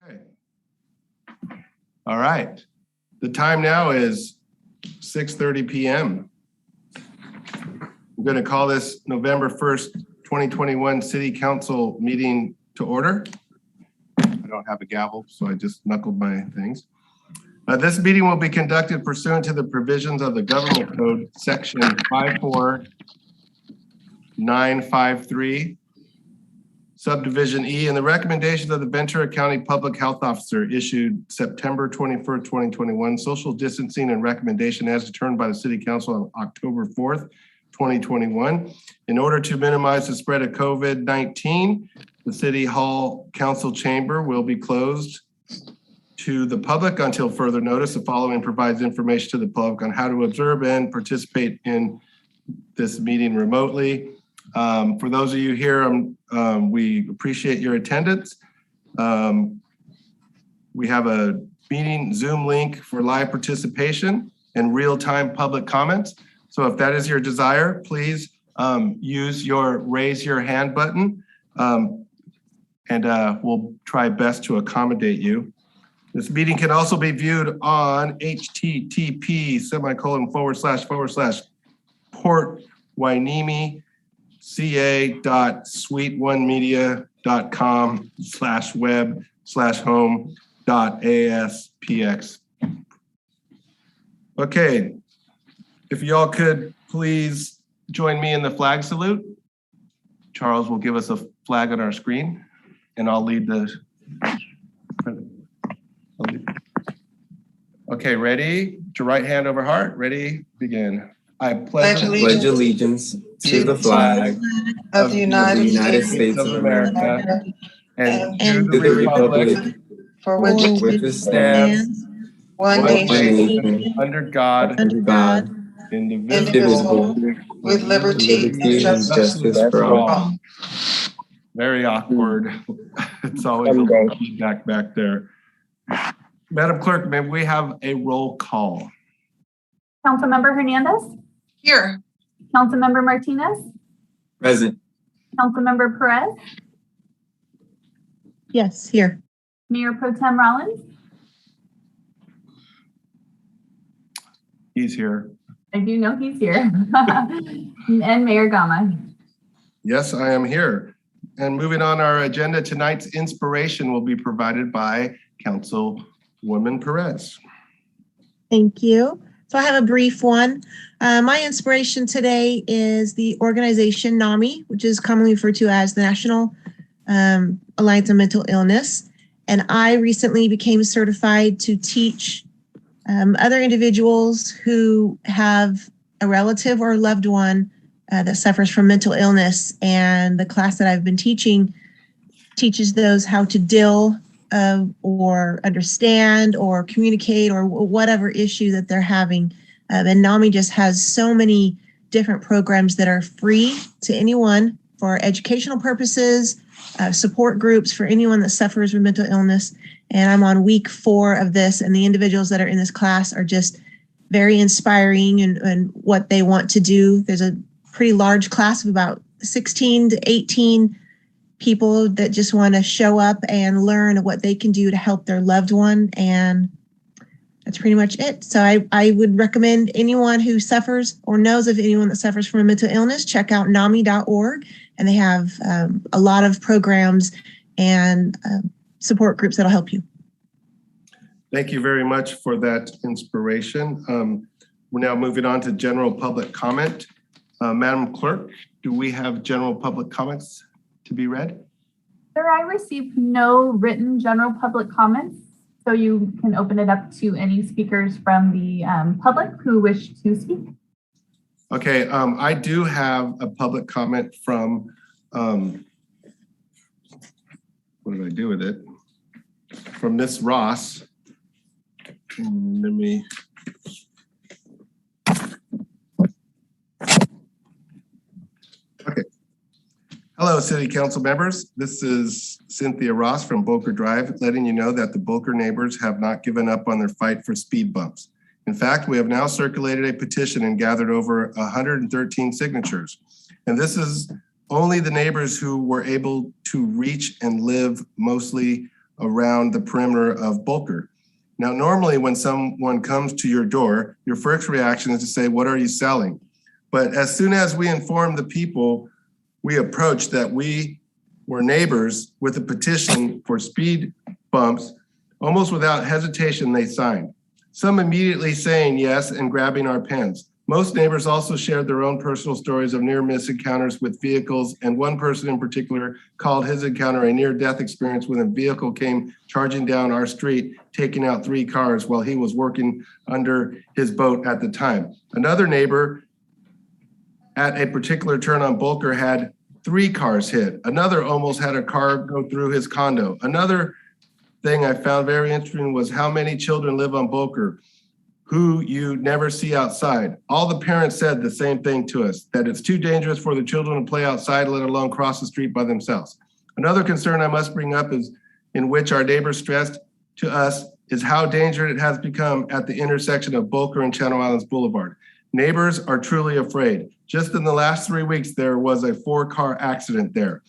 Okay. All right. The time now is 6:30 p.m. I'm going to call this November 1st, 2021 City Council meeting to order. I don't have a gavel, so I just knuckled my things. This meeting will be conducted pursuant to the provisions of the Government Code, Section 54953, Subdivision E, and the recommendations of the Ventura County Public Health Officer issued September 21st, 2021, social distancing and recommendation as determined by the City Council on October 4th, 2021. In order to minimize the spread of COVID-19, the City Hall Council Chamber will be closed to the public until further notice. The following provides information to the public on how to observe and participate in this meeting remotely. For those of you here, we appreciate your attendance. We have a meeting Zoom link for live participation and real-time public comments. So if that is your desire, please use your raise your hand button, and we'll try best to accommodate you. This meeting can also be viewed on http://portwainimi.ca.suite1media.com/web/home.aspx. Okay, if y'all could please join me in the flag salute. Charles will give us a flag on our screen, and I'll lead the. Okay, ready? To right hand over heart. Ready? Begin. I pledge allegiance to the flag of the United States of America and to the republic for which it stands, one nation, under God, indivisible, with liberty and justice for all. Very awkward. It's always a little feedback back there. Madam Clerk, may we have a roll call? Councilmember Hernandez? Here. Councilmember Martinez? Present. Councilmember Perez? Yes, here. Mayor Pro Tem Rollins? He's here. I do know he's here. And Mayor Gama? Yes, I am here. And moving on our agenda, tonight's inspiration will be provided by Councilwoman Perez. Thank you. So I have a brief one. My inspiration today is the organization NAMI, which is commonly referred to as the National Alliance on Mental Illness. And I recently became certified to teach other individuals who have a relative or a loved one that suffers from mental illness. And the class that I've been teaching teaches those how to deal or understand or communicate or whatever issue that they're having. And NAMI just has so many different programs that are free to anyone for educational purposes, support groups for anyone that suffers with mental illness. And I'm on week 4 of this, and the individuals that are in this class are just very inspiring and what they want to do. There's a pretty large class of about 16 to 18 people that just want to show up and learn what they can do to help their loved one. And that's pretty much it. So I would recommend anyone who suffers or knows of anyone that suffers from a mental illness, check out NAMI.org. And they have a lot of programs and support groups that'll help you. Thank you very much for that inspiration. We're now moving on to general public comment. Madam Clerk, do we have general public comments to be read? Sir, I received no written general public comments, so you can open it up to any speakers from the public who wish to speak. Okay, I do have a public comment from, what did I do with it? From Ms. Ross. Let me. Okay. Hello, City Council members. This is Cynthia Ross from Boker Drive, letting you know that the Boker neighbors have not given up on their fight for speed bumps. In fact, we have now circulated a petition and gathered over 113 signatures. And this is only the neighbors who were able to reach and live mostly around the perimeter of Bulker. Now, normally when someone comes to your door, your first reaction is to say, what are you selling? But as soon as we informed the people we approached that we were neighbors with a petition for speed bumps, almost without hesitation, they signed. Some immediately saying yes and grabbing our pens. Most neighbors also shared their own personal stories of near-miss encounters with vehicles, and one person in particular called his encounter a near-death experience when a vehicle came charging down our street, taking out 3 cars while he was working under his boat at the time. Another neighbor at a particular turn on Bulker had 3 cars hit. Another almost had a car go through his condo. Another thing I found very interesting was how many children live on Bulker who you never see outside. All the parents said the same thing to us, that it's too dangerous for the children to play outside, let alone cross the street by themselves. Another concern I must bring up is in which our neighbors stressed to us is how dangerous it has become at the intersection of Bulker and Channel Islands Boulevard. Neighbors are truly afraid. Just in the last 3 weeks, there was a 4-car accident there.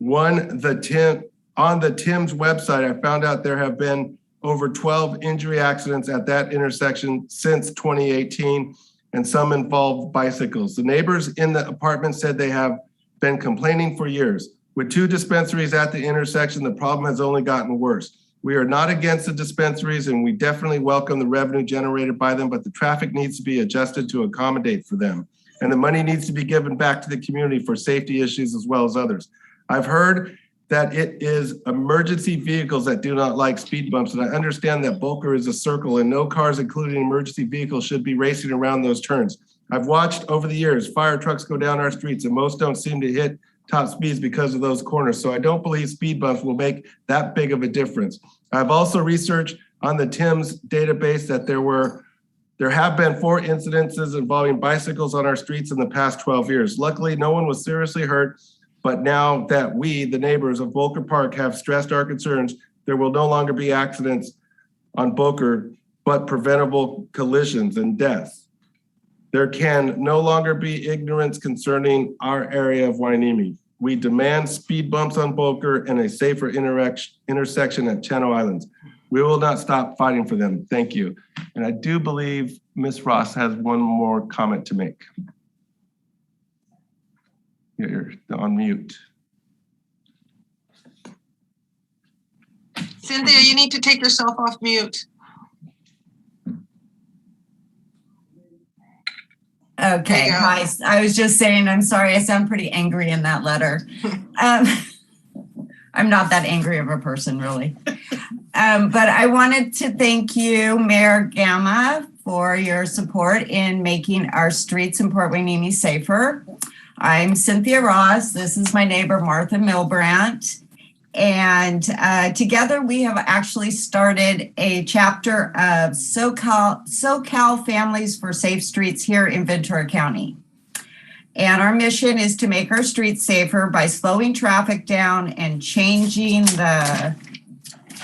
On the Tim's website, I found out there have been over 12 injury accidents at that intersection since 2018, and some involved bicycles. The neighbors in the apartment said they have been complaining for years. With 2 dispensaries at the intersection, the problem has only gotten worse. We are not against the dispensaries, and we definitely welcome the revenue generated by them, but the traffic needs to be adjusted to accommodate for them. And the money needs to be given back to the community for safety issues as well as others. I've heard that it is emergency vehicles that do not like speed bumps, and I understand that Bulker is a circle and no cars, including emergency vehicles, should be racing around those turns. I've watched over the years fire trucks go down our streets, and most don't seem to hit top speeds because of those corners. So I don't believe speed bumps will make that big of a difference. I've also researched on the Tim's database that there have been 4 incidences involving bicycles on our streets in the past 12 years. Luckily, no one was seriously hurt, but now that we, the neighbors of Bulker Park, have stressed our concerns, there will no longer be accidents on Bulker, but preventable collisions and deaths. There can no longer be ignorance concerning our area of Hueneme. We demand speed bumps on Bulker and a safer intersection at Channel Islands. We will not stop fighting for them. Thank you. And I do believe Ms. Ross has one more comment to make. You're on mute. Cynthia, you need to take yourself off mute. Okay, hi. I was just saying, I'm sorry, I sound pretty angry in that letter. I'm not that angry of a person, really. But I wanted to thank you, Mayor Gamma, for your support in making our streets in Port Hueneme safer. I'm Cynthia Ross. This is my neighbor, Martha Milbrandt. And together we have actually started a chapter of SoCal Families for Safe Streets here in Ventura County. And our mission is to make our streets safer by slowing traffic down and changing the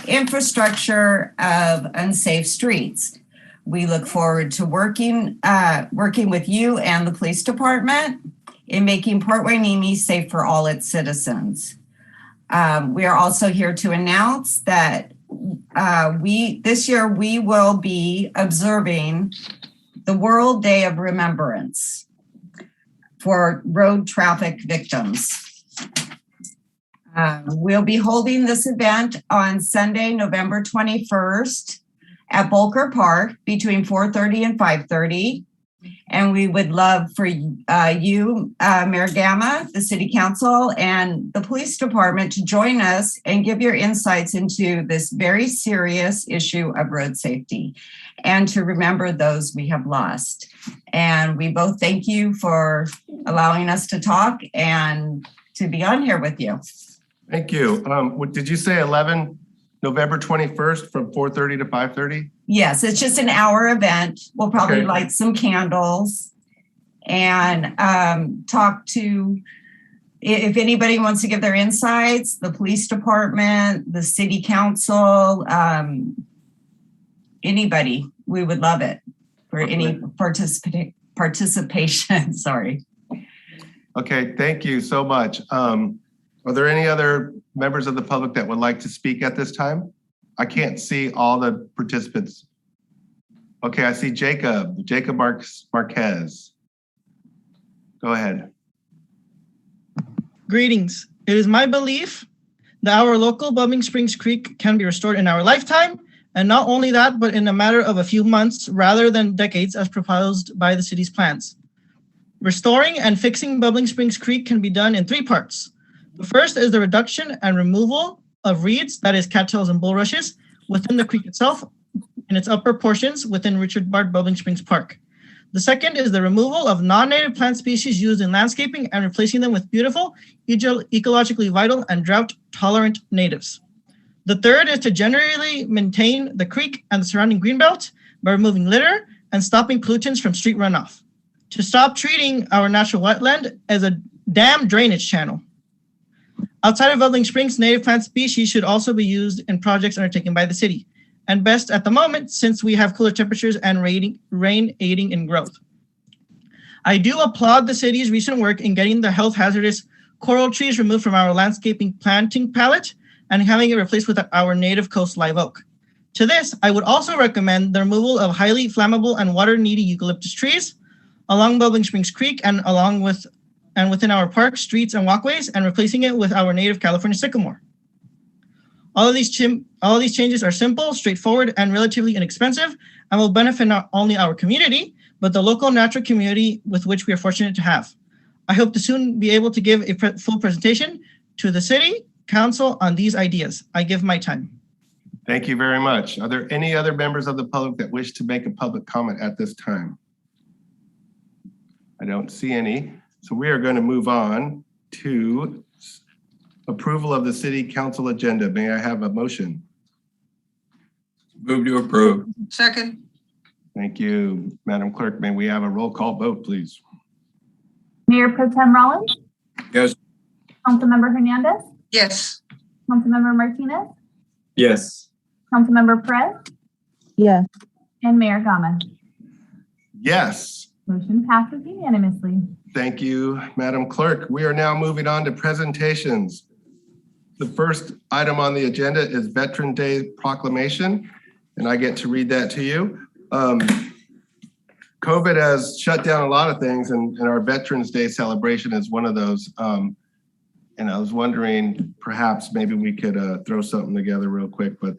infrastructure of unsafe streets. We look forward to working with you and the police department in making Port Hueneme safe for all its citizens. We are also here to announce that this year we will be observing the World Day of Remembrance for road traffic victims. We'll be holding this event on Sunday, November 21st at Bulker Park between 4:30 and 5:30. And we would love for you, Mayor Gamma, the City Council, and the Police Department to join us and give your insights into this very serious issue of road safety and to remember those we have lost. And we both thank you for allowing us to talk and to be on here with you. Thank you. Did you say November 21st from 4:30 to 5:30? Yes, it's just an hour event. We'll probably light some candles and talk to, if anybody wants to give their insights, the police department, the city council, anybody, we would love it for any participation, sorry. Okay, thank you so much. Are there any other members of the public that would like to speak at this time? I can't see all the participants. Okay, I see Jacob Marquez. Go ahead. Greetings. It is my belief that our local Bubbling Springs Creek can be restored in our lifetime, and not only that, but in a matter of a few months rather than decades as proposed by the city's plans. Restoring and fixing Bubbling Springs Creek can be done in 3 parts. The first is the reduction and removal of reeds, that is cattails and bulrushes, within the creek itself in its upper portions within Richard Bard Bubbling Springs Park. The second is the removal of non-native plant species used in landscaping and replacing them with beautiful, ecologically vital, and drought-tolerant natives. The third is to generally maintain the creek and the surrounding greenbelt by removing litter and stopping pollutants from street runoff. To stop treating our natural wetland as a dam drainage channel. Outside of Bubbling Springs, native plant species should also be used in projects undertaken by the city, and best at the moment since we have cooler temperatures and rain aiding in growth. I do applaud the city's recent work in getting the health hazardous coral trees removed from our landscaping planting palette and having it replaced with our native coast live oak. To this, I would also recommend the removal of highly flammable and water-needy eucalyptus trees along Bubbling Springs Creek and within our parks, streets, and walkways, and replacing it with our native California sycamore. All of these changes are simple, straightforward, and relatively inexpensive, and will benefit not only our community, but the local natural community with which we are fortunate to have. I hope to soon be able to give a full presentation to the city council on these ideas. I give my time. Thank you very much. Are there any other members of the public that wish to make a public comment at this time? I don't see any. So we are going to move on to approval of the city council agenda. May I have a motion? Move to approve. Second. Thank you, Madam Clerk. May we have a roll call vote, please? Mayor Pro Tem Rollins, Yes. Councilmember Hernandez, Yes. Councilmember Martinez, Yes. Councilmember Perez, Yes. and Mayor Gama. Yes. Motion passes unanimously. Thank you, Madam Clerk. We are now moving on to presentations. The first item on the agenda is Veteran Day Proclamation, and I get to read that to you. COVID has shut down a lot of things, and our Veterans Day celebration is one of those. And I was wondering, perhaps maybe we could throw something together real quick, but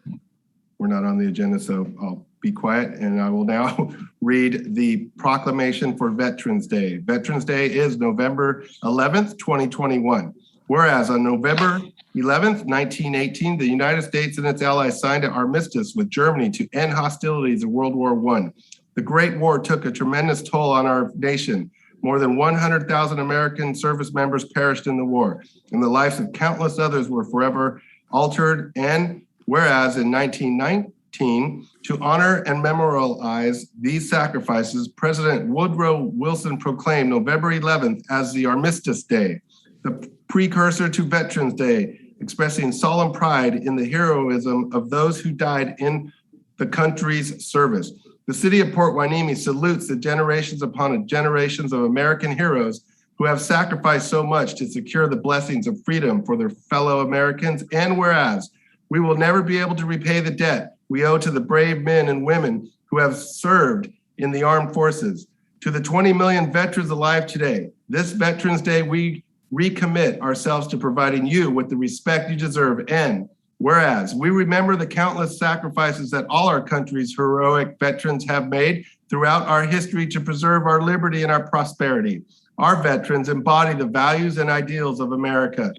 we're not on the agenda, so I'll be quiet, and I will now read the proclamation for Veterans Day. Veterans Day is November 11th, 2021. Whereas on November 11th, 1918, the United States and its allies signed an armistice with Germany to end hostilities of World War I. The Great War took a tremendous toll on our nation. More than 100,000 American service members perished in the war, and the lives of countless others were forever altered. And whereas in 1919, to honor and memorialize these sacrifices, President Woodrow Wilson proclaimed November 11th as the Armistice Day, the precursor to Veterans Day, expressing solemn pride in the heroism of those who died in the country's service. The city of Port Hueneme salutes the generations upon generations of American heroes who have sacrificed so much to secure the blessings of freedom for their fellow Americans. And whereas we will never be able to repay the debt we owe to the brave men and women who have served in the armed forces. To the 20 million veterans alive today, this Veterans Day, we recommit ourselves to providing you with the respect you deserve. And whereas we remember the countless sacrifices that all our country's heroic veterans have made throughout our history to preserve our liberty and our prosperity. Our veterans embody the values and ideals of America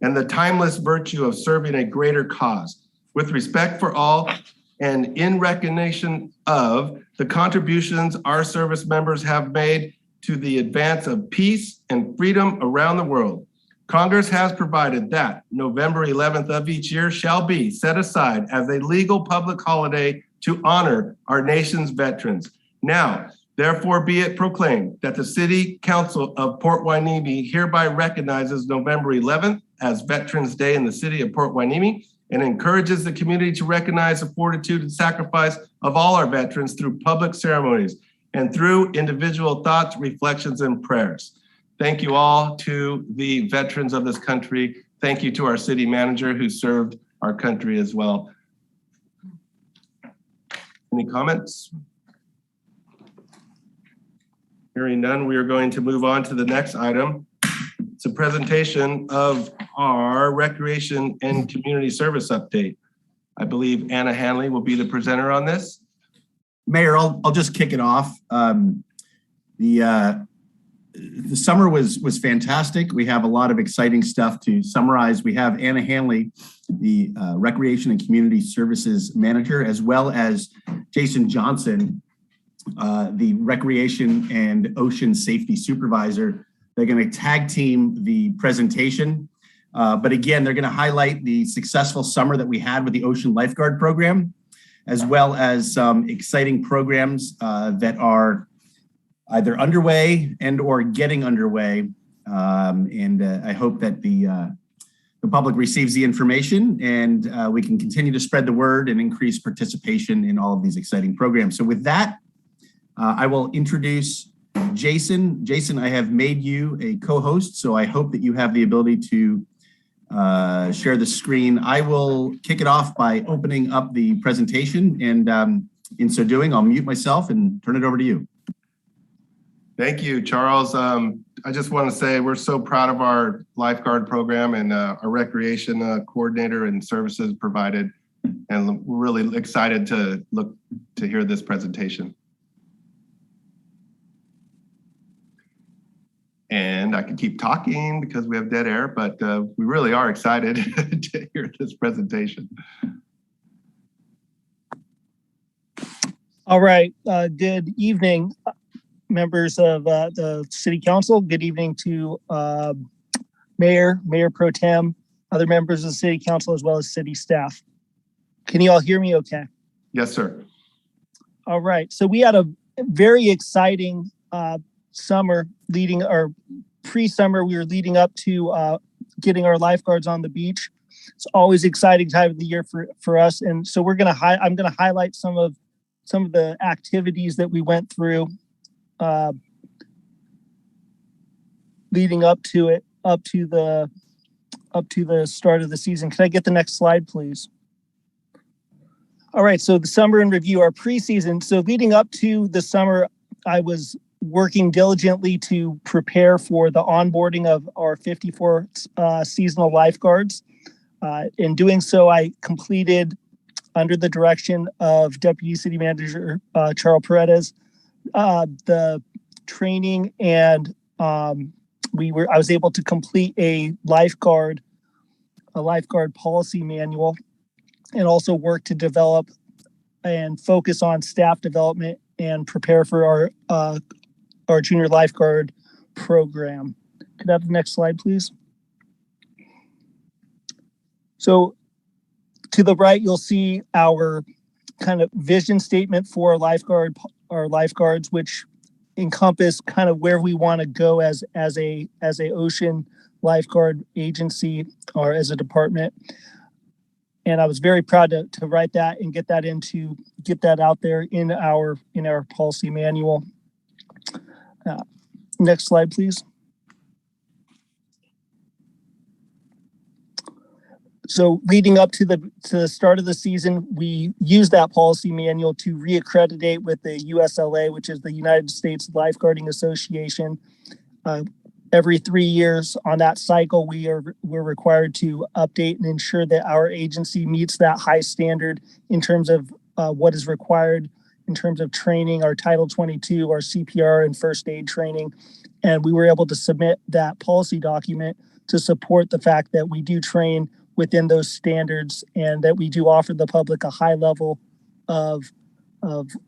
and the timeless virtue of serving a greater cause. With respect for all, and in recognition of the contributions our service members have made to the advance of peace and freedom around the world, Congress has provided that November 11th of each year shall be set aside as a legal public holiday to honor our nation's veterans. Now, therefore be it proclaimed that the City Council of Port Hueneme hereby recognizes November 11th as Veterans Day in the city of Port Hueneme, and encourages the community to recognize the fortitude and sacrifice of all our veterans through public ceremonies and through individual thoughts, reflections, and prayers. Thank you all to the veterans of this country. thank you to our city manager who served our country as well. Any comments? Hearing none, we are going to move on to the next item. It's a presentation of our recreation and community service update. I believe Anna Hanley will be the presenter on this. Mayor, I'll just kick it off. The summer was fantastic. We have a lot of exciting stuff to summarize. We have Anna Hanley, the Recreation and Community Services Manager, as well as Jason Johnson, the Recreation and Ocean Safety Supervisor. They're going to tag team the presentation. But again, they're going to highlight the successful summer that we had with the Ocean Lifeguard Program, as well as some exciting programs that are either underway and or getting underway. I hope that the public receives the information and we can continue to spread the word and increase participation in all of these exciting programs. So with that, I will introduce Jason. Jason, I have made you a co-host, so I hope that you have the ability to share the screen. I will kick it off by opening up the presentation, and in so doing, I'll mute myself and turn it over to you. Thank you, Charles. I just want to say we're so proud of our lifeguard program and our recreation coordinator and services provided, and we're really excited to hear this presentation. And I could keep talking because we have dead air, but we really are excited to hear this presentation. All right. Good evening, members of the City Council. Good evening to Mayor Pro Tem, other members of the City Council, as well as city staff. Can you all hear me okay? Yes, sir. All right. So we had a very exciting summer leading, or pre-summer. We were leading up to getting our lifeguards on the beach. It's always exciting time of the year for us. And so I'm going to highlight some of the activities that we went through leading up to the start of the season. Can I get the next slide, please? All right, so the summer in review, our preseason. So leading up to the summer, I was working diligently to prepare for the onboarding of our 54 seasonal lifeguards. In doing so, I completed, under the direction of Deputy City Manager Charles Paredes, the training, and I was able to complete a lifeguard policy manual, and also work to develop and focus on staff development and prepare for our junior lifeguard program. Could I have the next slide, please? So to the right, you'll see our kind of vision statement for our lifeguards, which encompass kind of where we want to go as a ocean lifeguard agency or as a department. And I was very proud to write that and get that out there in our policy manual. Next slide, please. So leading up to the start of the season, we used that policy manual to reaccreditate with the USLA, which is the United States Lifeguarding Association. Every 3 years on that cycle, we're required to update and ensure that our agency meets that high standard in terms of what is required in terms of training, our Title 22, our CPR and first aid training. And we were able to submit that policy document to support the fact that we do train within those standards and that we do offer the public a high level of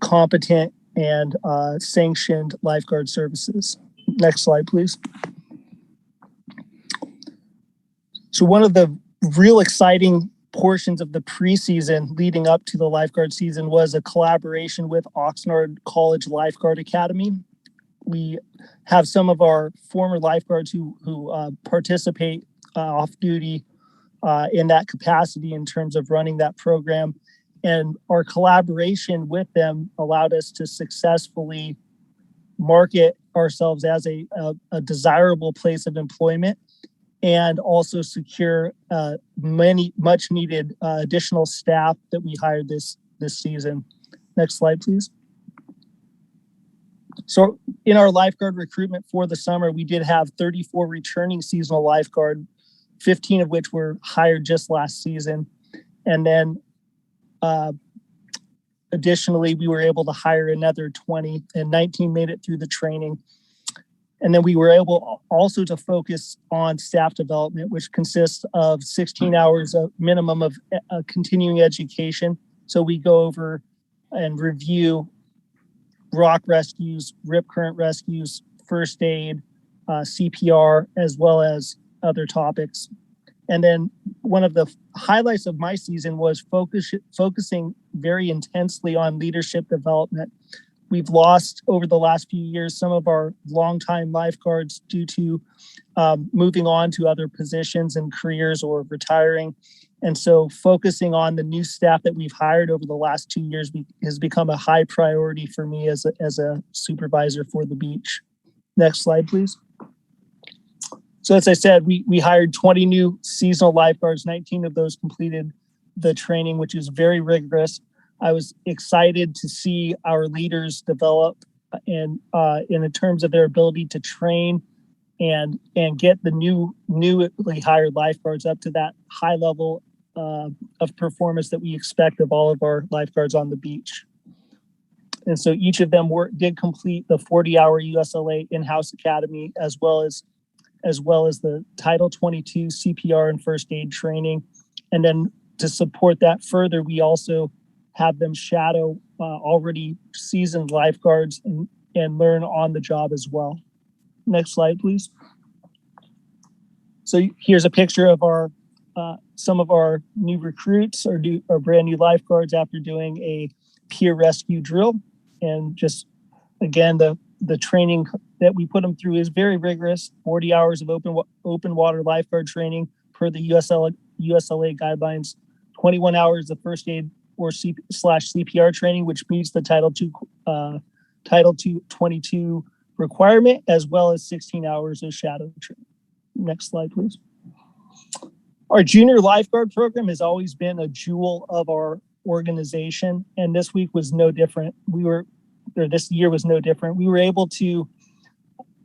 competent and sanctioned lifeguard services. Next slide, please. So one of the real exciting portions of the preseason leading up to the lifeguard season was a collaboration with Oxnard College Lifeguard Academy. We have some of our former lifeguards who participate off duty in that capacity in terms of running that program. And our collaboration with them allowed us to successfully market ourselves as a desirable place of employment and also secure much needed additional staff that we hired this season. Next slide, please. So in our lifeguard recruitment for the summer, we did have 34 returning seasonal lifeguard, 15 of which were hired just last season. And then additionally, we were able to hire another 20 and 19 made it through the training. And then we were able also to focus on staff development, which consists of 16 hours of minimum of continuing education. So we go over and review rock rescues, rip current rescues, first aid, CPR, as well as other topics. And then one of the highlights of my season was focusing very intensely on leadership development. We've lost over the last few years some of our longtime lifeguards due to moving on to other positions and careers or retiring. And so focusing on the new staff that we've hired over the last 2 years has become a high priority for me as a supervisor for the beach. Next slide, please. So as I said, we hired 20 new seasonal lifeguards, 19 of those completed the training, which is very rigorous. I was excited to see our leaders develop in terms of their ability to train and get the newly hired lifeguards up to that high level of performance that we expect of all of our lifeguards on the beach. And so each of them did complete the 40-hour USLA in-house academy, as well as the Title 22 CPR and first aid training. And then to support that further, we also have them shadow already seasoned lifeguards and learn on the job as well. Next slide, please. So here's a picture of some of our new recruits or brand new lifeguards after doing a peer rescue drill. And just again, the training that we put them through is very rigorous. 40 hours of open water lifeguard training per the USLA guidelines, 21 hours of first aid or CPR training, which meets the Title 22 requirement, as well as 16 hours of shadow training. Next slide, please. Our junior lifeguard program has always been a jewel of our organization, and this week was no different. This year was no different. We were able to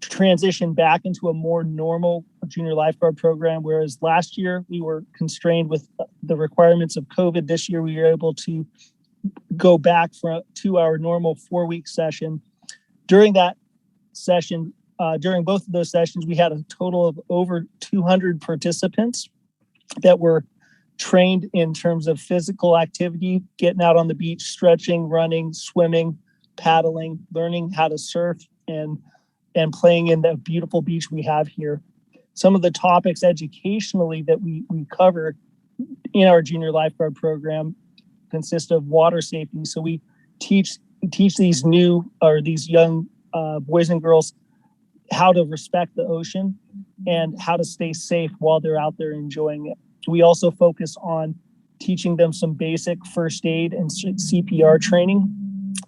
transition back into a more normal junior lifeguard program, whereas last year we were constrained with the requirements of COVID. This year we were able to go back to our normal 4-week session. During that session, during both of those sessions, we had a total of over 200 participants that were trained in terms of physical activity, getting out on the beach, stretching, running, swimming, paddling, learning how to surf, and playing in the beautiful beach we have here. Some of the topics educationally that we cover in our junior lifeguard program consist of water safety. So we teach these young boys and girls how to respect the ocean and how to stay safe while they're out there enjoying it. We also focus on teaching them some basic first aid and CPR training.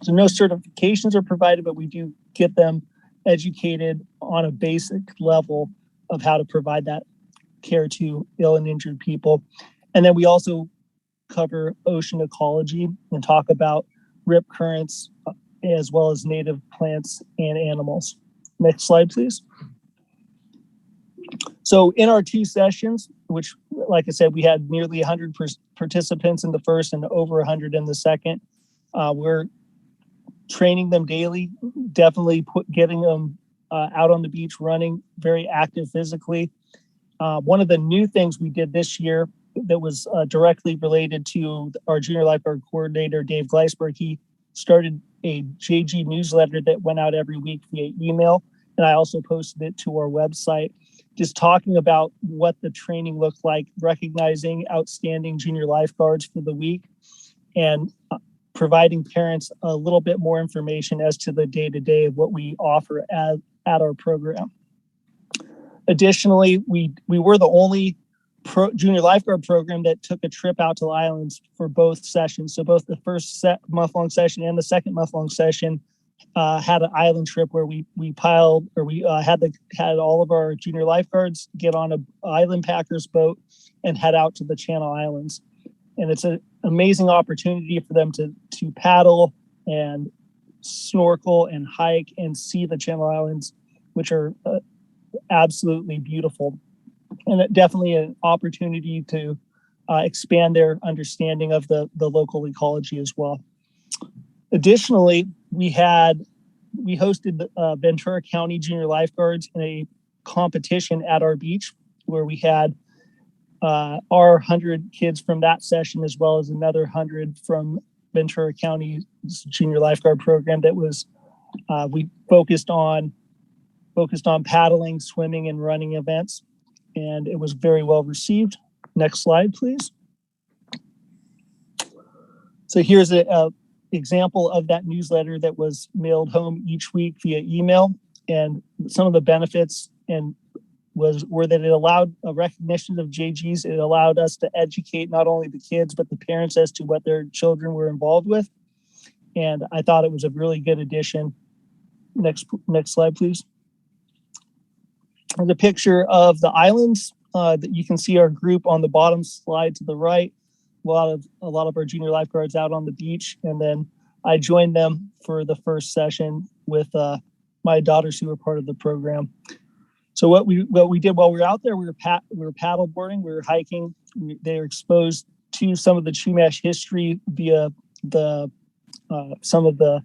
So no certifications are provided, but we do get them educated on a basic level of how to provide that care to ill and injured people. And then we also cover ocean ecology and talk about rip currents as well as native plants and animals. Next slide, please. So in our 2 sessions, which, like I said, we had nearly 100 participants in the first and over 100 in the second, we're training them daily, definitely getting them out on the beach running, very active physically. One of the new things we did this year that was directly related to our junior lifeguard coordinator, Dave Gleisberg, he started a JG newsletter that went out every week via email. And I also posted it to our website, just talking about what the training looked like, recognizing outstanding junior lifeguards for the week, and providing parents a little bit more information as to the day-to-day of what we offer at our program. Additionally, we were the only junior lifeguard program that took a trip out to the islands for both sessions. So both the first month-long session and the second month-long session, had an island trip where we had all of our junior lifeguards get on a island packers boat and head out to the Channel Islands. And it's an amazing opportunity for them to paddle and snorkel and hike and see the Channel Islands, which are absolutely beautiful. And it definitely an opportunity to expand their understanding of the local ecology as well. Additionally, we hosted Ventura County Junior Lifeguards in a competition at our beach where we had our 100 kids from that session, as well as another 100 from Ventura County's Junior Lifeguard program. That was we focused on paddling, swimming, and running events, and it was very well received. Next slide, please. So here's a example of that newsletter that was mailed home each week via email, and some of the benefits were that it allowed a recognition of JGs. It allowed us to educate not only the kids but the parents as to what their children were involved with, and I thought it was a really good addition. Next slide, please. There's a picture of the islands that you can see our group on the bottom slide to the right. A lot of our junior lifeguards out on the beach, and then I joined them for the first session with my daughters who were part of the program. So what we did while we were out there, we were paddle boarding, we were hiking. They were exposed to some of the Chumash history via some of the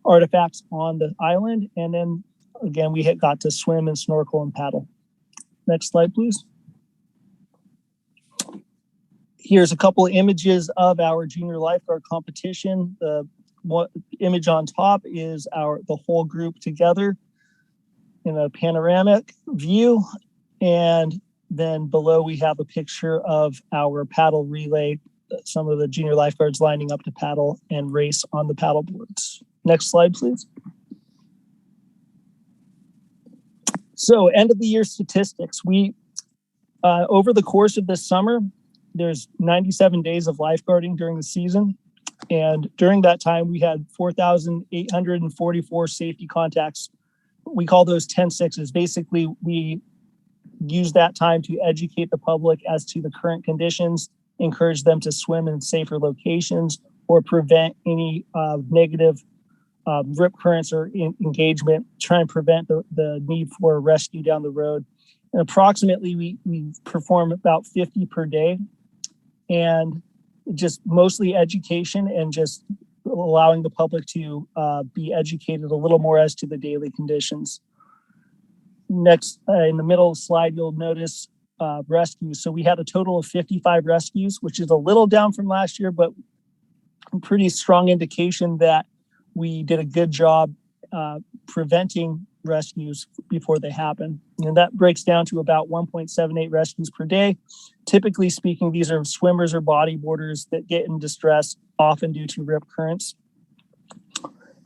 artifacts on the island, and then again we got to swim and snorkel and paddle. Next slide, please. Here's a couple of images of our junior lifeguard competition. The image on top is the whole group together in a panoramic view. And then below we have a picture of our paddle relay, some of the junior lifeguards lining up to paddle and race on the paddle boards. Next slide, please. So end of the year statistics. We, over the course of this summer, there's 97 days of lifeguarding during the season. And during that time, we had 4,844 safety contacts. We call those 10-6s. Basically, we use that time to educate the public as to the current conditions, encourage them to swim in safer locations, or prevent any negative rip currents or engagement, try and prevent the need for a rescue down the road. And approximately, we perform about 50 per day, and just mostly education and just allowing the public to be educated a little more as to the daily conditions. Next, in the middle of the slide, you'll notice rescues. So we had a total of 55 rescues, which is a little down from last year, but a pretty strong indication that we did a good job preventing rescues before they happen. And that breaks down to about 1.78 rescues per day. Typically speaking, these are swimmers or bodyboarders that get in distress, often due to rip currents.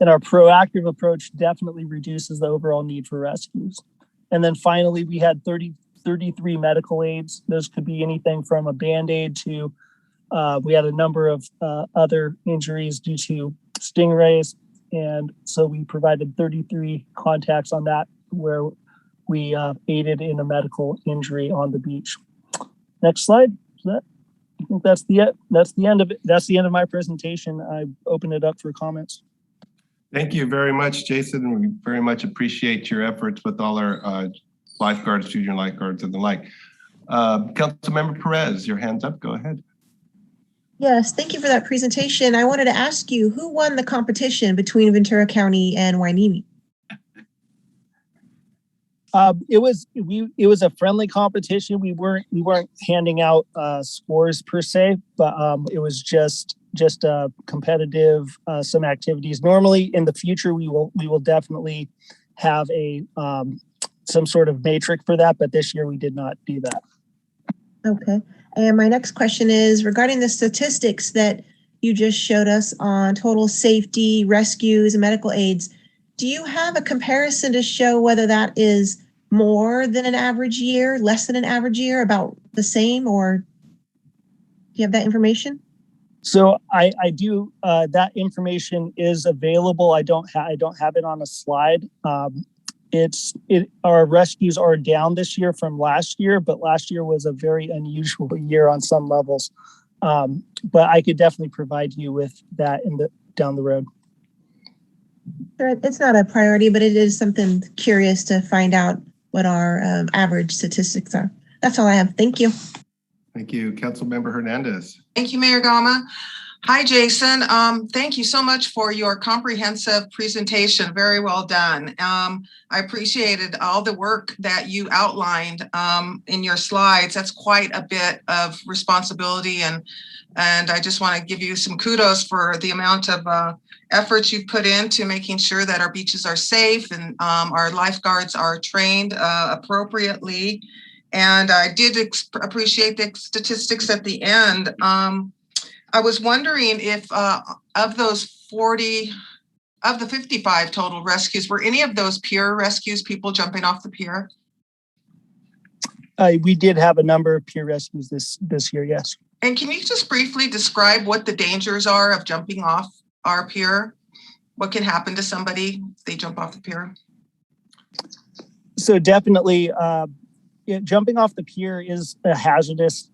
And our proactive approach definitely reduces the overall need for rescues. And then finally, we had 33 medical aids. Those could be anything from a Band-Aid to, we had a number of other injuries due to stingrays. And so we provided 33 contacts on that where we aided in a medical injury on the beach. Next slide. I think that's the end of it. That's the end of my presentation. I open it up for comments. Thank you very much, Jason. We very much appreciate your efforts with all our lifeguards, junior lifeguards, and the like. Councilmember Perez, your hand's up. Go ahead. Yes, thank you for that presentation. I wanted to ask you, who won the competition between Ventura County and Hueneme? It was a friendly competition. We weren't handing out scores per se, but it was just competitive, some activities. Normally in the future we will definitely have a some sort of matrix for that, but this year we did not do that. Okay. And my next question is regarding the statistics that you just showed us on total safety, rescues, and medical aids. Do you have a comparison to show whether that is more than an average year, less than an average year, about the same, or do you have that information? So I do, that information is available. I don't have it on a slide. Our rescues are down this year from last year, but last year was a very unusual year on some levels. But I could definitely provide you with that down the road. Sure, it's not a priority, but it is something curious to find out what our average statistics are. That's all I have. Thank you. Thank you. Councilmember Hernandez. Thank you, Mayor Gama. Hi, Jason. Thank you so much for your comprehensive presentation. Very well done. I appreciated all the work that you outlined in your slides. That's quite a bit of responsibility, and I just want to give you some kudos for the amount of efforts you've put into making sure that our beaches are safe and our lifeguards are trained appropriately. And I did appreciate the statistics at the end. I was wondering if of those 40, of the 55 total rescues, were any of those pier rescues, people jumping off the pier? We did have a number of pier rescues this year, yes. And can you just briefly describe what the dangers are of jumping off our pier? What can happen to somebody if they jump off the pier? So definitely, jumping off the pier is a hazardous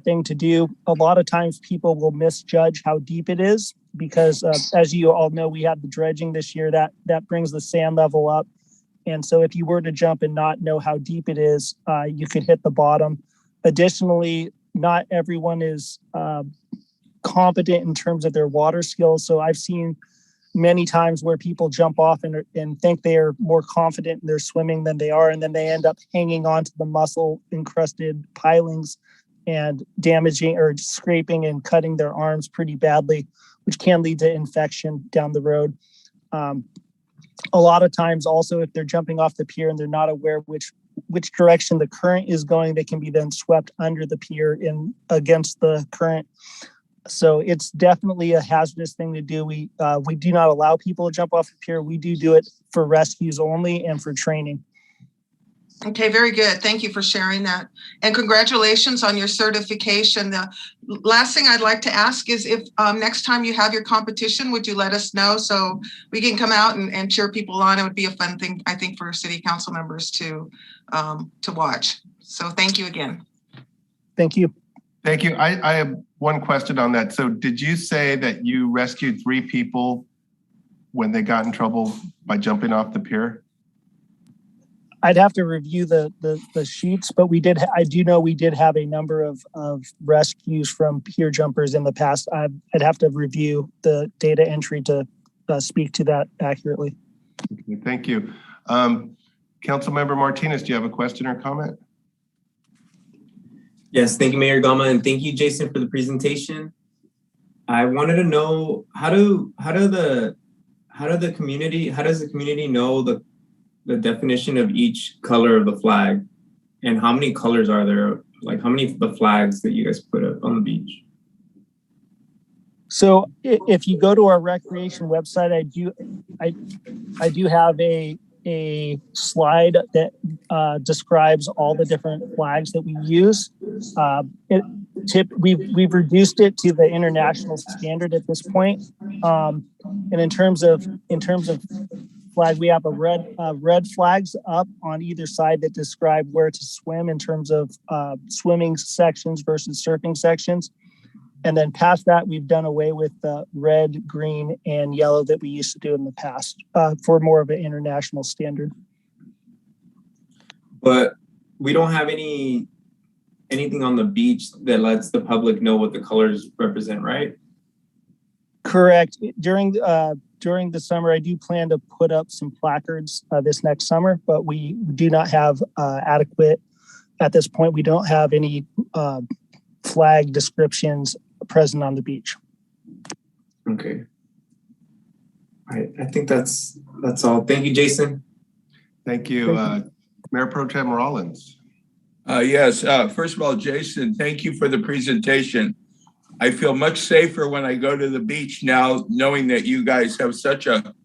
thing to do. A lot of times people will misjudge how deep it is because as you all know, we had the dredging this year that brings the sand level up. And so if you were to jump and not know how deep it is, you could hit the bottom. Additionally, not everyone is competent in terms of their water skills. So I've seen many times where people jump off and think they're more confident in their swimming than they are, and then they end up hanging onto the mussel encrusted pilings and damaging or scraping and cutting their arms pretty badly, which can lead to infection down the road. A lot of times also, if they're jumping off the pier and they're not aware which direction the current is going, they can be then swept under the pier in against the current. So it's definitely a hazardous thing to do. We do not allow people to jump off the pier. We do it for rescues only and for training. Okay, very good. Thank you for sharing that. And congratulations on your certification. The last thing I'd like to ask is if next time you have your competition, would you let us know so we can come out and cheer people on? It would be a fun thing, I think, for city council members to watch. So thank you again. Thank you. Thank you. I have one question on that. So did you say that you rescued 3 people when they got in trouble by jumping off the pier? I'd have to review the sheets, but I do know we did have a number of rescues from pier jumpers in the past. I'd have to review the data entry to speak to that accurately. Okay, thank you. Councilmember Martinez, do you have a question or comment? Yes, thank you, Mayor Gama, and thank you, Jason, for the presentation. I wanted to know how does the community know the definition of each color of the flag, and how many colors are there? Like how many of the flags that you guys put up on the beach? So if you go to our recreation website, I do have a slide that describes all the different flags that we use. We've reduced it to the international standard at this point. And in terms of flag, we have a red flags up on either side that describe where to swim in terms of swimming sections versus surfing sections. And then past that, we've done away with the red, green, and yellow that we used to do in the past for more of an international standard. But we don't have anything on the beach that lets the public know what the colors represent, right? Correct. During the summer, I do plan to put up some placards this next summer, but we do not have adequate, at this point, we don't have any flag descriptions present on the beach. Okay. All right. I think that's all. Thank you, Jason. Thank you. Mayor Pro Tem Rollins. Yes. First of all, Jason, thank you for the presentation. I feel much safer when I go to the beach now, knowing that you guys have such a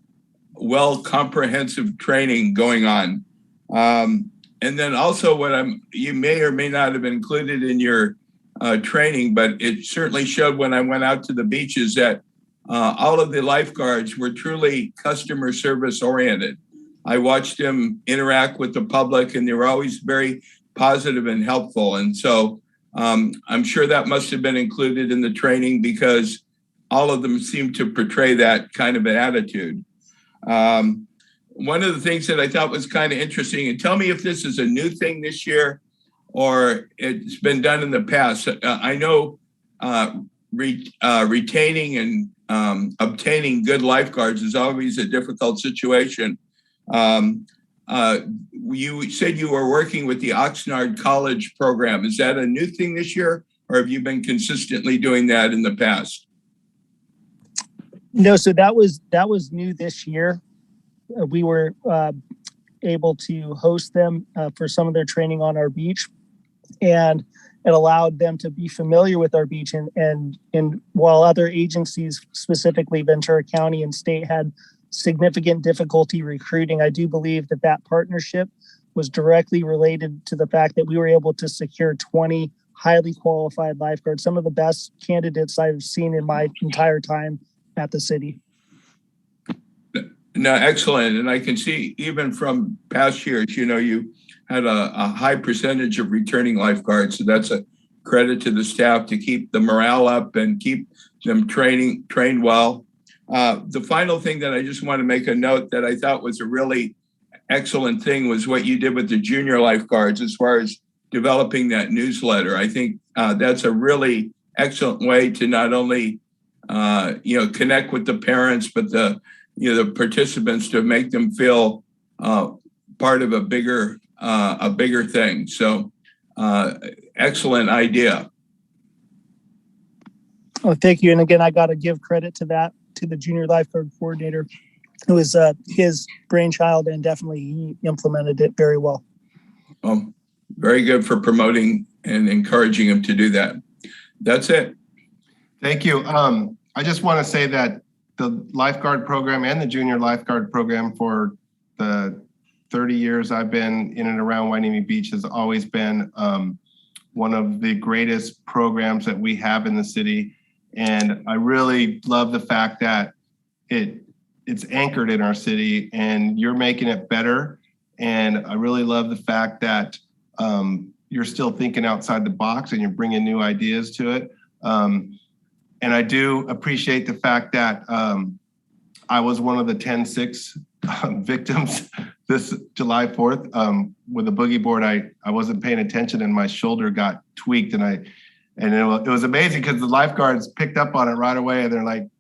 comprehensive training going on. And then also you may or may not have included in your training, but it certainly showed when I went out to the beaches that all of the lifeguards were truly customer service oriented. I watched them interact with the public, and they were always very positive and helpful. And so I'm sure that must have been included in the training, because all of them seemed to portray that kind of an attitude. One of the things that I thought was kind of interesting, and tell me if this is a new thing this year or it's been done in the past. I know retaining and obtaining good lifeguards is always a difficult situation. You said you were working with the Oxnard College program. Is that a new thing this year, or have you been consistently doing that in the past? No, so that was new this year. We were able to host them for some of their training on our beach, and it allowed them to be familiar with our beach. And while other agencies, specifically Ventura County and state, had significant difficulty recruiting, I do believe that partnership was directly related to the fact that we were able to secure 20 highly qualified lifeguards, some of the best candidates I've seen in my entire time at the city. No, excellent. And I can see even from past years, you had a high percentage of returning lifeguards. So that's a credit to the staff to keep the morale up and keep them trained well. The final thing that I just want to make a note that I thought was a really excellent thing was what you did with the junior lifeguards as far as developing that newsletter. I think that's a really excellent way to not only connect with the parents, but the participants, to make them feel part of a bigger thing. So excellent idea. Oh, thank you. And again, I got to give credit to the junior lifeguard coordinator. It was his brainchild, and definitely he implemented it very well. Very good for promoting and encouraging him to do that. That's it. Thank you. I just want to say that the lifeguard program and the junior lifeguard program for the 30 years I've been in and around Hueneme Beach has always been one of the greatest programs that we have in the city. And I really love the fact that it's anchored in our city and you're making it better. And I really love the fact that you're still thinking outside the box and you're bringing new ideas to it. And I do appreciate the fact that I was one of the 10-6 victims this July 4th with a boogie board. I wasn't paying attention and my shoulder got tweaked, and it was amazing because the lifeguards picked up on it right away,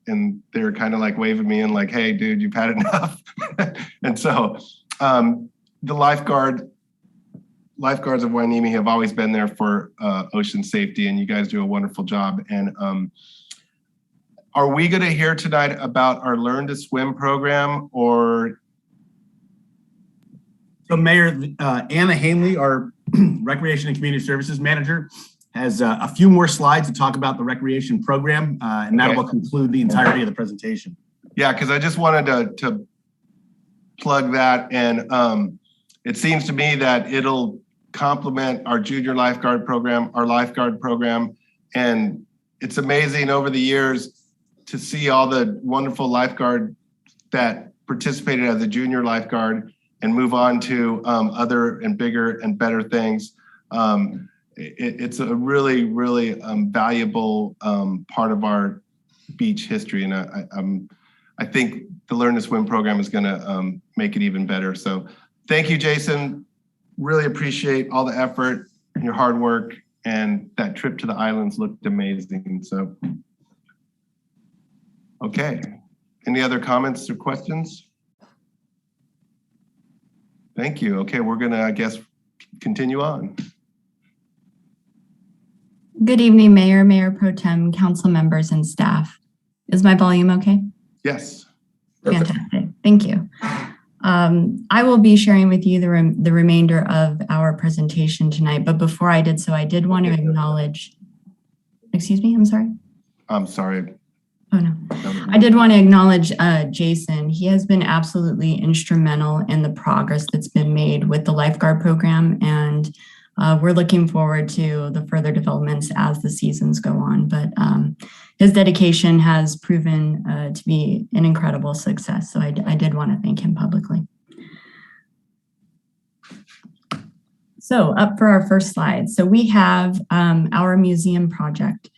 and they're kind of like waving me in like, "Hey, dude, you've had enough." And so the lifeguards of Hueneme have always been there for ocean safety, and you guys do a wonderful job. And are we going to hear tonight about our Learn to Swim program, or? So Mayor Anna Hanley, our Recreation and Community Services Manager, has a few more slides to talk about the recreation program, and that will conclude the entirety of the presentation. Yeah, because I just wanted to plug that, and it seems to me that it'll complement our junior lifeguard program, our lifeguard program, and it's amazing over the years to see all the wonderful lifeguard that participated as a junior lifeguard and move on to other and bigger and better things. It's a really, really valuable part of our beach history. And I think the Learn to Swim program is gonna make it even better. So thank you, Jason. Really appreciate all the effort and your hard work, and that trip to the islands looked amazing. So, okay. Any other comments or questions? Thank you. Okay, we're gonna, I guess, continue on. Good evening, Mayor, Mayor Pro Tem, council members, and staff. Is my volume okay? Yes. Fantastic. Thank you. I will be sharing with you the remainder of our presentation tonight, but before I did so, I did want to acknowledge, excuse me, I'm sorry. I'm sorry. Oh, no. I did want to acknowledge Jason. He has been absolutely instrumental in the progress that's been made with the lifeguard program, and we're looking forward to the further developments as the seasons go on. But his dedication has proven to be an incredible success. So I did want to thank him publicly. So up for our first slide. So we have our museum project.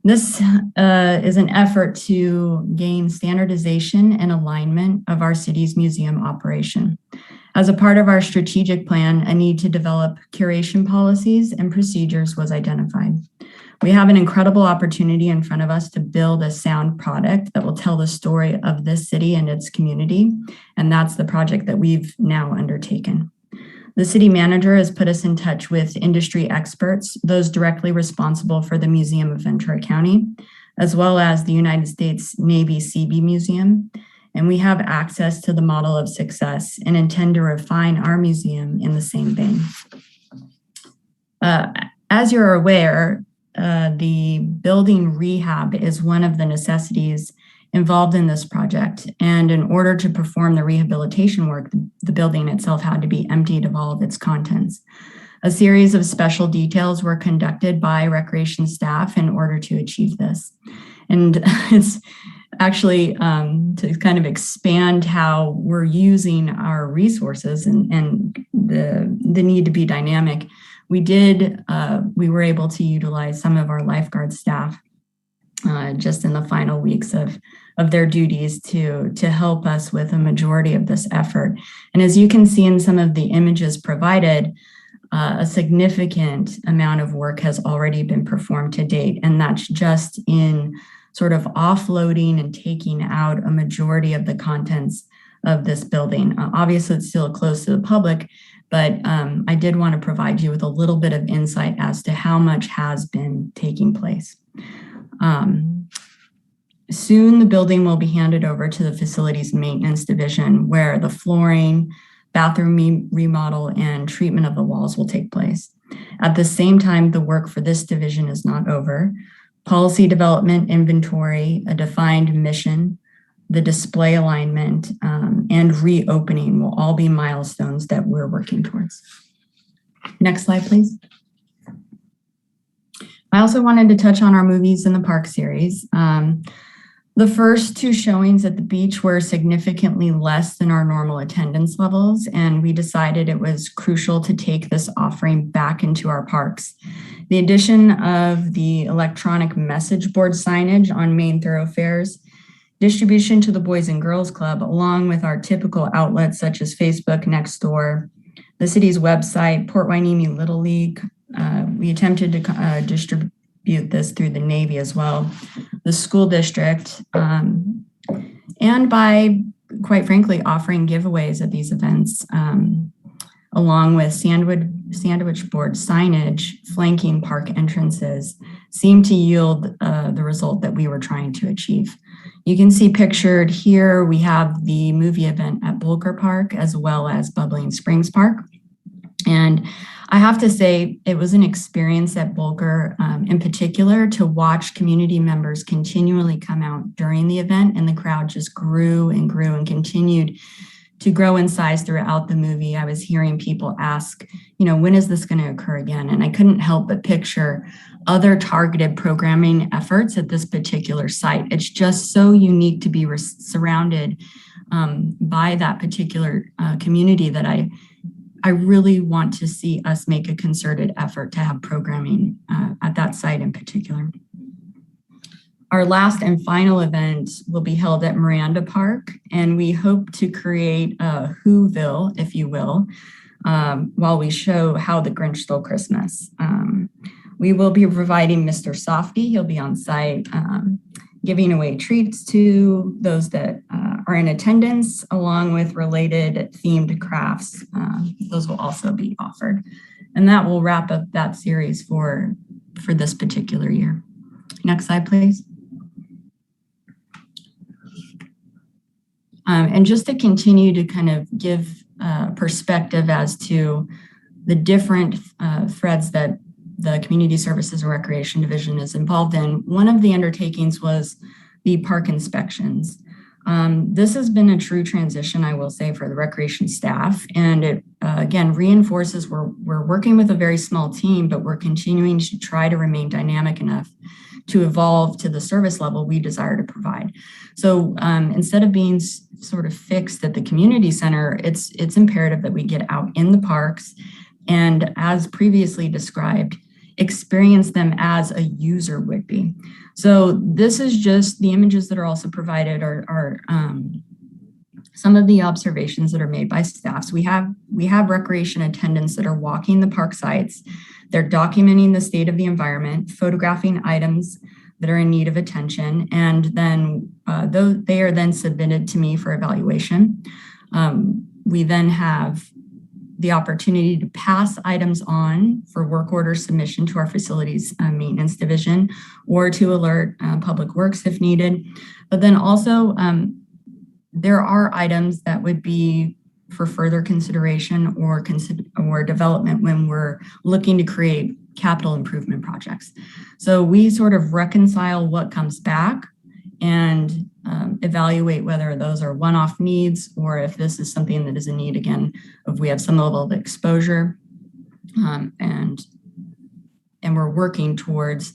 This is an effort to gain standardization and alignment of our city's museum operation. As a part of our strategic plan, a need to develop curation policies and procedures was identified. We have an incredible opportunity in front of us to build a sound product that will tell the story of this city and its community, and that's the project that we've now undertaken. The city manager has put us in touch with industry experts, those directly responsible for the Museum of Ventura County, as well as the United States Navy Seabee Museum. And we have access to the model of success and intend to refine our museum in the same vein. As you're aware, the building rehab is one of the necessities involved in this project. And in order to perform the rehabilitation work, the building itself had to be emptied of all of its contents. A series of special details were conducted by recreation staff in order to achieve this. And it's actually to kind of expand how we're using our resources and the need to be dynamic. We were able to utilize some of our lifeguard staff just in the final weeks of their duties to help us with a majority of this effort. And as you can see in some of the images provided, a significant amount of work has already been performed to date, and that's just in sort of offloading and taking out a majority of the contents of this building. Obviously, it's still closed to the public, but I did want to provide you with a little bit of insight as to how much has been taking place. Soon, the building will be handed over to the facilities maintenance division, where the flooring, bathroom remodel, and treatment of the walls will take place. At the same time, the work for this division is not over. Policy development, inventory, a defined mission, the display alignment, and reopening will all be milestones that we're working towards. Next slide, please. I also wanted to touch on our Movies in the Park series. The first two showings at the beach were significantly less than our normal attendance levels, and we decided it was crucial to take this offering back into our parks. The addition of the electronic message board signage on main thoroughfares, distribution to the Boys and Girls Club, along with our typical outlets such as Facebook, Nextdoor, the city's website, Port Hueneme Little League. We attempted to distribute this through the Navy as well, the school district, and by, quite frankly, offering giveaways at these events, along with sandwich board signage flanking park entrances, seemed to yield the result that we were trying to achieve. You can see pictured here, we have the movie event at Bolker Park as well as Bubbling Springs Park. And I have to say, it was an experience at Bolker in particular to watch community members continually come out during the event, and the crowd just grew and grew and continued to grow in size throughout the movie. I was hearing people ask, when is this going to occur again? And I couldn't help but picture other targeted programming efforts at this particular site. It's just so unique to be surrounded by that particular community that I really want to see us make a concerted effort to have programming at that site in particular. Our last and final event will be held at Miranda Park, and we hope to create a Whoville, if you will, while we show how the Grinch stole Christmas. We will be providing Mr. Softy. He'll be on site giving away treats to those that are in attendance, along with related themed crafts. Those will also be offered. And that will wrap up that series for this particular year. Next slide, please. And just to continue to kind of give perspective as to the different threads that the Community Services and Recreation Division is involved in, one of the undertakings was the park inspections. This has been a true transition, I will say, for the recreation staff, and it again, reinforces we're working with a very small team, but we're continuing to try to remain dynamic enough to evolve to the service level we desire to provide. So instead of being sort of fixed at the community center, it's imperative that we get out in the parks and, as previously described, experience them as a user would be. So this is just the images that are also provided are some of the observations that are made by staff. So we have recreation attendants that are walking the park sites. They're documenting the state of the environment, photographing items that are in need of attention, and then they are then submitted to me for evaluation. We then have the opportunity to pass items on for work order submission to our facilities maintenance division, or to alert Public Works if needed. But then also there are items that would be for further consideration or development when we're looking to create capital improvement projects. So we sort of reconcile what comes back and evaluate whether those are one-off needs, or if this is something that is a need, again, if we have some level of exposure, and we're working towards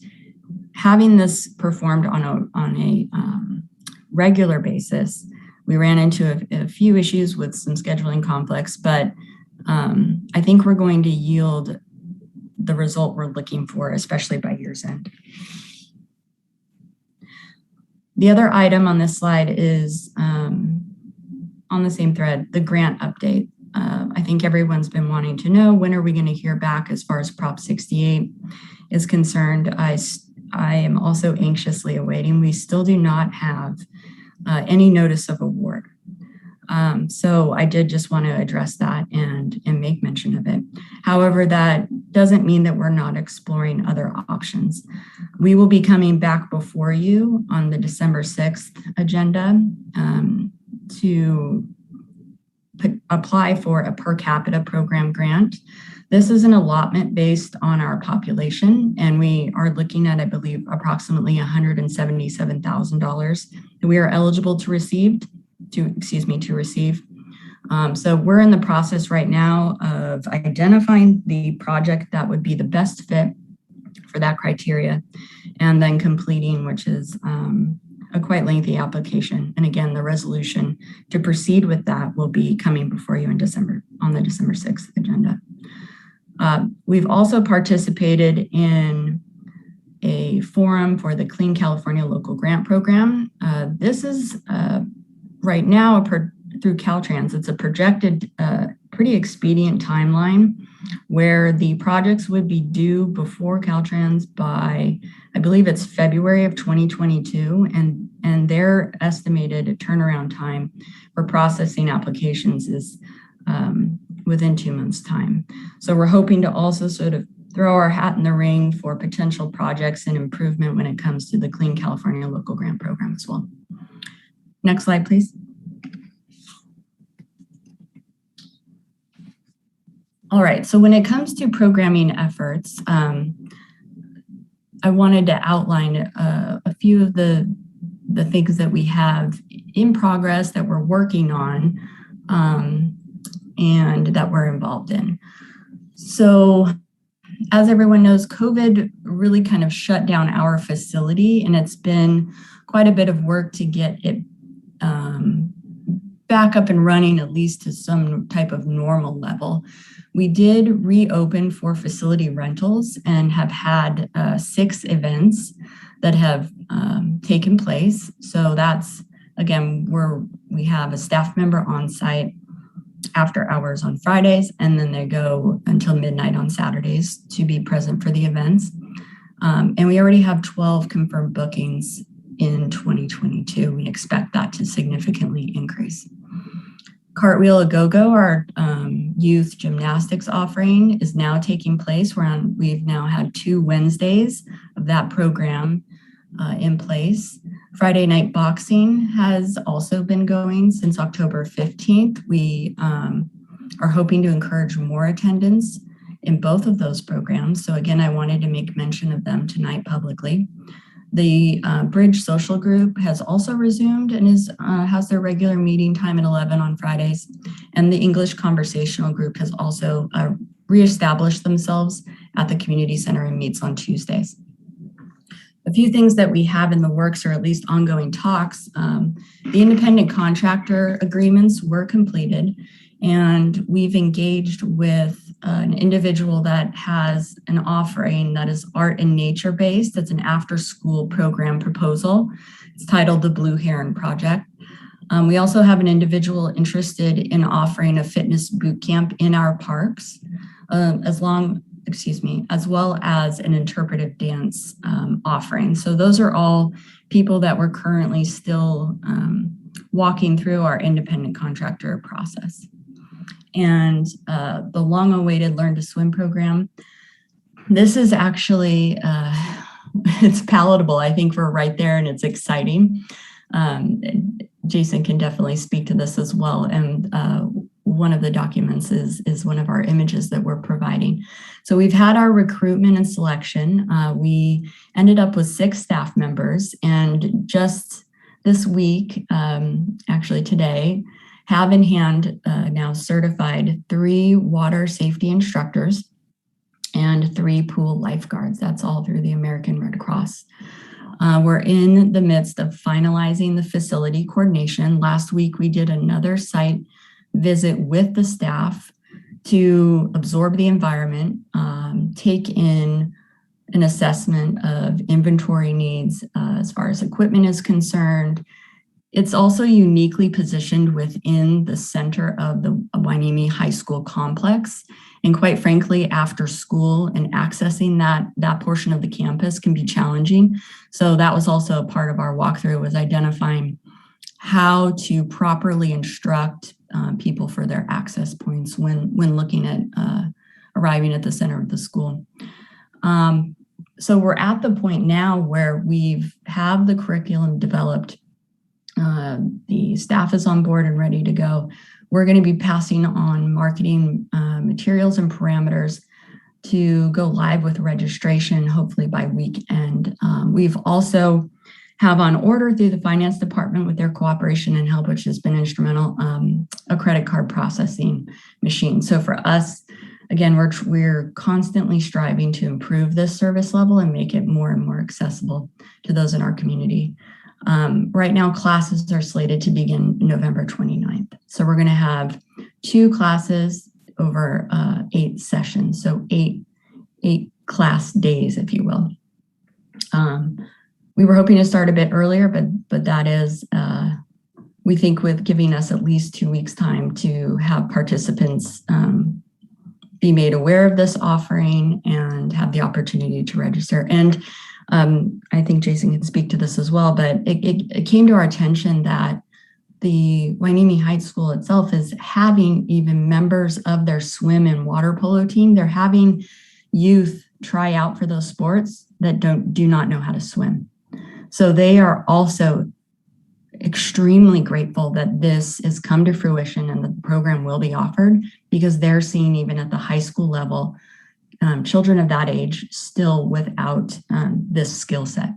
having this performed on a regular basis. We ran into a few issues with some scheduling conflicts, but I think we're going to yield the result we're looking for, especially by year's end. The other item on this slide is on the same thread, the grant update. I think everyone's been wanting to know, when are we going to hear back as far as Prop 68 is concerned. I am also anxiously awaiting. We still do not have any notice of award. So I did just want to address that and make mention of it. However, that doesn't mean that we're not exploring other options. We will be coming back before you on the December 6th agenda to apply for a per capita program grant. This is an allotment based on our population, and we are looking at, I believe, approximately $177,000 that we are eligible to receive. So we're in the process right now of identifying the project that would be the best fit for that criteria, and then completing, which is a quite lengthy application. And again, the resolution to proceed with that will be coming before you in December, on the December 6th agenda. We've also participated in a forum for the Clean California Local Grant Program. This is right now through Caltrans. It's a projected, pretty expedient timeline where the projects would be due before Caltrans by, I believe it's February of 2022, and their estimated turnaround time for processing applications is within 2 months' time. So we're hoping to also sort of throw our hat in the ring for potential projects and improvement when it comes to the Clean California Local Grant Program as well. Next slide, please. All right, so when it comes to programming efforts, I wanted to outline a few of the things that we have in progress that we're working on and that we're involved in. So as everyone knows, COVID really kind of shut down our facility, and it's been quite a bit of work to get it back up and running, at least to some type of normal level. We did reopen for facility rentals and have had 6 events that have taken place. So that's, again, we have a staff member on site after hours on Fridays, and then they go until midnight on Saturdays to be present for the events. And we already have 12 confirmed bookings in 2022. We expect that to significantly increase. Cartwheel A Go-Go, our youth gymnastics offering, is now taking place. We've now had 2 Wednesdays of that program in place. Friday night boxing has also been going since October 15th. We are hoping to encourage more attendance in both of those programs. So again, I wanted to make mention of them tonight publicly. The Bridge Social Group has also resumed and has their regular meeting time at 11 on Fridays. And the English Conversational Group has also reestablished themselves at the community center and meets on Tuesdays. A few things that we have in the works, or at least ongoing talks, the independent contractor agreements were completed, and we've engaged with an individual that has an offering that is art and nature based. That's an after school program proposal. It's titled the Blue Heron Project. We also have an individual interested in offering a fitness boot camp in our parks, as well as an interpretive dance offering. So those are all people that we're currently still walking through our independent contractor process. And the long-awaited Learn to Swim program. This is actually, it's palatable. I think we're right there and it's exciting. Jason can definitely speak to this as well. And one of the documents is one of our images that we're providing. So we've had our recruitment and selection. We ended up with 6 staff members, and just this week, actually today, have in hand now certified 3 water safety instructors and 3 pool lifeguards. That's all through the American Red Cross. We're in the midst of finalizing the facility coordination. Last week, we did another site visit with the staff to absorb the environment, take in an assessment of inventory needs as far as equipment is concerned. It's also uniquely positioned within the center of the Hueneme High School complex. And quite frankly, after school and accessing that portion of the campus can be challenging. So that was also a part of our walkthrough, was identifying how to properly instruct people for their access points when looking at arriving at the center of the school. So we're at the point now where have the curriculum developed. The staff is on board and ready to go. We're going to be passing on marketing materials and parameters to go live with registration, hopefully by weekend. We've also have on order through the finance department with their cooperation and help, which has been instrumental, a credit card processing machine. So for us, again, we're constantly striving to improve this service level and make it more and more accessible to those in our community. Right now, classes are slated to begin November 29th. So we're going to have 2 classes over 8 sessions. So eight class days, if you will. We were hoping to start a bit earlier, but that is, we think, with giving us at least 2 weeks time to have participants be made aware of this offering and have the opportunity to register. And I think Jason can speak to this as well, but it came to our attention that the Hueneme High School itself is having even members of their swim and water polo team. They're having youth try out for those sports that do not know how to swim. So they are also extremely grateful that this has come to fruition and the program will be offered, because they're seeing, even at the high school level, children of that age still without this skill set.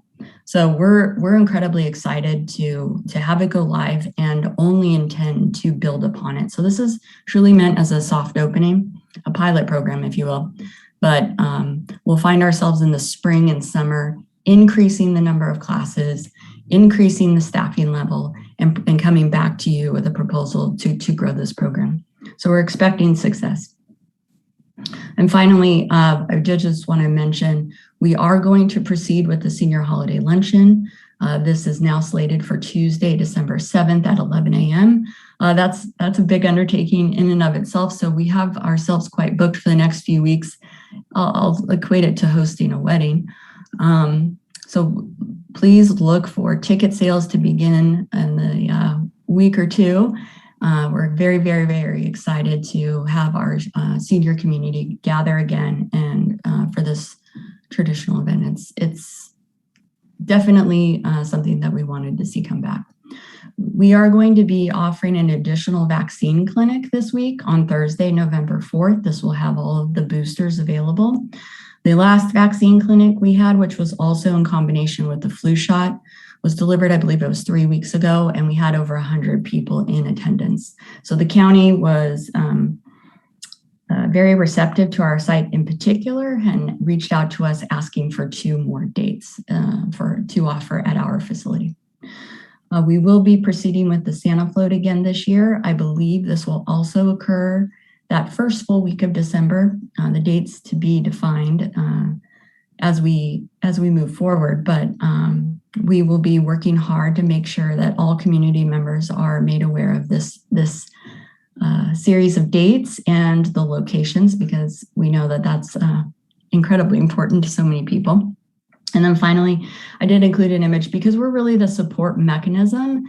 So we're incredibly excited to have it go live and only intend to build upon it. So this is truly meant as a soft opening, a pilot program, if you will. But we'll find ourselves in the spring and summer increasing the number of classes, increasing the staffing level, and coming back to you with a proposal to grow this program. So we're expecting success. And finally, I did just want to mention, we are going to proceed with the senior holiday luncheon. This is now slated for Tuesday, December 7th at 11 a.m. That's a big undertaking in and of itself. So we have ourselves quite booked for the next few weeks. I'll equate it to hosting a wedding. So please look for ticket sales to begin in the week or two. We're very, very, very excited to have our senior community gather again and for this traditional event. It's definitely something that we wanted to see come back. We are going to be offering an additional vaccine clinic this week on Thursday, November 4th. This will have all of the boosters available. The last vaccine clinic we had, which was also in combination with the flu shot, was delivered, I believe it was 3 weeks ago, and we had over 100 people in attendance. So the county was very receptive to our site in particular and reached out to us asking for 2 more dates to offer at our facility. We will be proceeding with the Santa Float again this year. I believe this will also occur that first full week of December. The dates to be defined as we move forward, but we will be working hard to make sure that all community members are made aware of this series of dates and the locations, because we know that that's incredibly important to so many people. And then finally, I did include an image because we're really the support mechanism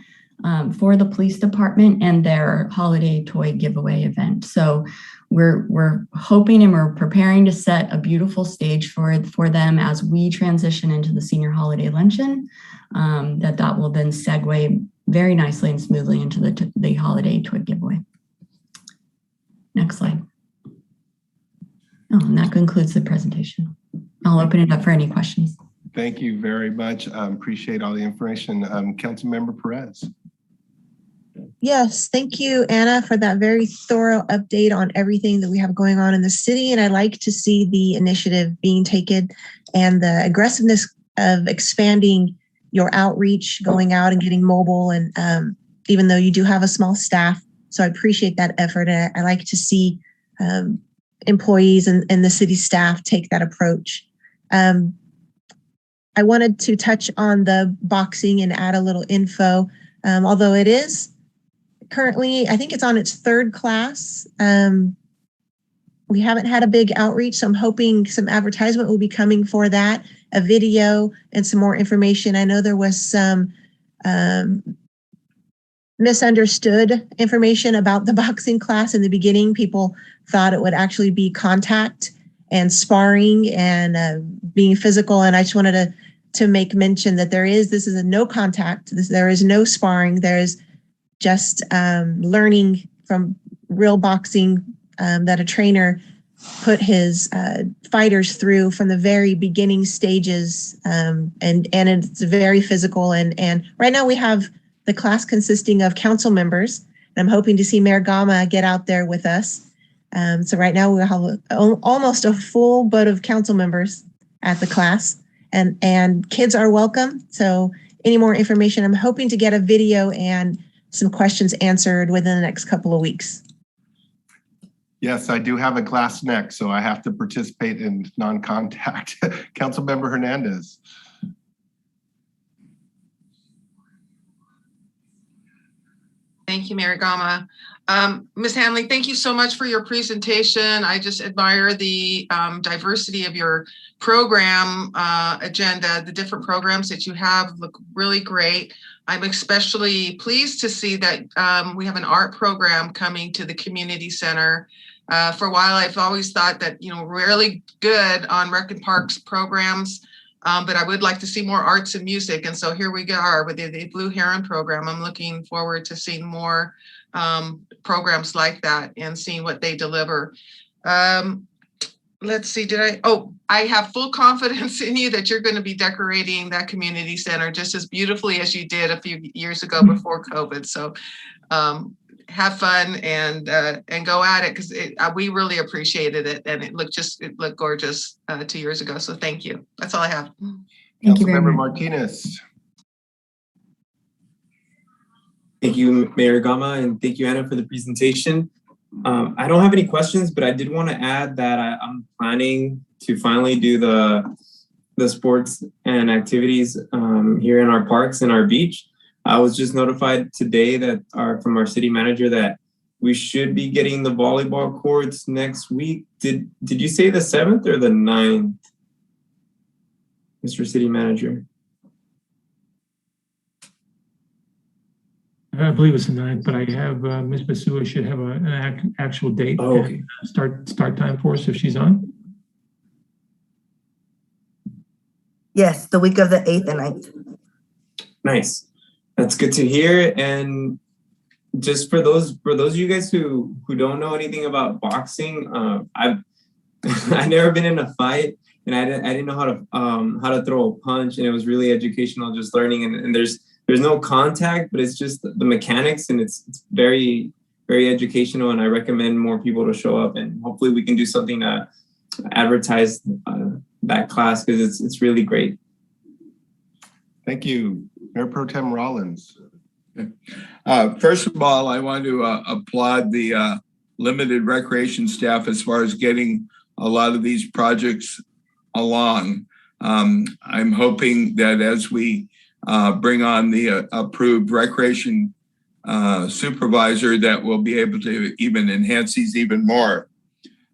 for the police department and their holiday toy giveaway event. So we're hoping and we're preparing to set a beautiful stage for them as we transition into the senior holiday luncheon, that will then segue very nicely and smoothly into the holiday toy giveaway. Next slide. Oh, and that concludes the presentation. I'll open it up for any questions. Thank you very much. Appreciate all the information. Councilmember Perez. Yes, thank you, Anna, for that very thorough update on everything that we have going on in the city. And I like to see the initiative being taken and the aggressiveness of expanding your outreach, going out and getting mobile. And even though you do have a small staff, so I appreciate that effort. I like to see employees and the city staff take that approach. I wanted to touch on the boxing and add a little info, although it is currently, I think it's on its 3rd class. We haven't had a big outreach, so I'm hoping some advertisement will be coming for that, a video and some more information. I know there was some misunderstood information about the boxing class in the beginning. People thought it would actually be contact and sparring and being physical. And I just wanted to make mention that this is a no contact. There is no sparring. There is just learning from real boxing that a trainer put his fighters through from the very beginning stages. And it's very physical. And right now we have the class consisting of council members. And I'm hoping to see Mayor Gama get out there with us. So right now we have almost a full boat of council members at the class, and kids are welcome. So any more information, I'm hoping to get a video and some questions answered within the next couple of weeks. Yes, I do have a class next, so I have to participate in non-contact. Councilmember Hernandez. Thank you, Mayor Gama. Ms. Hanley, thank you so much for your presentation. I just admire the diversity of your program agenda. The different programs that you have look really great. I'm especially pleased to see that we have an art program coming to the community center. For a while, I've always thought that, really good on Rec and Parks programs, but I would like to see more arts and music. And so here we are with the Blue Heron program. I'm looking forward to seeing more programs like that and seeing what they deliver. Let's see, I have full confidence in you that you're going to be decorating that community center just as beautifully as you did a few years ago before COVID. So have fun and go at it, because we really appreciated it, and it looked gorgeous 2 years ago. So thank you. That's all I have. Thank you very Councilmember much. Martinez. Thank you, Mayor Gama, and thank you, Anna, for the presentation. I don't have any questions, but I did want to add that I'm planning to finally do the sports and activities here in our parks and our beach. I was just notified today from our city manager that we should be getting the volleyball courts next week. Did you say the 7th or the 9th, Mr. City Manager? I believe it's the 9th, but I have Ms. Basua should have an actual date. Oh, okay. And start time for us if she's on. Yes, the week of the 8th and 9th. Nice. That's good to hear. And just for those of you guys who don't know anything about boxing, I've never been in a fight, and I didn't know how to throw a punch, and it was really educational, just learning. And there's no contact, but it's just the mechanics, and it's very, very educational. And I recommend more people to show up, and hopefully we can do something to advertise that class, because it's really great. Thank you. Mayor Pro Tem Rollins. First of all, I want to applaud the limited recreation staff as far as getting a lot of these projects along. I'm hoping that as we bring on the approved recreation supervisor, that we'll be able to even enhance these even more.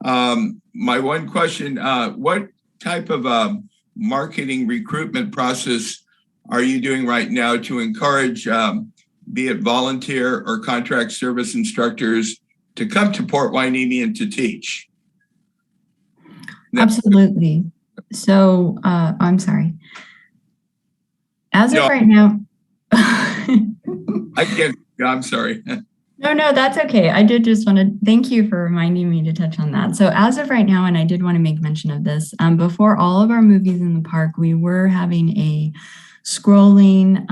My one question, what type of marketing recruitment process are you doing right now to encourage, be it volunteer or contract service instructors, to come to Port Hueneme and to teach? Absolutely. So I'm sorry. As of right now, I'm sorry. No, that's okay. I did just want to thank you for reminding me to touch on that. So as of right now, and I did want to make mention of this, before all of our movies in the park, we were having a scrolling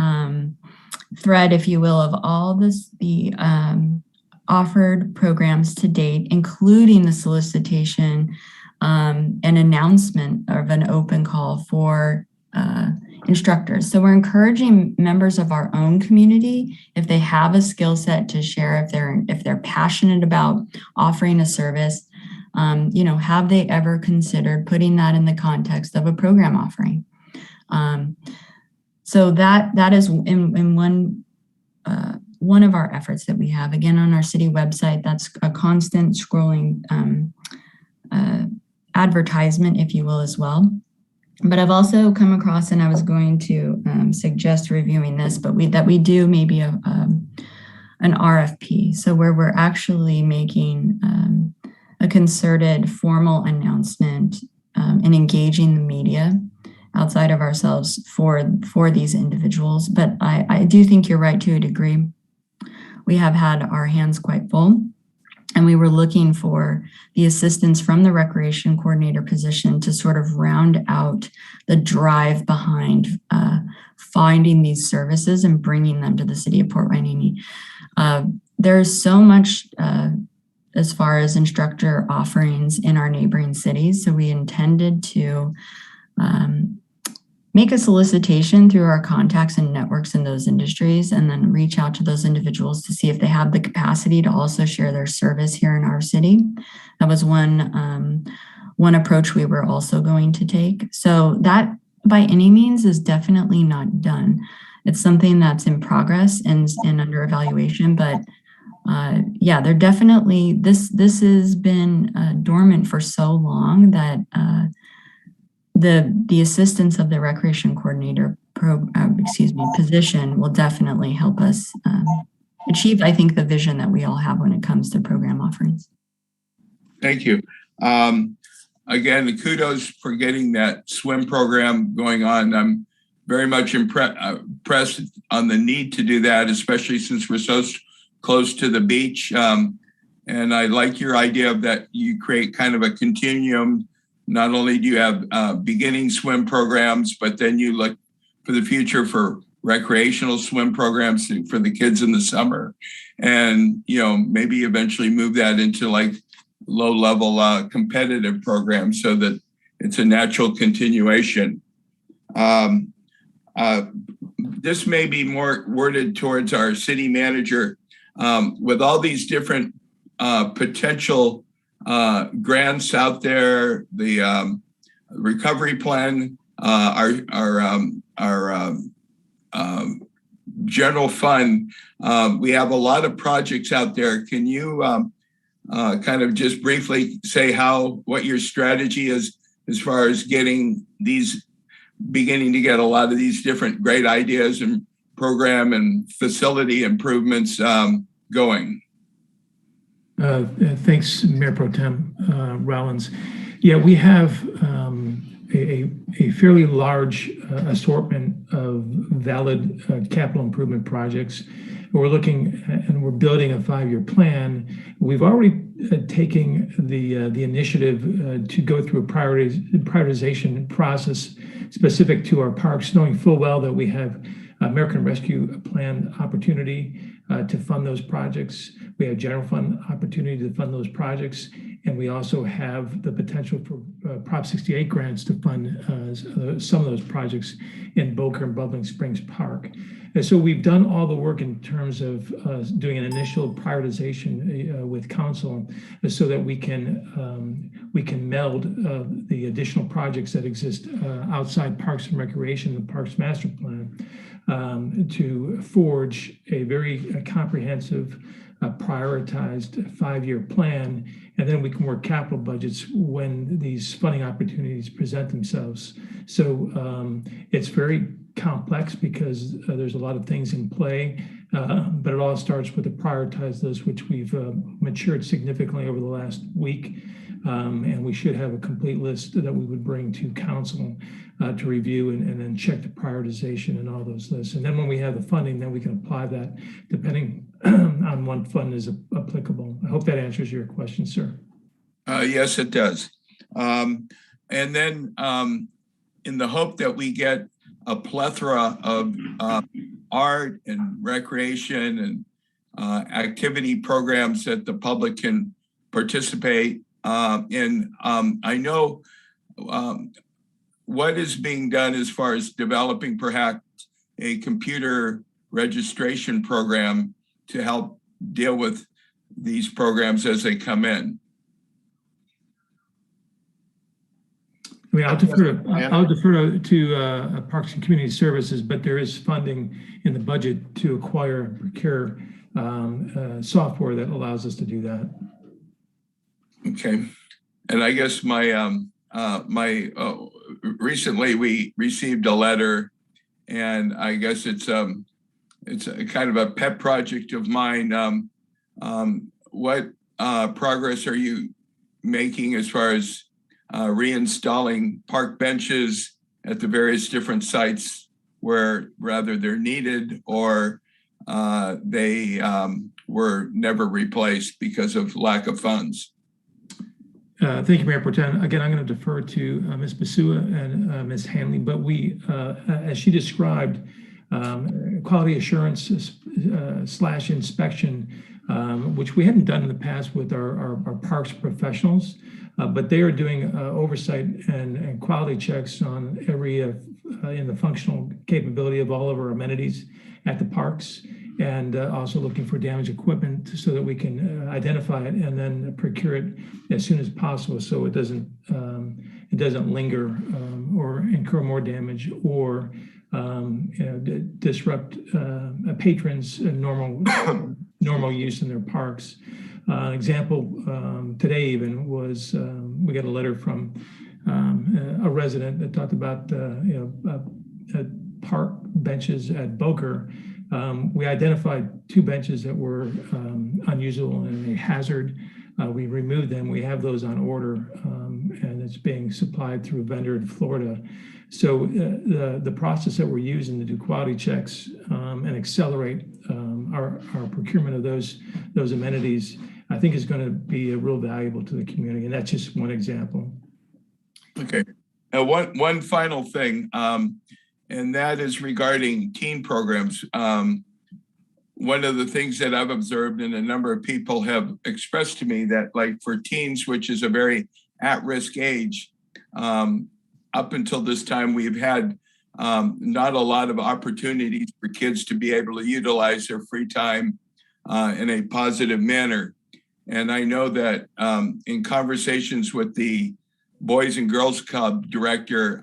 thread, if you will, of all the offered programs to date, including the solicitation and announcement of an open call for instructors. So we're encouraging members of our own community, if they have a skill set to share, if they're passionate about offering a service, have they ever considered putting that in the context of a program offering? So that is in one of our efforts that we have, again, on our city website. That's a constant scrolling advertisement, if you will, as well. But I've also come across, and I was going to suggest reviewing this, but we do maybe an RFP. So where we're actually making a concerted formal announcement and engaging the media outside of ourselves for these individuals. But I do think you're right to a degree. We have had our hands quite full, and we were looking for the assistance from the recreation coordinator position to sort of round out the drive behind finding these services and bringing them to the city of Port Hueneme. There's so much as far as instructor offerings in our neighboring cities. So we intended to make a solicitation through our contacts and networks in those industries, and then reach out to those individuals to see if they have the capacity to also share their service here in our city. That was one approach we were also going to take. So that by any means is definitely not done. It's something that's in progress and under evaluation, but they're definitely, this has been dormant for so long that the assistance of the recreation coordinator position will definitely help us achieve, I think, the vision that we all have when it comes to program offerings. Thank you. Again, kudos for getting that swim program going on. I'm very much impressed on the need to do that, especially since we're so close to the beach. And I like your idea of that you create kind of a continuum. Not only do you have beginning swim programs, but then you look for the future for recreational swim programs for the kids in the summer. And, maybe eventually move that into like low-level competitive programs so that it's a natural continuation. This may be more worded towards our city manager. With all these different potential grants out there, the recovery plan, our general fund, we have a lot of projects out there. Can you kind of just briefly say what your strategy is as far as beginning to get a lot of these different great ideas and program and facility improvements going? Thanks, Mayor Pro Tem Rollins. Yeah, we have a fairly large assortment of valid capital improvement projects. We're looking and we're building a 5-year plan. We've already taking the initiative to go through a prioritization process specific to our parks, knowing full well that we have American Rescue Plan opportunity to fund those projects. We have general fund opportunity to fund those projects. And we also have the potential for Prop 68 grants to fund some of those projects in Boca and Bubbling Springs Park. And so we've done all the work in terms of doing an initial prioritization with council so that we can meld the additional projects that exist outside Parks and Recreation, the Parks Master Plan, to forge a very comprehensive, prioritized 5-year plan. And then we can work capital budgets when these funding opportunities present themselves. So it's very complex because there's a lot of things in play, but it all starts with the prioritize those, which we've matured significantly over the last week. And we should have a complete list that we would bring to council to review and then check the prioritization and all those lists. And then when we have the funding, then we can apply that depending on what fund is applicable. I hope that answers your question, sir. Yes, it does. And then in the hope that we get a plethora of art and recreation and activity programs that the public can participate in, I know what is being done as far as developing perhaps a computer registration program to help deal with these programs as they come in. I mean, I'll defer to Parks and Community Services, but there is funding in the budget to acquire and procure software that allows us to do that. Okay, and I guess my recently we received a letter, and I guess it's a kind of a pet project of mine. What progress are you making as far as reinstalling park benches at the various different sites where rather they're needed or they were never replaced because of lack of funds? Thank you, Mayor Protem. Again, I'm going to defer to Ms. Basua and Ms. Hanley, but we, as she described, quality assurance / inspection, which we hadn't done in the past with our parks professionals, but they are doing oversight and quality checks on every in the functional capability of all of our amenities at the parks, and also looking for damaged equipment so that we can identify it and then procure it as soon as possible so it doesn't linger or incur more damage or disrupt patrons' normal use in their parks. An example today even was we got a letter from a resident that talked about park benches at Boca. We identified 2 benches that were unusable and a hazard. We removed them. We have those on order, and it's being supplied through a vendor in Florida. So the process that we're using to do quality checks and accelerate our procurement of those amenities, I think is going to be real valuable to the community. And that's just one example. Okay. One final thing, and that is regarding teen programs. One of the things that I've observed and a number of people have expressed to me that like for teens, which is a very at-risk age, up until this time, we've had not a lot of opportunities for kids to be able to utilize their free time in a positive manner. And I know that in conversations with the Boys and Girls Club director,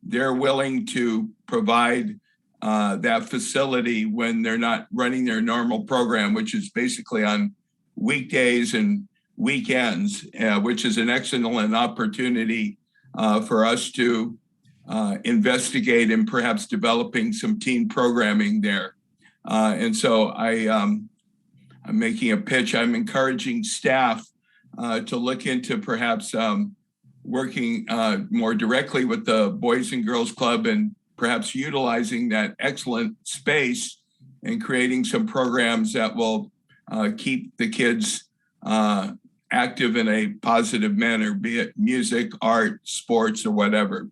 they're willing to provide that facility when they're not running their normal program, which is basically on weekdays and weekends, which is an excellent opportunity for us to investigate and perhaps developing some teen programming there. And so I'm making a pitch. I'm encouraging staff to look into perhaps working more directly with the Boys and Girls Club and perhaps utilizing that excellent space and creating some programs that will keep the kids active in a positive manner, be it music, art, sports, or whatever.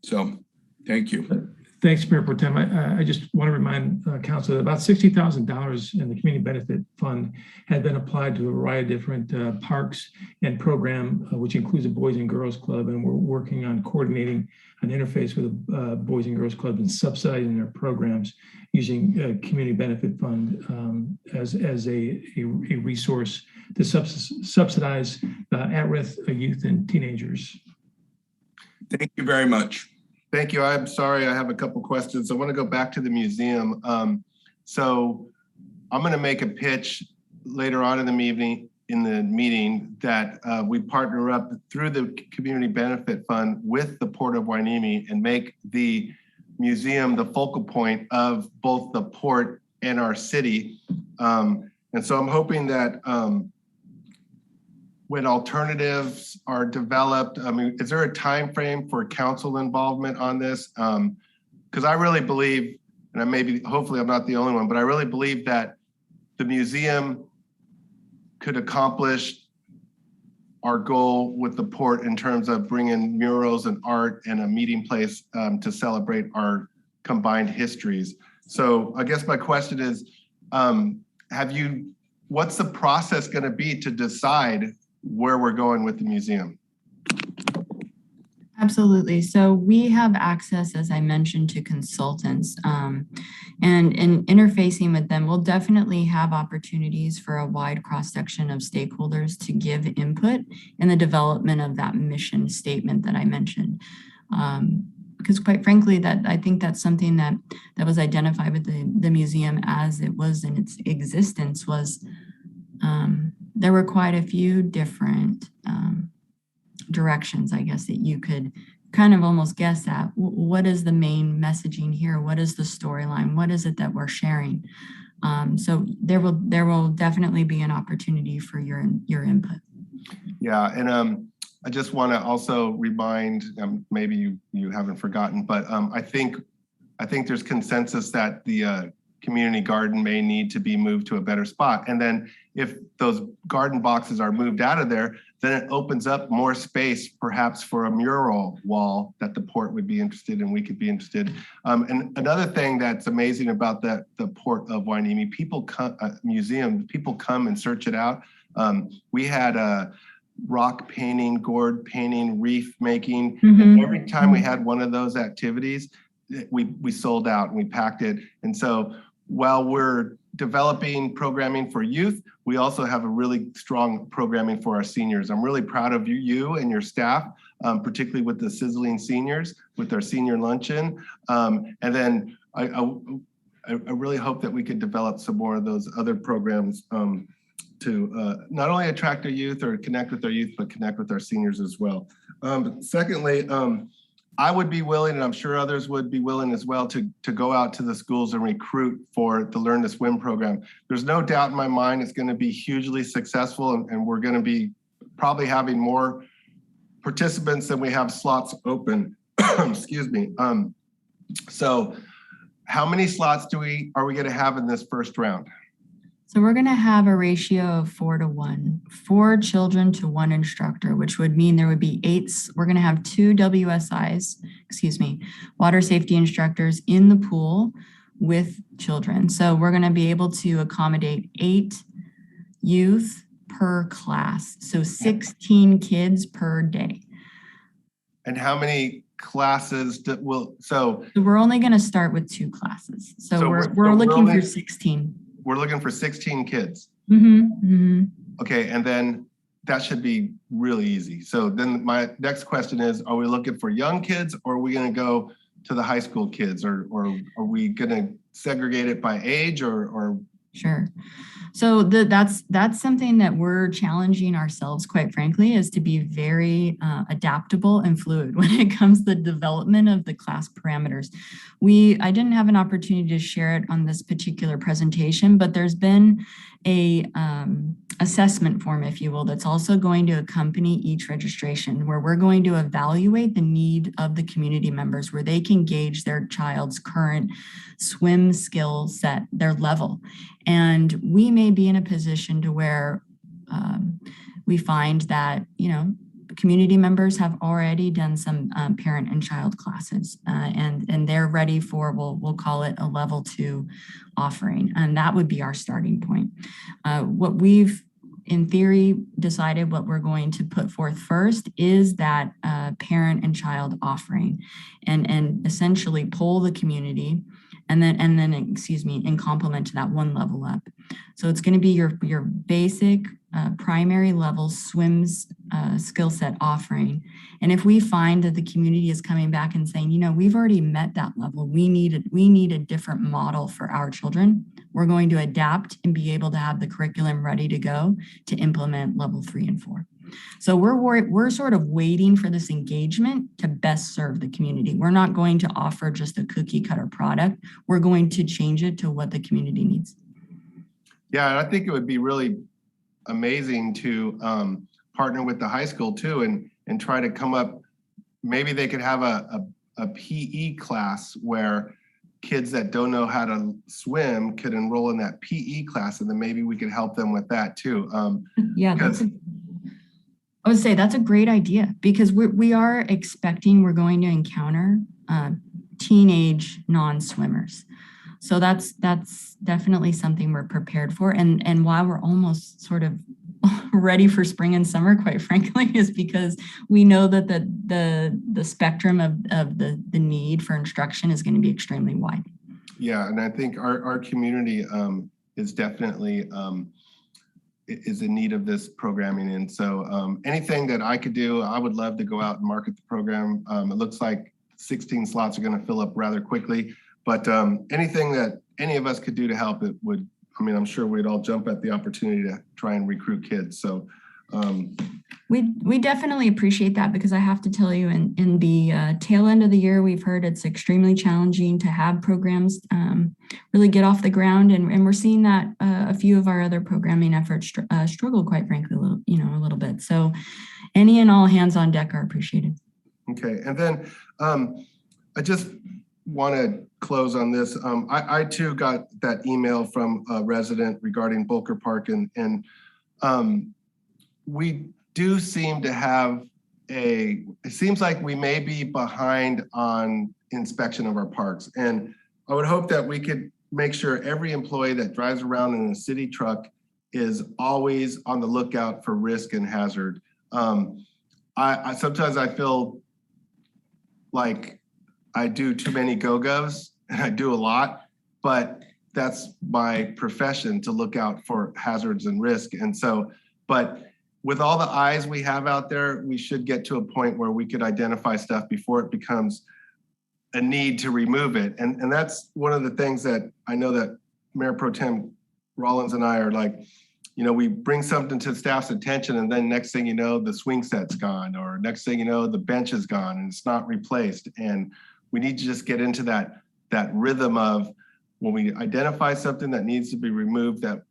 So thank you. Thanks, Mayor Pro Tem. I just want to remind Council that about $60,000 in the Community Benefit Fund had been applied to a variety of different parks and program, which includes a Boys and Girls Club, and we're working on coordinating an interface with the Boys and Girls Club and subsidizing their programs using Community Benefit Fund as a resource to subsidize at-risk youth and teenagers. Thank you very much. Thank you. I'm sorry, I have a couple questions. I want to go back to the museum. So I'm going to make a pitch later on in the meeting that we partner up through the Community Benefit Fund with the Port of Hueneme and make the museum the focal point of both the port and our city. And so I'm hoping that when alternatives are developed, I mean, is there a time frame for council involvement on this? Because I really believe, and hopefully I'm not the only one, but I really believe that the museum could accomplish our goal with the port in terms of bringing murals and art and a meeting place to celebrate our combined histories. So I guess my question is, what's the process going to be to decide where we're going with the museum? Absolutely. So we have access, as I mentioned, to consultants, and in interfacing with them, we'll definitely have opportunities for a wide cross-section of stakeholders to give input in the development of that mission statement that I mentioned. Because quite frankly, I think that's something that was identified with the museum as it was in its existence was there were quite a few different directions, I guess, that you could kind of almost guess at. What is the main messaging here? What is the storyline? What is it that we're sharing? So there will definitely be an opportunity for your input. Yeah, and I just want to also remind, maybe you haven't forgotten, but I think there's consensus that the community garden may need to be moved to a better spot. And then if those garden boxes are moved out of there, then it opens up more space perhaps for a mural wall that the port would be interested in, we could be interested. And another thing that's amazing about the Port of Hueneme, people come, museum, people come and search it out. We had a rock painting, gourd painting, reef making. And every time we had one of those activities, we sold out and we packed it. And so while we're developing programming for youth, we also have a really strong programming for our seniors. I'm really proud of you and your staff, particularly with the Sizzling Seniors, with our senior luncheon. And then I really hope that we could develop some more of those other programs to not only attract our youth or connect with our youth, but connect with our seniors as well. Secondly, I would be willing, and I'm sure others would be willing as well, to go out to the schools and recruit for the Learn to Swim program. There's no doubt in my mind it's going to be hugely successful, and we're going to be probably having more participants than we have slots open. Excuse me. So how many slots are we going to have in this first round? So we're going to have a ratio of 4 to 1, 4 children to 1 instructor, which would mean there would be 8. We're going to have 2 WSIs, water safety instructors in the pool with children. So we're going to be able to accommodate 8 youth per class. So 16 kids per day. And how many classes so we're only going to start with 2 classes. So we're looking for 16. We're looking for 16 kids. Okay, and then that should be really easy. So then my next question is, are we looking for young kids, or are we going to go to the high school kids, or are we going to segregate it by age, or? Sure. So that's something that we're challenging ourselves, quite frankly, is to be very adaptable and fluid when it comes to the development of the class parameters. I didn't have an opportunity to share it on this particular presentation, but there's been a assessment form, if you will, that's also going to accompany each registration, where we're going to evaluate the need of the community members, where they can gauge their child's current swim skill set, their level. And we may be in a position to where we find that, community members have already done some parent and child classes, and they're ready for, we'll call it a level 2 offering, and that would be our starting point. What we've in theory decided what we're going to put forth first is that parent and child offering, and essentially pull the community and then in complement to that one level up. So it's going to be your basic primary level swims skill set offering. And if we find that the community is coming back and saying, we've already met that level, we need a different model for our children, we're going to adapt and be able to have the curriculum ready to go to implement level 3 and 4. So we're sort of waiting for this engagement to best serve the community. We're not going to offer just a cookie cutter product. We're going to change it to what the community needs. Yeah, I think it would be really amazing to partner with the high school too, and try to come up. Maybe they could have a PE class where kids that don't know how to swim could enroll in that PE class, and then maybe we could help them with that too. I would say that's a great idea, because we are expecting we're going to encounter teenage non-swimmers. So that's definitely something we're prepared for. And while we're almost sort of ready for spring and summer, quite frankly, is because we know that the spectrum of the need for instruction is going to be extremely wide. Yeah, and I think our community is definitely is in need of this programming. And so anything that I could do, I would love to go out and market the program. It looks like 16 slots are going to fill up rather quickly, but anything that any of us could do to help, it would, I'm sure we'd all jump at the opportunity to try and recruit kids. So we definitely appreciate that, because I have to tell you, in the tail end of the year, we've heard it's extremely challenging to have programs really get off the ground, and we're seeing that a few of our other programming efforts struggle, quite frankly, a little bit. So any and all hands on deck are appreciated. Okay, and then I just want to close on this. I too got that email from a resident regarding Volker Park, and we do seem to have it seems like we may be behind on inspection of our parks. And I would hope that we could make sure every employee that drives around in a city truck is always on the lookout for risk and hazard. I sometimes I feel like I do too many go-govs, and I do a lot, but that's my profession, to look out for hazards and risk. And so, but with all the eyes we have out there, we should get to a point where we could identify stuff before it becomes a need to remove it. And that's one of the things that I know that Mayor Pro Tem Rollins and I are like, we bring something to staff's attention, and then next thing you know, the swing set's gone, or next thing you know, the bench is gone and it's not replaced. And we need to just get into that rhythm of, when we identify something that needs to be removed, that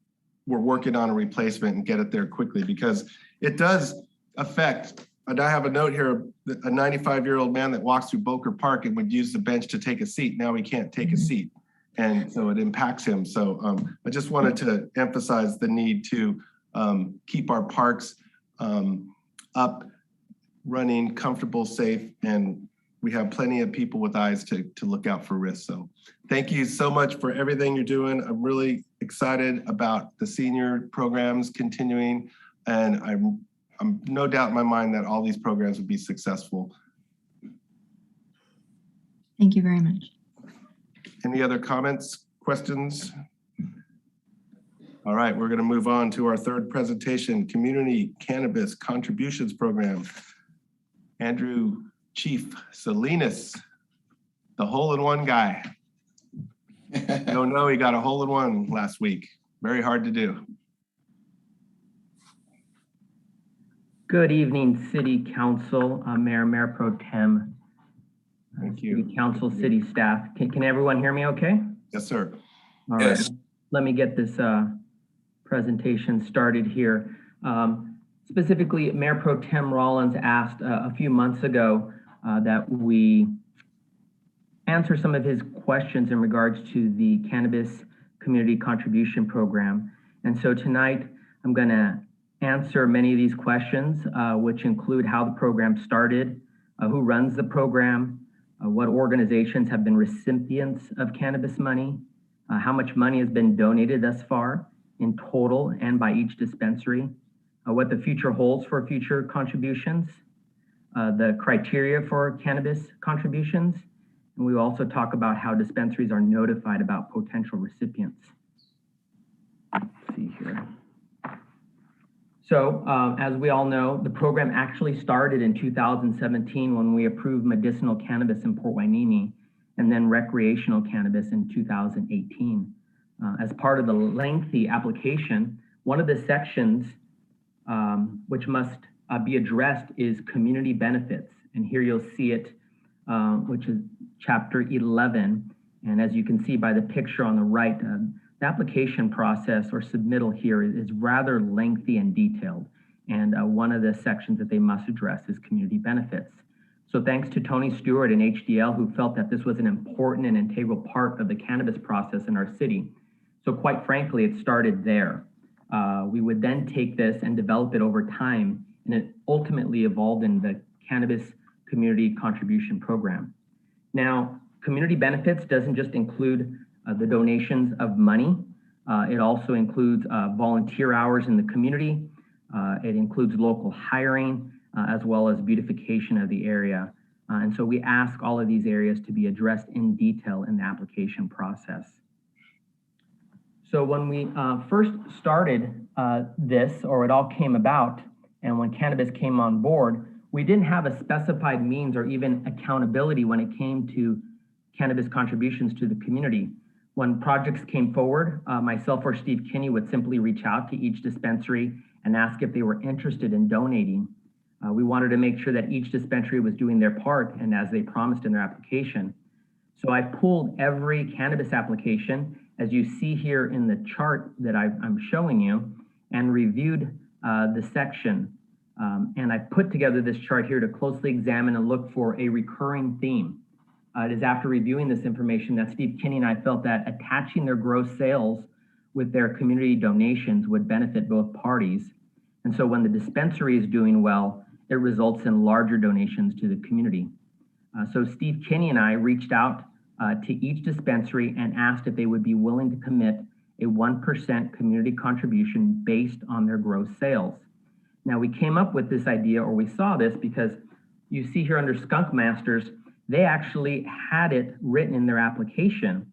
we're working on a replacement and get it there quickly, because it does affect. And I have a note here, a 95-year-old man that walks through Volker Park and would use the bench to take a seat. Now he can't take a seat. And so it impacts him. So I just wanted to emphasize the need to keep our parks up, running, comfortable, safe, and we have plenty of people with eyes to look out for risks. So thank you so much for everything you're doing. I'm really excited about the senior programs continuing, and I'm no doubt in my mind that all these programs will be successful. Thank you very much. Any other comments, questions? All right, we're going to move on to our third presentation, Community Cannabis Contributions Program. Andrew Chief Salinas, the hole-in-one guy. Don't know, he got a hole-in-one last week. Very hard to do. Good evening, City Council, Mayor Pro Tem. Thank you. City Council, city staff. Can everyone hear me okay? Yes, sir. All right. Let me get this presentation started here. Specifically, Mayor Pro Tem Rollins asked a few months ago that we answer some of his questions in regards to the Cannabis Community Contribution Program. And so tonight, I'm gonna answer many of these questions, which include how the program started, who runs the program, what organizations have been recipients of cannabis money, how much money has been donated thus far in total and by each dispensary, what the future holds for future contributions, the criteria for cannabis contributions, and we will also talk about how dispensaries are notified about potential recipients. Let's see here. So as we all know, the program actually started in 2017 when we approved medicinal cannabis in Port Hueneme and then recreational cannabis in 2018. As part of the lengthy application, one of the sections which must be addressed is community benefits. And here you'll see it, which is chapter 11. And as you can see by the picture on the right, the application process or submittal here is rather lengthy and detailed. And one of the sections that they must address is community benefits. So thanks to Tony Stewart and HDL, who felt that this was an important and integral part of the cannabis process in our city. So quite frankly, it started there. We would then take this and develop it over time, and it ultimately evolved in the Cannabis Community Contribution Program. Now, community benefits doesn't just include the donations of money. It also includes volunteer hours in the community. It includes local hiring, as well as beautification of the area. And so we ask all of these areas to be addressed in detail in the application process. So when we first started this, or it all came about, and when cannabis came on board, we didn't have a specified means or even accountability when it came to cannabis contributions to the community. When projects came forward, myself or Steve Kinney would simply reach out to each dispensary and ask if they were interested in donating. We wanted to make sure that each dispensary was doing their part and as they promised in their application. So I pulled every cannabis application, as you see here in the chart that I'm showing you, and reviewed the section. And I put together this chart here to closely examine and look for a recurring theme. It is after reviewing this information that Steve Kinney and I felt that attaching their gross sales with their community donations would benefit both parties. And so when the dispensary is doing well, it results in larger donations to the community. So Steve Kinney and I reached out to each dispensary and asked if they would be willing to commit a 1% community contribution based on their gross sales. Now we came up with this idea, or we saw this, because you see here under Skunk Masters, they actually had it written in their application.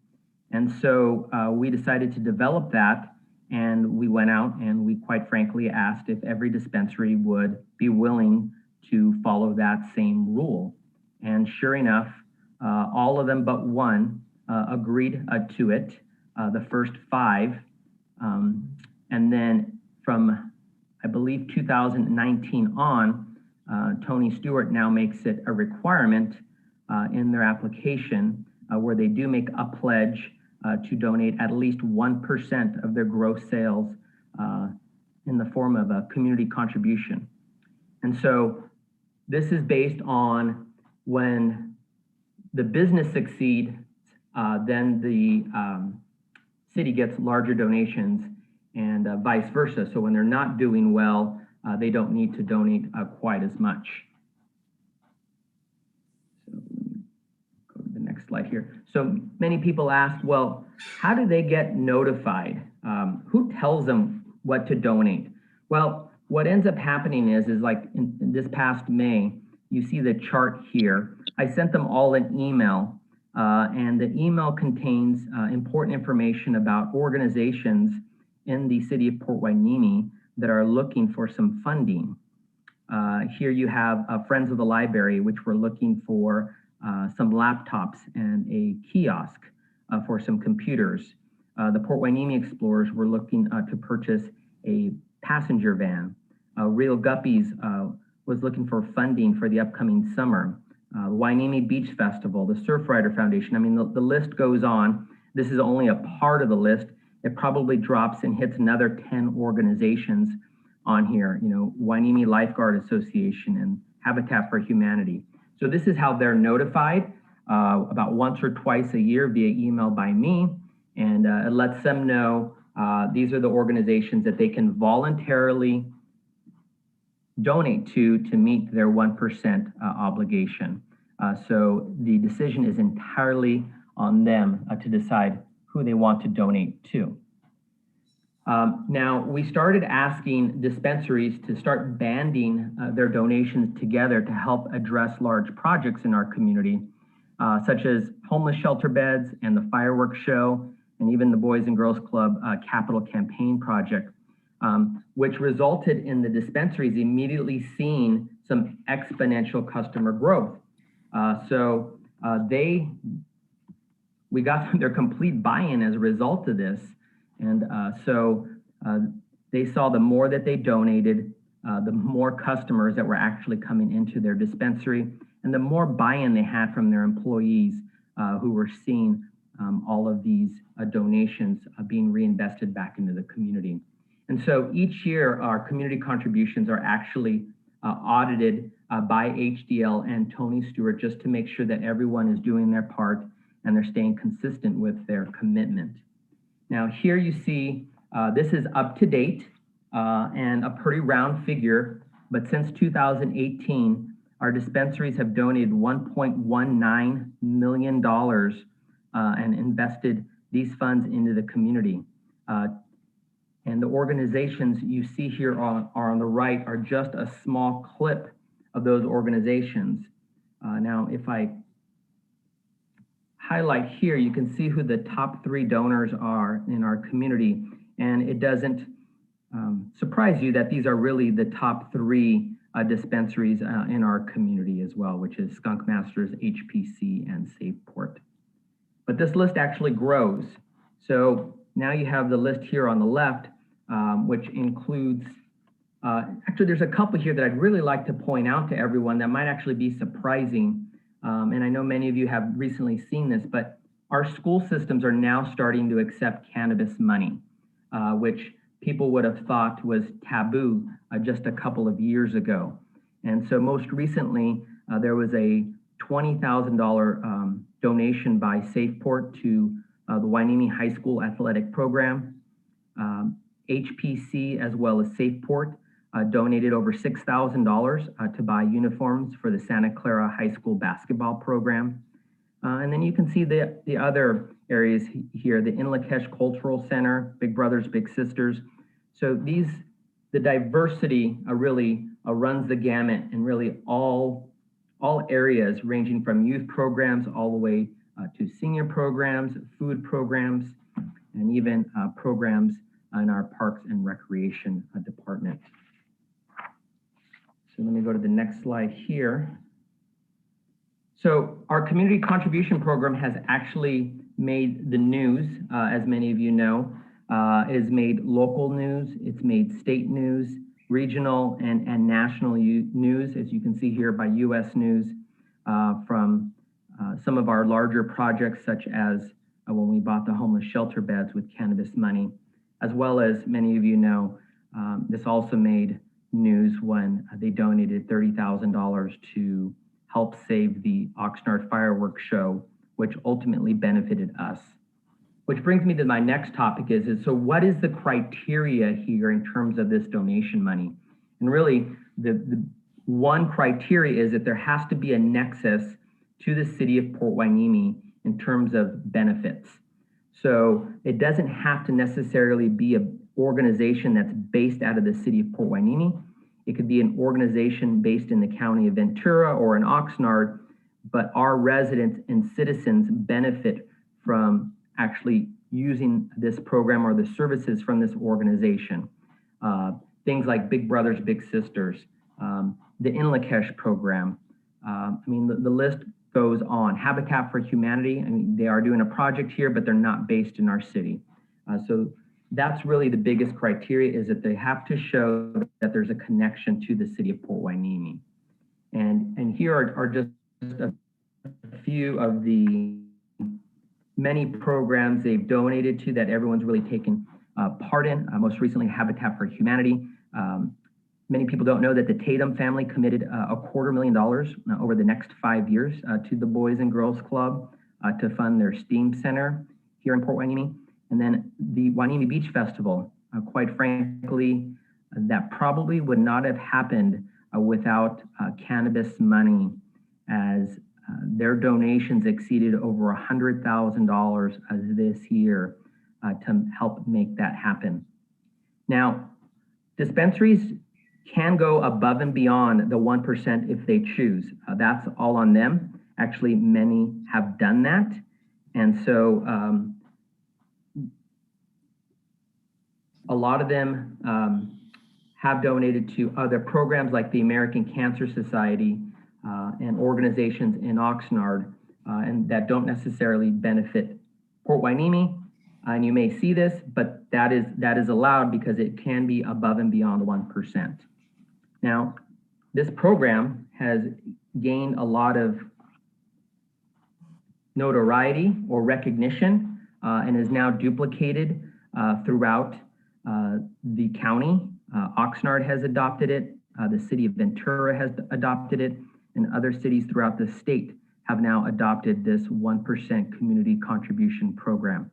And so we decided to develop that, and we went out and we quite frankly asked if every dispensary would be willing to follow that same rule. And sure enough, all of them but one agreed to it, the first 5. And then from, I believe, 2019 on, Tony Stewart now makes it a requirement in their application where they do make a pledge to donate at least 1% of their gross sales in the form of a community contribution. And so this is based on when the business succeeds, then the city gets larger donations, and vice versa. So when they're not doing well, they don't need to donate quite as much. So go to the next slide here. So many people ask, well, how do they get notified? Who tells them what to donate? Well, what ends up happening is like in this past May, you see the chart here. I sent them all an email, and the email contains important information about organizations in the city of Port Hueneme that are looking for some funding. Here you have Friends of the Library, which were looking for some laptops and a kiosk for some computers. The Port Hueneme Explorers were looking to purchase a passenger van. Real Guppies was looking for funding for the upcoming summer. Hueneme Beach Festival, the Surfrider Foundation. I mean, the list goes on. This is only a part of the list. It probably drops and hits another 10 organizations on here, you know, Hueneme Lifeguard Association and Habitat for Humanity. So this is how they're notified about once or twice a year via email by me. And it lets them know these are the organizations that they can voluntarily donate to meet their 1% obligation. So the decision is entirely on them to decide who they want to donate to. Now, we started asking dispensaries to start banding their donations together to help address large projects in our community, such as homeless shelter beds and the fireworks show, and even the Boys and Girls Club capital campaign project, which resulted in the dispensaries immediately seeing some exponential customer growth. We got their complete buy-in as a result of this. And they saw the more that they donated, the more customers that were actually coming into their dispensary, and the more buy-in they had from their employees who were seeing all of these donations being reinvested back into the community. And so each year, our community contributions are actually audited by HDL and Tony Stewart, just to make sure that everyone is doing their part and they're staying consistent with their commitment. Now here you see, this is up to date and a pretty round figure, but since 2018, our dispensaries have donated $1.19 million and invested these funds into the community. And the organizations you see here are on the right are just a small clip of those organizations. Now, if I highlight here, you can see who the top 3 donors are in our community. And it doesn't surprise you that these are really the top 3 dispensaries in our community as well, which is Skunk Masters, HPC, and Safeport. But this list actually grows. So now you have the list here on the left, which includes, actually there's a couple here that I'd really like to point out to everyone that might actually be surprising. And I know many of you have recently seen this, but our school systems are now starting to accept cannabis money, which people would have thought was taboo just a couple of years ago. And so most recently, there was a $20,000 donation by Safeport to the Hueneme High School athletic program. HPC as well as Safeport donated over $6,000 to buy uniforms for the Santa Clara High School basketball program. And then you can see the other areas here, the Inlakesh Cultural Center, Big Brothers Big Sisters. So the diversity really runs the gamut in really all areas, ranging from youth programs all the way to senior programs, food programs, and even programs in our Parks and Recreation department. So let me go to the next slide here. So our community contribution program has actually made the news, as many of you know. It has made local news, it's made state news, regional and national news, as you can see here by US News, from some of our larger projects, such as when we bought the homeless shelter beds with cannabis money, as well as many of you know, this also made news when they donated $30,000 to help save the Oxnard fireworks show, which ultimately benefited us. Which brings me to my next topic is so what is the criteria here in terms of this donation money? And really, the one criteria is that there has to be a nexus to the city of Port Hueneme in terms of benefits. So it doesn't have to necessarily be an organization that's based out of the city of Port Hueneme. It could be an organization based in the county of Ventura or in Oxnard, but our residents and citizens benefit from actually using this program or the services from this organization. Things like Big Brothers Big Sisters, the Inlakesh program. I mean, the list goes on. Habitat for Humanity, I mean, they are doing a project here, but they're not based in our city. So that's really the biggest criteria, is that they have to show that there's a connection to the city of Port Hueneme. And here are just a few of the many programs they've donated to that everyone's really taken part in. Most recently, Habitat for Humanity. Many people don't know that the Tatum family committed $250,000 over the next 5 years to the Boys and Girls Club to fund their STEAM Center here in Port Hueneme. And then the Hueneme Beach Festival, quite frankly, that probably would not have happened without cannabis money, as their donations exceeded over $100,000 this year to help make that happen. Now, dispensaries can go above and beyond the 1% if they choose. That's all on them. Actually, many have done that. And so a lot of them have donated to other programs like the American Cancer Society and organizations in Oxnard, and that don't necessarily benefit Port Hueneme. And you may see this, but that is allowed because it can be above and beyond 1%. Now, this program has gained a lot of notoriety or recognition and is now duplicated throughout the county. Oxnard has adopted it, the city of Ventura has adopted it, and other cities throughout the state have now adopted this 1% community contribution program.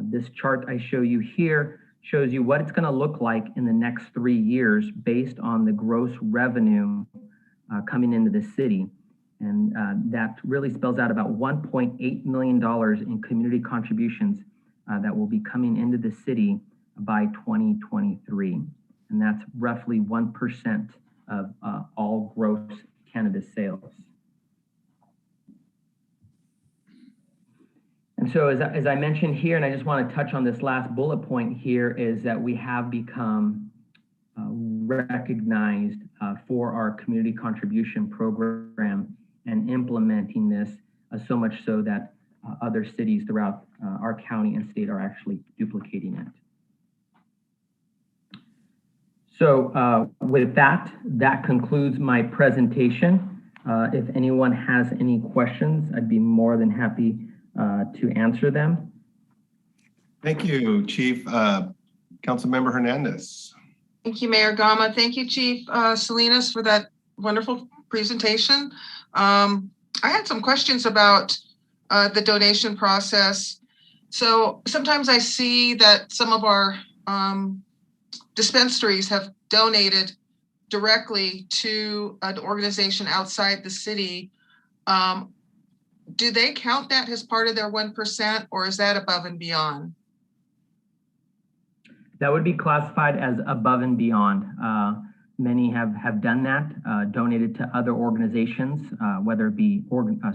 This chart I show you here shows you what it's going to look like in the next 3 years based on the gross revenue coming into the city. And that really spells out about $1.8 million in community contributions that will be coming into the city by 2023. And that's roughly 1% of all gross cannabis sales. And so as I mentioned here, and I just want to touch on this last bullet point here, is that we have become recognized for our community contribution program and implementing this so much so that other cities throughout our county and state are actually duplicating it. So with that concludes my presentation. If anyone has any questions, I'd be more than happy to answer them. Thank you, Chief. Councilmember Hernandez. Thank you, Mayor Gama. Thank you, Chief Salinas, for that wonderful presentation. I had some questions about the donation process. So sometimes I see that some of our dispensaries have donated directly to an organization outside the city. Do they count that as part of their 1%, or is that above and beyond? That would be classified as above and beyond. Many have done that, donated to other organizations, whether it be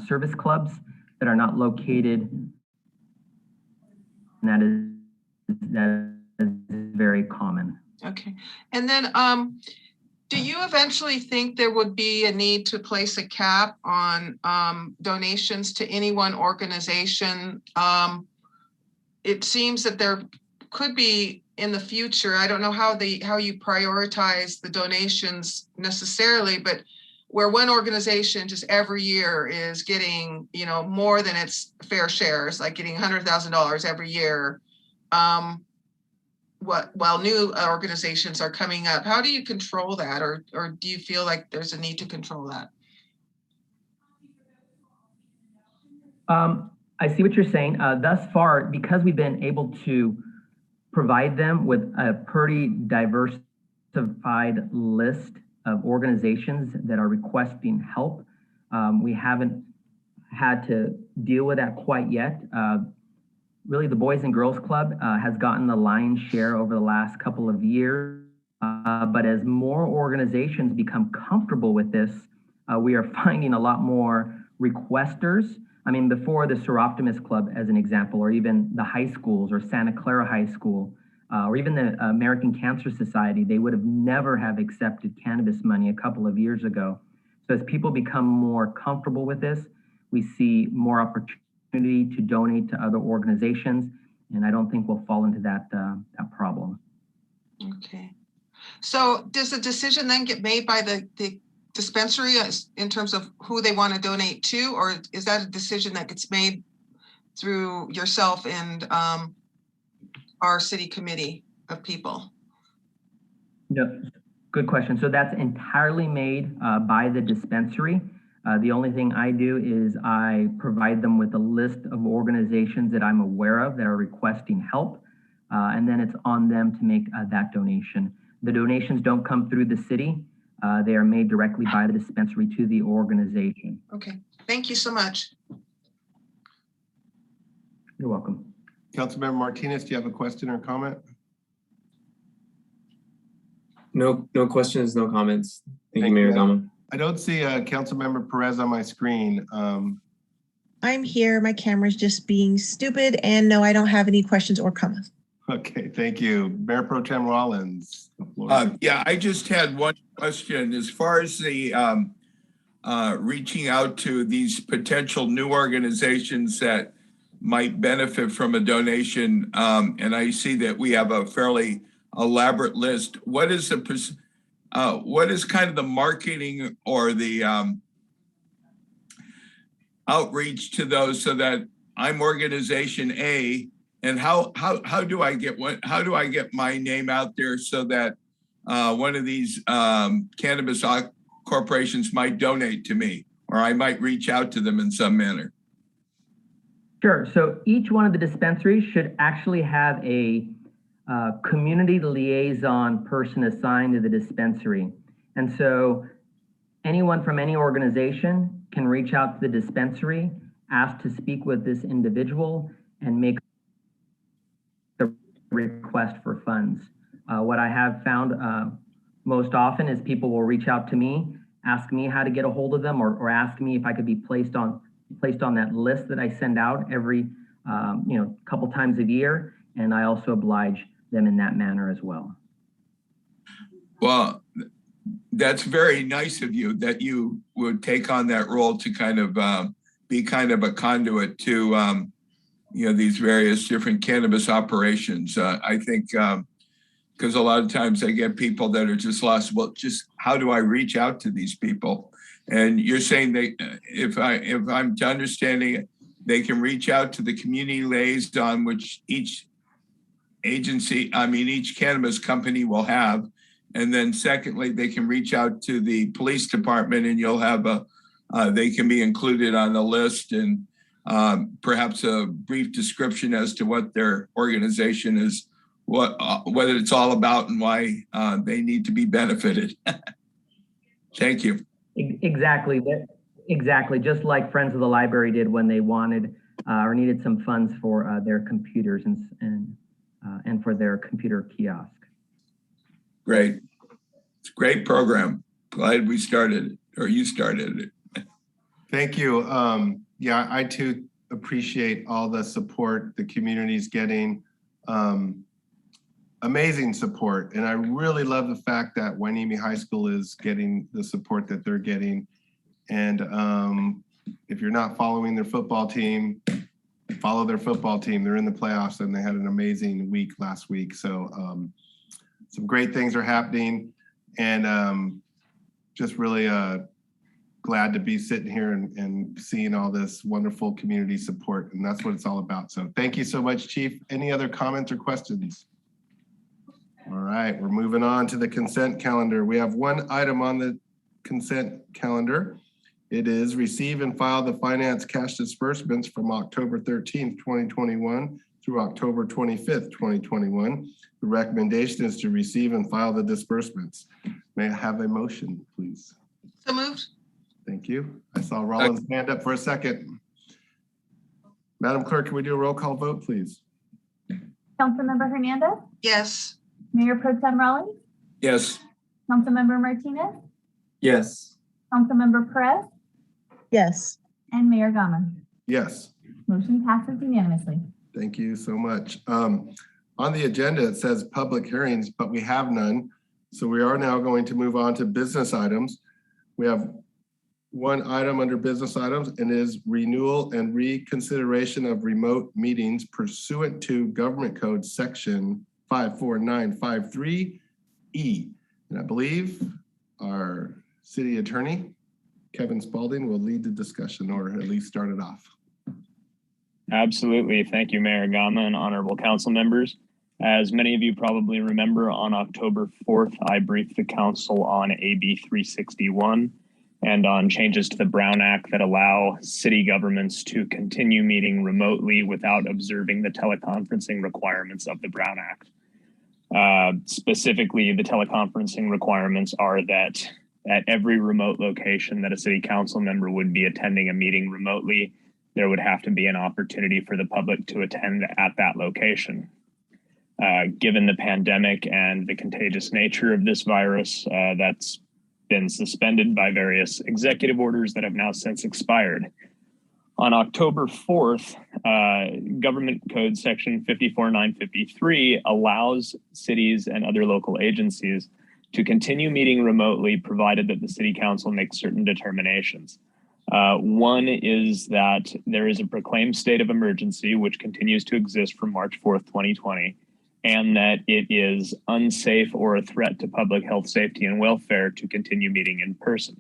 service clubs that are not located. And that is very common. Okay. And then do you eventually think there would be a need to place a cap on donations to any one organization? It seems that there could be in the future. I don't know how you prioritize the donations necessarily, but where one organization just every year is getting, more than its fair share, it's like getting $100,000 every year. While new organizations are coming up, how do you control that, or do you feel like there's a need to control that? I see what you're saying. Thus far, because we've been able to provide them with a pretty diversified list of organizations that are requesting help, we haven't had to deal with that quite yet. Really, the Boys and Girls Club has gotten the lion's share over the last couple of years. But as more organizations become comfortable with this, we are finding a lot more requesters. I mean, before the Seroptimus Club, as an example, or even the high schools or Santa Clara High School, or even the American Cancer Society, they would have never have accepted cannabis money a couple of years ago. So as people become more comfortable with this, we see more opportunity to donate to other organizations, and I don't think we'll fall into that problem. Okay. So does the decision then get made by the dispensary in terms of who they want to donate to, or is that a decision that gets made through yourself and our city committee of people? No, good question. So that's entirely made by the dispensary. The only thing I do is I provide them with a list of organizations that I'm aware of that are requesting help, and then it's on them to make that donation. The donations don't come through the city. They are made directly by the dispensary to the organization. Okay, thank you so much. You're welcome. Councilmember Martinez, do you have a question or comment? No questions, no comments. Thank you, Thank Mayor you. Gama. I don't see Councilmember Perez on my screen. I'm here. My camera's just being stupid. And no, I don't have any questions or comments. Okay, thank you. Mayor Pro Tem Rollins. The floor is yours. Yeah, I just had one question. As far as the reaching out to these potential new organizations that might benefit from a donation, and I see that we have a fairly elaborate list. What is kind of the marketing or the outreach to those, so that I'm organization A, and how do I get my name out there so that one of these cannabis corporations might donate to me, or I might reach out to them in some manner? Sure. So each one of the dispensaries should actually have a community liaison person assigned to the dispensary. And so anyone from any organization can reach out to the dispensary, ask to speak with this individual, and make the request for funds. What I have found most often is people will reach out to me, ask me how to get a hold of them, or ask me if I could be placed on that list that I send out every couple times a year, and I also oblige them in that manner as well. Well, that's very nice of you that you would take on that role to kind of be kind of a conduit to these various different cannabis operations. I think because a lot of times I get people that are just lost. Well, just how do I reach out to these people? And you're saying that if I'm to understanding it, they can reach out to the community liaison, which each cannabis company will have. And then secondly, they can reach out to the police department, and you'll have they can be included on the list, and perhaps a brief description as to what their organization is, whether it's all about and why they need to be benefited. Thank you. Exactly. Just like Friends of the Library did when they wanted or needed some funds for their computers and for their computer kiosk. Great. It's a great program. Glad we started it, or you started it. Thank you. Yeah, I too appreciate all the support the community's getting. Amazing support. And I really love the fact that Hueneme High School is getting the support that they're getting. And if you're not following their football team, follow their football team. They're in the playoffs, and they had an amazing week last week. So some great things are happening, and just really glad to be sitting here and seeing all this wonderful community support. And that's what it's all about. So thank you so much, Chief. Any other comments or questions? All right, we're moving on to the consent calendar. We have one item on the consent calendar. It is receive and file the finance cash disbursements from October 13th, 2021 through October 25th, 2021. The recommendation is to receive and file the disbursements. May I have a motion, please? So moved. Thank you. I saw Rollins' hand up for a second. Madam Clerk, can we do a roll call vote, please? Councilmember Hernandez, Yes. Mayor Pro Tem Rollins, Yes. Councilmember Martinez, Yes. Councilmember Perez, Yes. and Mayor Gama. Yes. Motion passes unanimously. Thank you so much. On the agenda, it says public hearings, but we have none. So we are now going to move on to business items. We have one item under business items, and is renewal and reconsideration of remote meetings pursuant to Government Code Section 54953E. And I believe our city attorney, Kevin Spalding, will lead the discussion, or at least start it off. Absolutely. Thank you, Mayor Gama and honorable council members. As many of you probably remember, on October 4th, I briefed the council on AB 361 and on changes to the Brown Act that allow city governments to continue meeting remotely without observing the teleconferencing requirements of the Brown Act. Specifically, the teleconferencing requirements are that at every remote location that a city council member would be attending a meeting remotely, there would have to be an opportunity for the public to attend at that location. Given the pandemic and the contagious nature of this virus, that's been suspended by various executive orders that have now since expired. On October 4th, Government Code Section 54953 allows cities and other local agencies to continue meeting remotely, provided that the city council makes certain determinations. One is that there is a proclaimed state of emergency, which continues to exist from March 4th, 2020, and that it is unsafe or a threat to public health, safety, and welfare to continue meeting in person.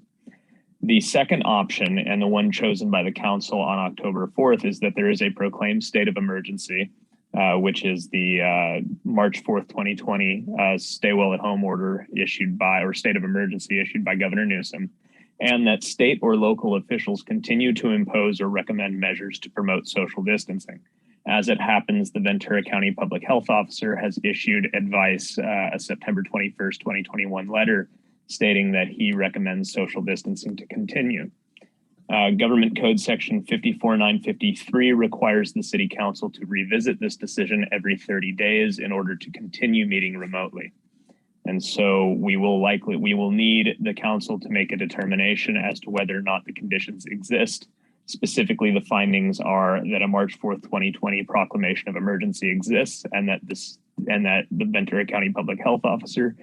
The second option, and the one chosen by the council on October 4th, is that there is a proclaimed state of emergency, which is the March 4th, 2020 stay well at home order issued by, or state of emergency issued by Governor Newsom, and that state or local officials continue to impose or recommend measures to promote social distancing. As it happens, the Ventura County Public Health Officer has issued advice, a September 21st, 2021 letter stating that he recommends social distancing to continue. Government Code Section 54953 requires the City Council to revisit this decision every 30 days in order to continue meeting remotely. And so we will need the council to make a determination as to whether or not the conditions exist. Specifically, the findings are that a March 4th, 2020 proclamation of emergency exists, and that the Ventura County Public Health Officer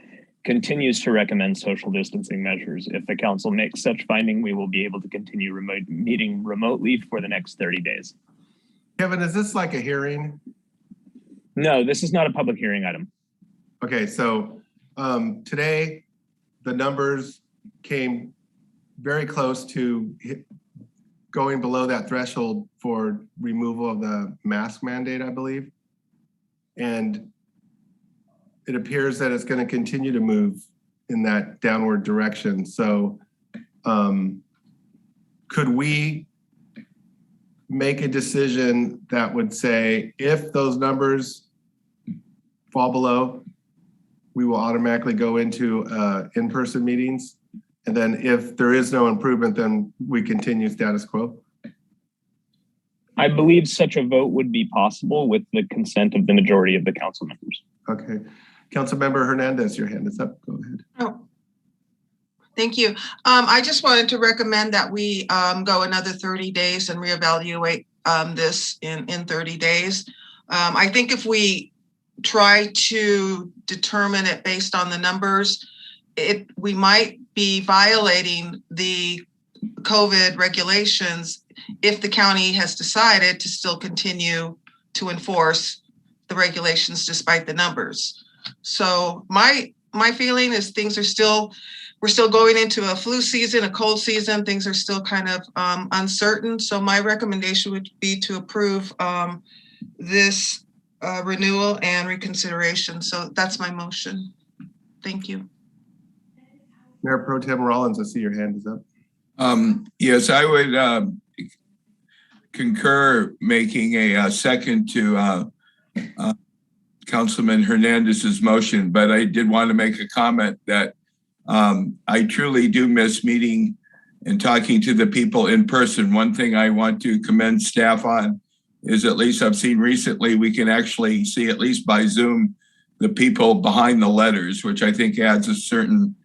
continues to recommend social distancing measures. If the council makes such finding, we will be able to continue meeting remotely for the next 30 days. Kevin, is this like a hearing? No, this is not a public hearing item. Okay, so today the numbers came very close to going below that threshold for removal of the mask mandate, I believe. And it appears that it's going to continue to move in that downward direction. So could we make a decision that would say, if those numbers fall below, we will automatically go into in-person meetings? And then if there is no improvement, then we continue status quo? I believe such a vote would be possible with the consent of the majority of the council members. Okay. Councilmember Hernandez, your hand is up. Go ahead. Oh, thank you. I just wanted to recommend that we go another 30 days and reevaluate this in 30 days. I think if we try to determine it based on the numbers, we might be violating the COVID regulations if the county has decided to still continue to enforce the regulations despite the numbers. So my feeling is we're still going into a flu season, a cold season. Things are still kind of uncertain. So my recommendation would be to approve this renewal and reconsideration. So that's my motion. Thank you. Mayor Pro Tem Rollins, I see your hand is up. Yes, I would concur making a second to Councilman Hernandez's motion, but I did want to make a comment that I truly do miss meeting and talking to the people in person. One thing I want to commend staff on is, at least I've seen recently, we can actually see, at least by Zoom, the people behind the letters, which I think adds a certain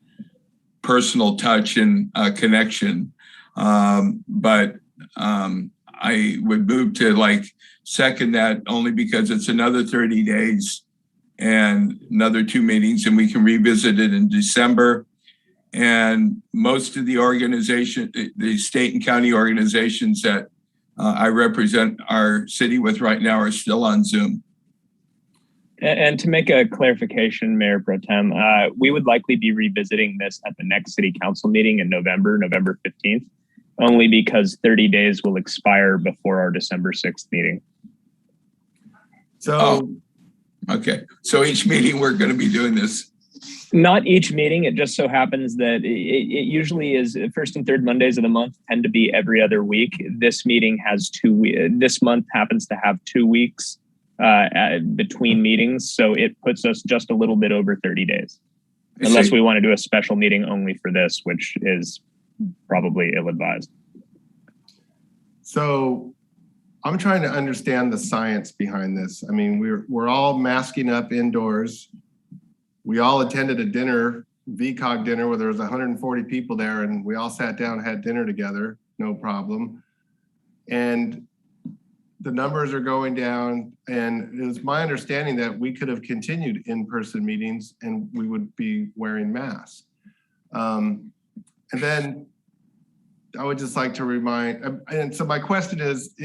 personal touch and connection. But I would move to second that, only because it's another 30 days and another 2 meetings, and we can revisit it in December. And most of the organization, the state and county organizations that I represent our city with right now, are still on Zoom. And to make a clarification, Mayor Pro Tem, we would likely be revisiting this at the next city council meeting in November 15th, only because 30 days will expire before our December 6th meeting. So, okay. So each meeting we're going to be doing this. Not each meeting. It just so happens that it usually is first and third Mondays of the month tend to be every other week. This meeting has 2 weeks. This month happens to have 2 weeks between meetings. So it puts us just a little bit over 30 days. Unless we want to do a special meeting only for this, which is probably ill-advised. So I'm trying to understand the science behind this. I mean, we're all masking up indoors. We all attended a dinner, VCOG dinner, where there was 140 people there, and we all sat down and had dinner together, no problem. And the numbers are going down, and it was my understanding that we could have continued in-person meetings and we would be wearing masks. And then I would just like to remind, and so my question is,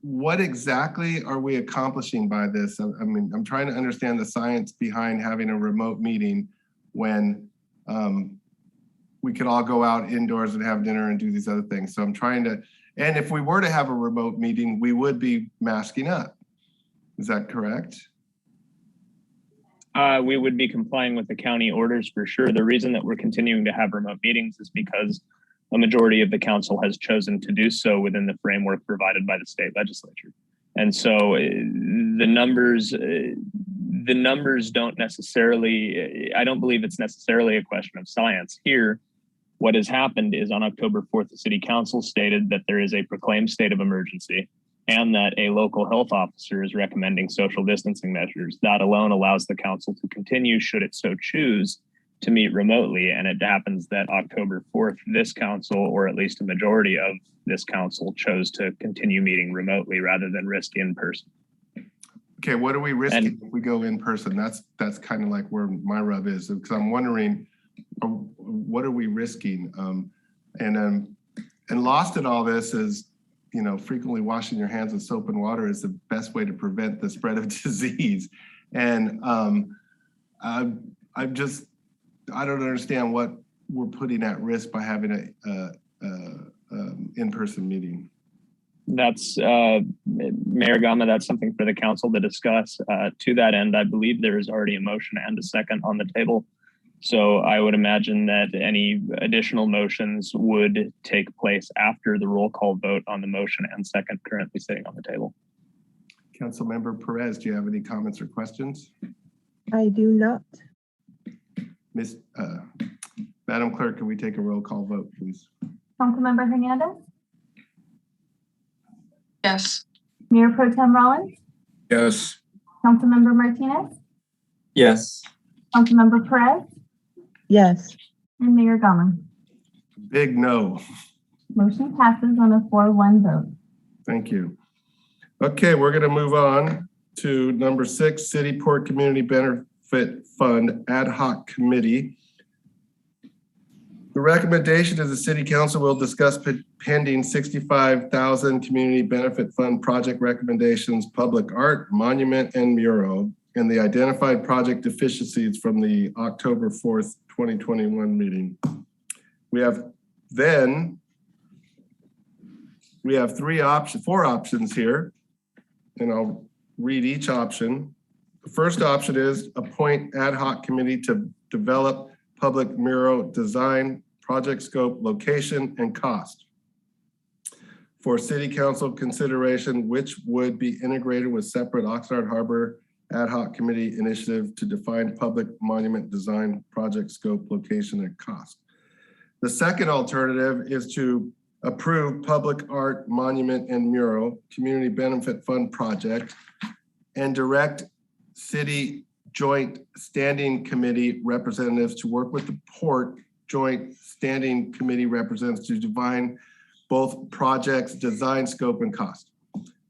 what exactly are we accomplishing by this? I mean, I'm trying to understand the science behind having a remote meeting when we could all go out indoors and have dinner and do these other things. So I'm trying to, and if we were to have a remote meeting, we would be masking up. Is that correct? We would be complying with the county orders for sure. The reason that we're continuing to have remote meetings is because a majority of the council has chosen to do so within the framework provided by the state legislature. And so the numbers don't necessarily, I don't believe it's necessarily a question of science. Here, what has happened is on October 4th, the city council stated that there is a proclaimed state of emergency and that a local health officer is recommending social distancing measures. That alone allows the council to continue, should it so choose, to meet remotely. And it happens that October 4th, this council, or at least a majority of this council, chose to continue meeting remotely rather than risk in person. Okay, what are we risking if we go in person? That's kind of like where my rub is, because I'm wondering, what are we risking? And lost in all this is, you know, frequently washing your hands with soap and water is the best way to prevent the spread of disease. And I don't understand what we're putting at risk by having a in-person meeting. That's Mayor Gama, that's something for the council to discuss. To that end, I believe there is already a motion and a second on the table. So I would imagine that any additional motions would take place after the roll call vote on the motion and second currently sitting on the table. Councilmember Perez, do you have any comments or questions? I do not. Madam Clerk, can we take a roll call vote, please? Councilmember Hernandez, Yes. Mayor Pro Tem Rollins, Yes. Councilmember Martinez, Yes. Councilmember Perez, Yes. and Mayor Gama. Big no. Motion passes on a 4-1 vote. Thank you. Okay, we're going to move on to number 6, City Port Community Benefit Fund Ad Hoc Committee. The recommendation is the City Council will discuss pending $65,000 Community Benefit Fund project recommendations, public art, monument, and mural, and the identified project deficiencies from the October 4th, 2021 meeting. We have 4 options here, and I'll read each option. The first option is appoint ad hoc committee to develop public mural design, project scope, location, and cost. For City Council consideration, which would be integrated with separate Oxnard Harbor ad hoc committee initiative to define public monument design, project scope, location, and cost. The second alternative is to approve public art, monument, and mural community benefit fund project and direct city joint standing committee representatives to work with the Port Joint Standing Committee representatives to define both projects, design, scope, and cost.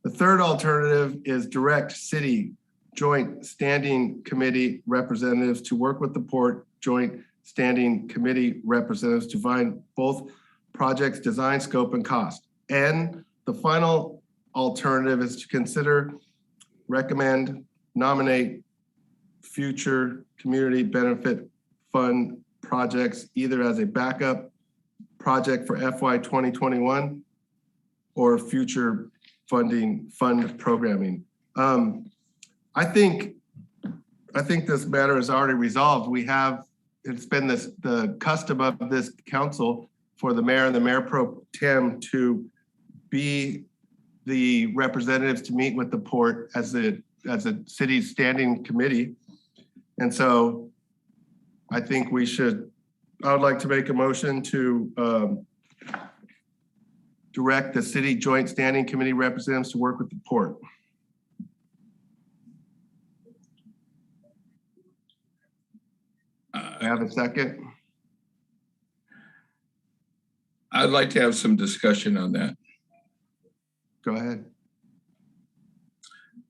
The third alternative is direct city Joint Standing Committee representatives to work with the Port Joint Standing Committee representatives to define both projects, design, scope, and cost. And the final alternative is to consider, recommend, nominate future community benefit fund projects either as a backup project for FY 2021 or future fund programming. I think this matter is already resolved. It's been the custom of this council for the mayor and the mayor pro tem to be the representatives to meet with the port as a city's standing committee. And so I think I would like to make a motion to direct the city joint standing committee representatives to work with the port. I have a second. I'd like to have some discussion on that. Go ahead.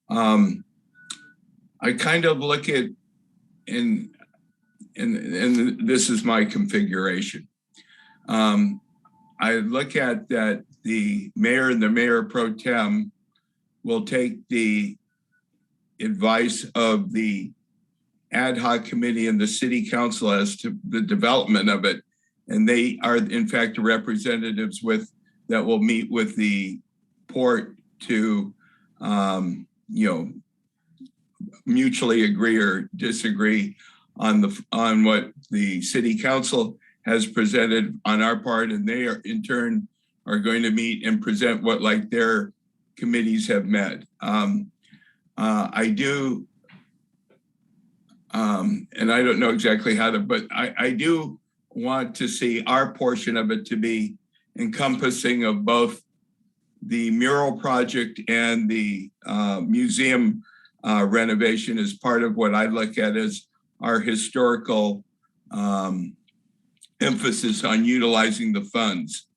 I kind of look at, and this is my configuration. I look at that the mayor and the mayor pro tem will take the advice of the ad hoc committee and the city council as to the development of it. And they are in fact the representatives that will meet with the port to, mutually agree or disagree on what the city council has presented on our part, and they are in turn are going to meet and present what like their committees have met. I do, and I don't know exactly how to, but I do want to see our portion of it to be encompassing of both the mural project and the museum renovation as part of what I look at as our historical emphasis on utilizing the funds.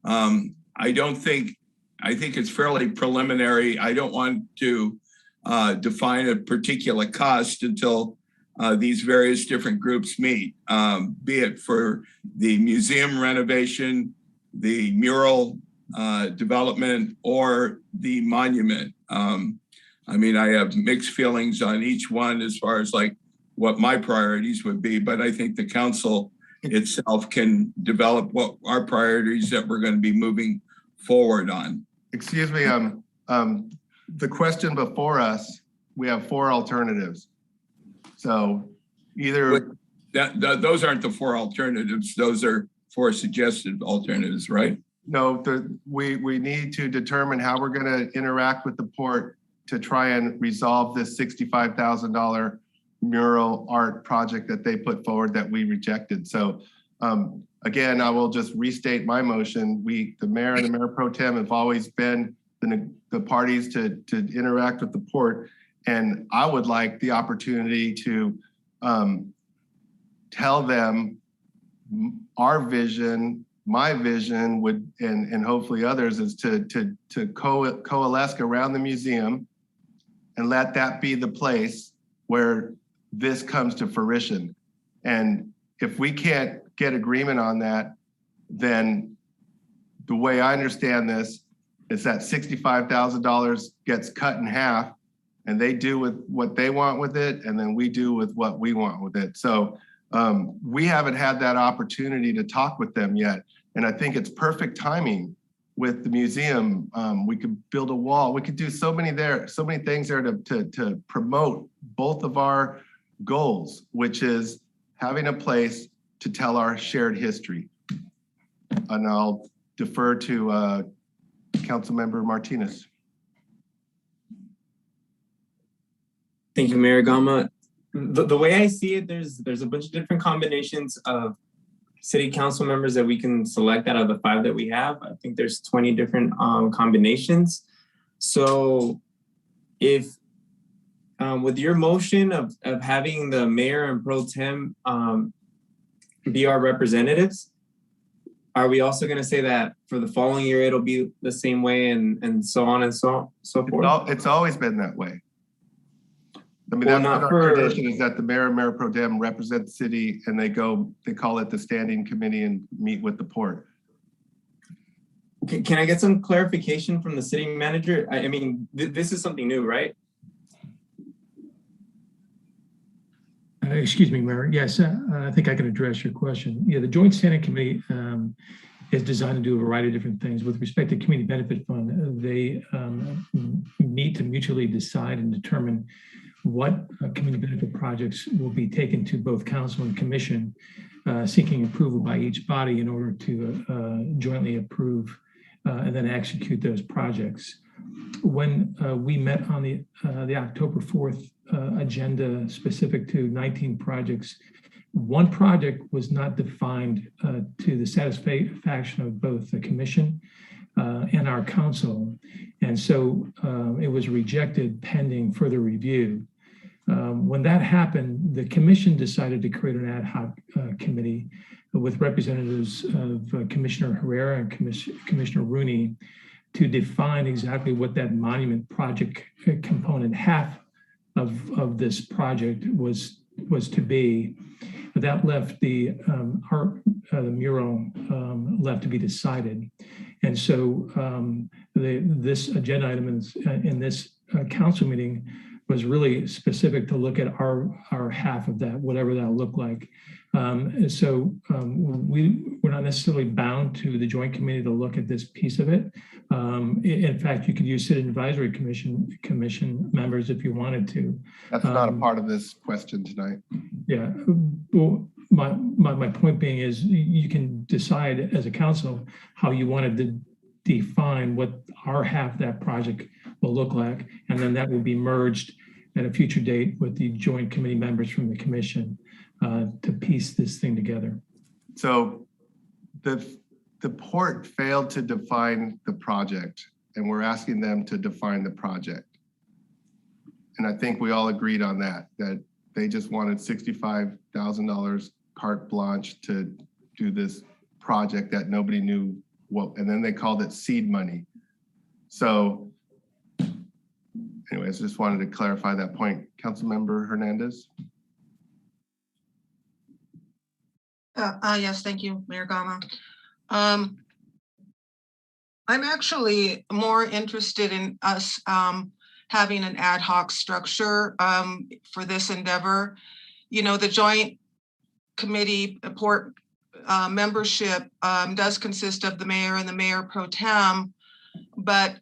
I think it's fairly preliminary. I don't want to define a particular cost until these various different groups meet, be it for the museum renovation, the mural development, or the monument. I mean, I have mixed feelings on each one as far as like what my priorities would be, but I think the council itself can develop what our priorities that we're going to be moving forward on. Excuse me, the question before us, we have 4 alternatives. So either those aren't the 4 alternatives; those are 4 suggested alternatives, right? No, we need to determine how we're going to interact with the port to try and resolve this $65,000 mural art project that they put forward that we rejected. So again, I will just restate my motion. The mayor and the mayor pro tem have always been the parties to interact with the port. And I would like the opportunity to tell them our vision, my vision would, and hopefully others, is to coalesce around the museum and let that be the place where this comes to fruition. And if we can't get agreement on that, then the way I understand this is that $65,000 gets cut in half, and they do with what they want with it, and then we do with what we want with it. So we haven't had that opportunity to talk with them yet. And I think it's perfect timing with the museum. We could build a wall. We could do so many things there to promote both of our goals, which is having a place to tell our shared history. And I'll defer to Councilmember Martinez. Thank you, Mayor Gama. The way I see it, there's a bunch of different combinations of city council members that we can select out of the 5 that we have. I think there's 20 different combinations. So if with your motion of having the mayor and pro tem be our representatives, are we also going to say that for the following year it'll be the same way and so on and so forth? It's always been that way. I mean, Well, that's our tradition, is that the mayor and mayor pro tem represent the city, and they call it the standing committee and meet with the port. Can I get some clarification from the city manager? I mean, this is something new, right? Excuse me, Mayor. Yes, I think I can address your question. Yeah, the Joint Standing Committee is designed to do a variety of different things. With respect to Community Benefit Fund, they need to mutually decide and determine what community benefit projects will be taken to both council and commission, seeking approval by each body in order to jointly approve and then execute those projects. when we met on the October 4th agenda specific to 19 projects, one project was not defined to the satisfaction of both the commission and our council. And so it was rejected pending further review. When that happened, the commission decided to create an ad hoc committee with representatives of Commissioner Herrera and Commissioner Rooney to define exactly what that monument project component, half of this project was to be. That left the mural left to be decided. And so this agenda item in this council meeting was really specific to look at our half of that, whatever that looked like. So we're not necessarily bound to the joint committee to look at this piece of it. In fact, you could use city advisory commission members if you wanted to. That's not a part of this question tonight. Yeah, well, my point being is you can decide as a council how you wanted to define what our half of that project will look like, and then that will be merged at a future date with the joint committee members from the commission to piece this thing together. So the port failed to define the project, and we're asking them to define the project. And I think we all agreed on that they just wanted $65,000 carte blanche to do this project that nobody knew what, and then they called it seed money. So anyways, just wanted to clarify that point. Councilmember Hernandez. Yes, thank you, Mayor Gama. I'm actually more interested in us having an ad hoc structure for this endeavor. You know, the joint committee port membership does consist of the mayor and the mayor pro tem, but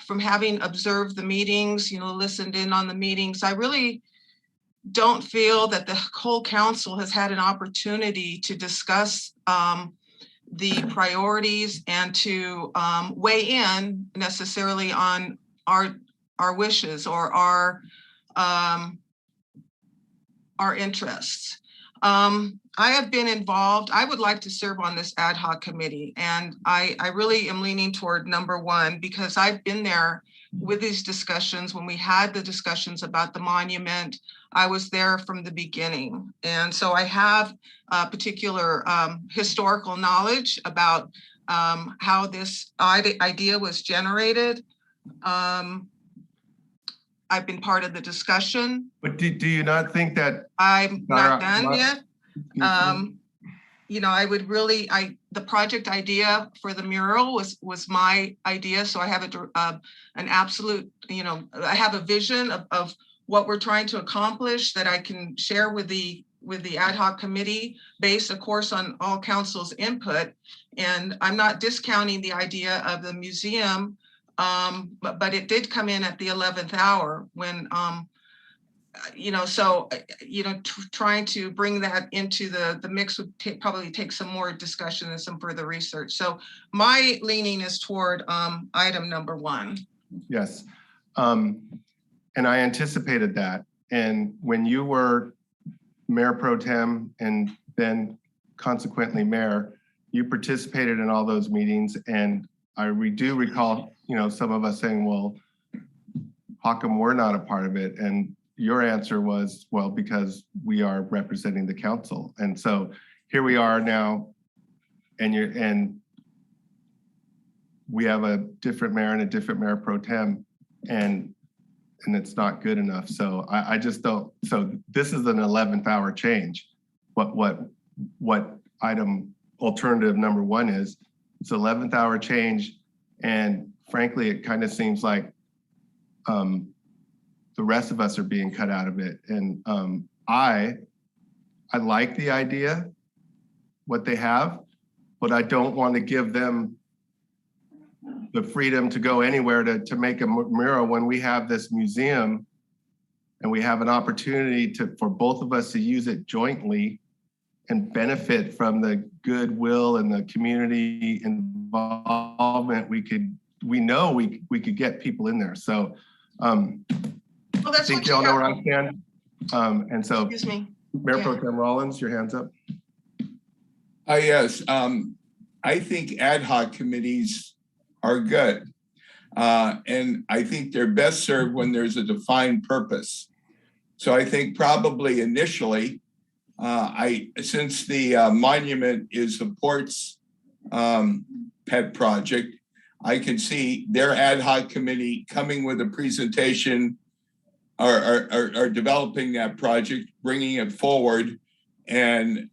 from having observed the meetings, you know, listened in on the meetings, I really don't feel that the whole council has had an opportunity to discuss the priorities and to weigh in necessarily on our wishes or our interests. I have been involved. I would like to serve on this ad hoc committee, and I really am leaning toward number one because I've been there with these discussions. When we had the discussions about the monument, I was there from the beginning. And so I have particular historical knowledge about how this idea was generated. I've been part of the discussion. But do you not think that I'm not done yet? You know, I would really, the project idea for the mural was my idea. So I have an absolute, you know, I have a vision of what we're trying to accomplish that I can share with the ad hoc committee based, of course, on all council's input. And I'm not discounting the idea of the museum, but it did come in at the 11th hour when, you know, so, you know, trying to bring that into the mix would probably take some more discussion and some further research. So my leaning is toward item number one. Yes. And I anticipated that. And when you were mayor pro tem and then consequently mayor, you participated in all those meetings. And we do recall, you know, some of us saying, well, how come we're not a part of it? And your answer was, well, because we are representing the council. And so here we are now, and we have a different mayor and a different mayor pro tem, and it's not good enough. So I just don't, so this is an 11th hour change. What item alternative number one is, it's 11th hour change. And frankly, it kind of seems like the rest of us are being cut out of it. And I like the idea, what they have, but I don't want to give them the freedom to go anywhere to make a mural when we have this museum and we have an opportunity for both of us to use it jointly and benefit from the goodwill and the community involvement we could we know we could get people in there. So Well, I that's think what you y'all know got. where I stand. And so Excuse me. Mayor Yeah. Pro Tem Rollins, your hands up. Yes, I think ad hoc committees are good. And I think they're best served when there's a defined purpose. So I think probably initially, since the monument is a port's pet project, I could see their ad hoc committee coming with a presentation or developing that project, bringing it forward and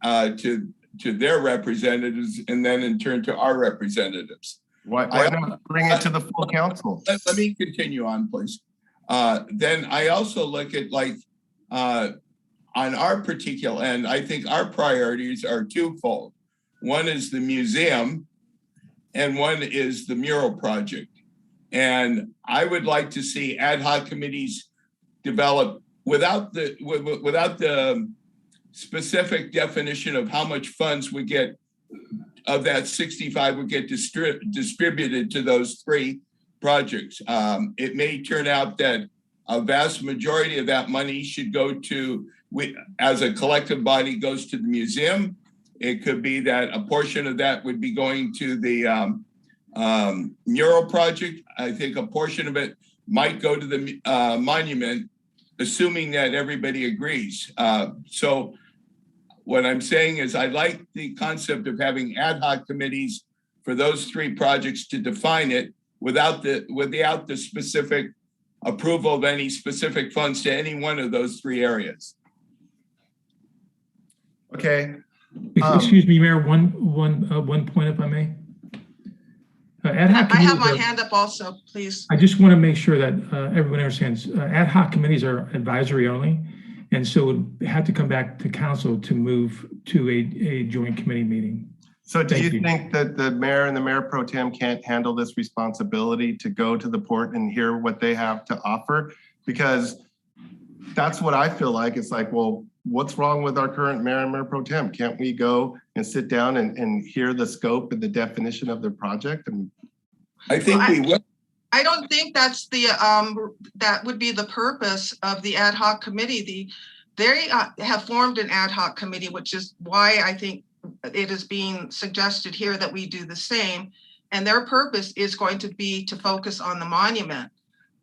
to their representatives, and then in turn to our representatives. Why not bring it to the full council? Let me continue on, please. Then I also look at on our particular end, I think our priorities are twofold. One is the museum and one is the mural project. And I would like to see ad hoc committees develop without the specific definition of how much funds we get of that 65 would get distributed to those three projects. It may turn out that a vast majority of that money should go to, as a collective body, goes to the museum. It could be that a portion of that would be going to the mural project. I think a portion of it might go to the monument, assuming that everybody agrees. So what I'm saying is I like the concept of having ad hoc committees for those three projects to define it without the specific approval of any specific funds to any one of those three areas. Okay. Excuse me, Mayor, one point if I may. Ad hoc I have committees my hand up also, please. I just want to make sure that everyone understands ad hoc committees are advisory only. And so it would have to come back to council to move to a joint committee meeting. So do you think that the mayor and the mayor pro tem can't handle this responsibility to go to the port and hear what they have to offer? Because that's what I feel like. It's like, well, what's wrong with our current mayor and mayor pro tem? Can't we go and sit down and hear the scope and the definition of their project? And I think we will. I don't think that's the that would be the purpose of the ad hoc committee. They have formed an ad hoc committee, which is why I think it is being suggested here that we do the same. And their purpose is going to be to focus on the monument.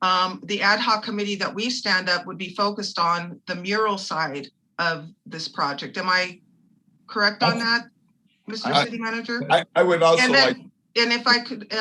The ad hoc committee that we stand up would be focused on the mural side of this project. Am I correct on that, Mr. City Manager? I would also and if I could,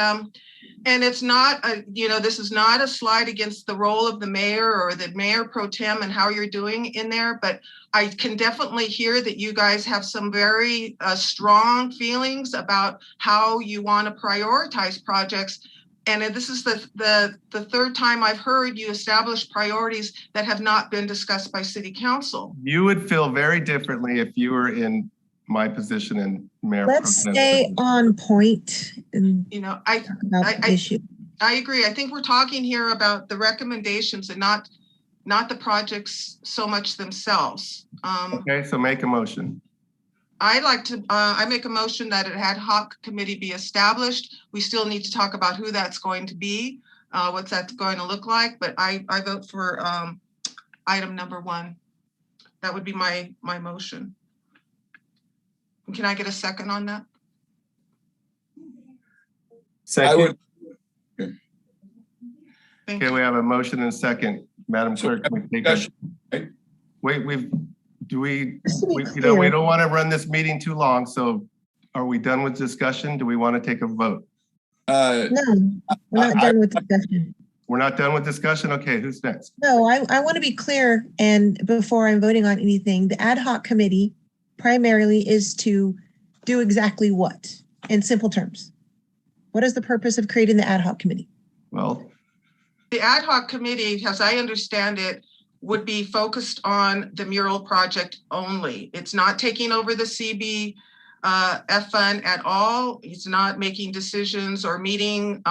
and it's not, this is not a slide against the role of the mayor or the mayor pro tem and how you're doing in there, but I can definitely hear that you guys have some very strong feelings about how you want to prioritize projects. And this is the third time I've heard you establish priorities that have not been discussed by city council. you would feel very differently if you were in my position in mayor. Let's stay on point and I talk about the issue. I agree. I think we're talking here about the recommendations and not the projects so much themselves. Okay, so make a motion. I'd like to, I make a motion that an ad hoc committee be established. We still need to talk about who that's going to be, what's that going to look like, but I vote for item number 1. That would be my motion. Can I get a second on that? Second. Okay, we have a motion and a second. Madam Clerk, can we take a, wait, we don't want to run this meeting too long. So are we done with discussion? Do we want to take a vote? No, we're not done with discussion. We're not done with discussion? Okay, who's next? No, I want to be clear, and before I'm voting on anything, the ad hoc committee primarily is to do exactly what, in simple terms? What is the purpose of creating the ad hoc committee? Well, the ad hoc committee, as I understand it, would be focused on the mural project only. It's not taking over the CB F fund at all. It's not making decisions or meeting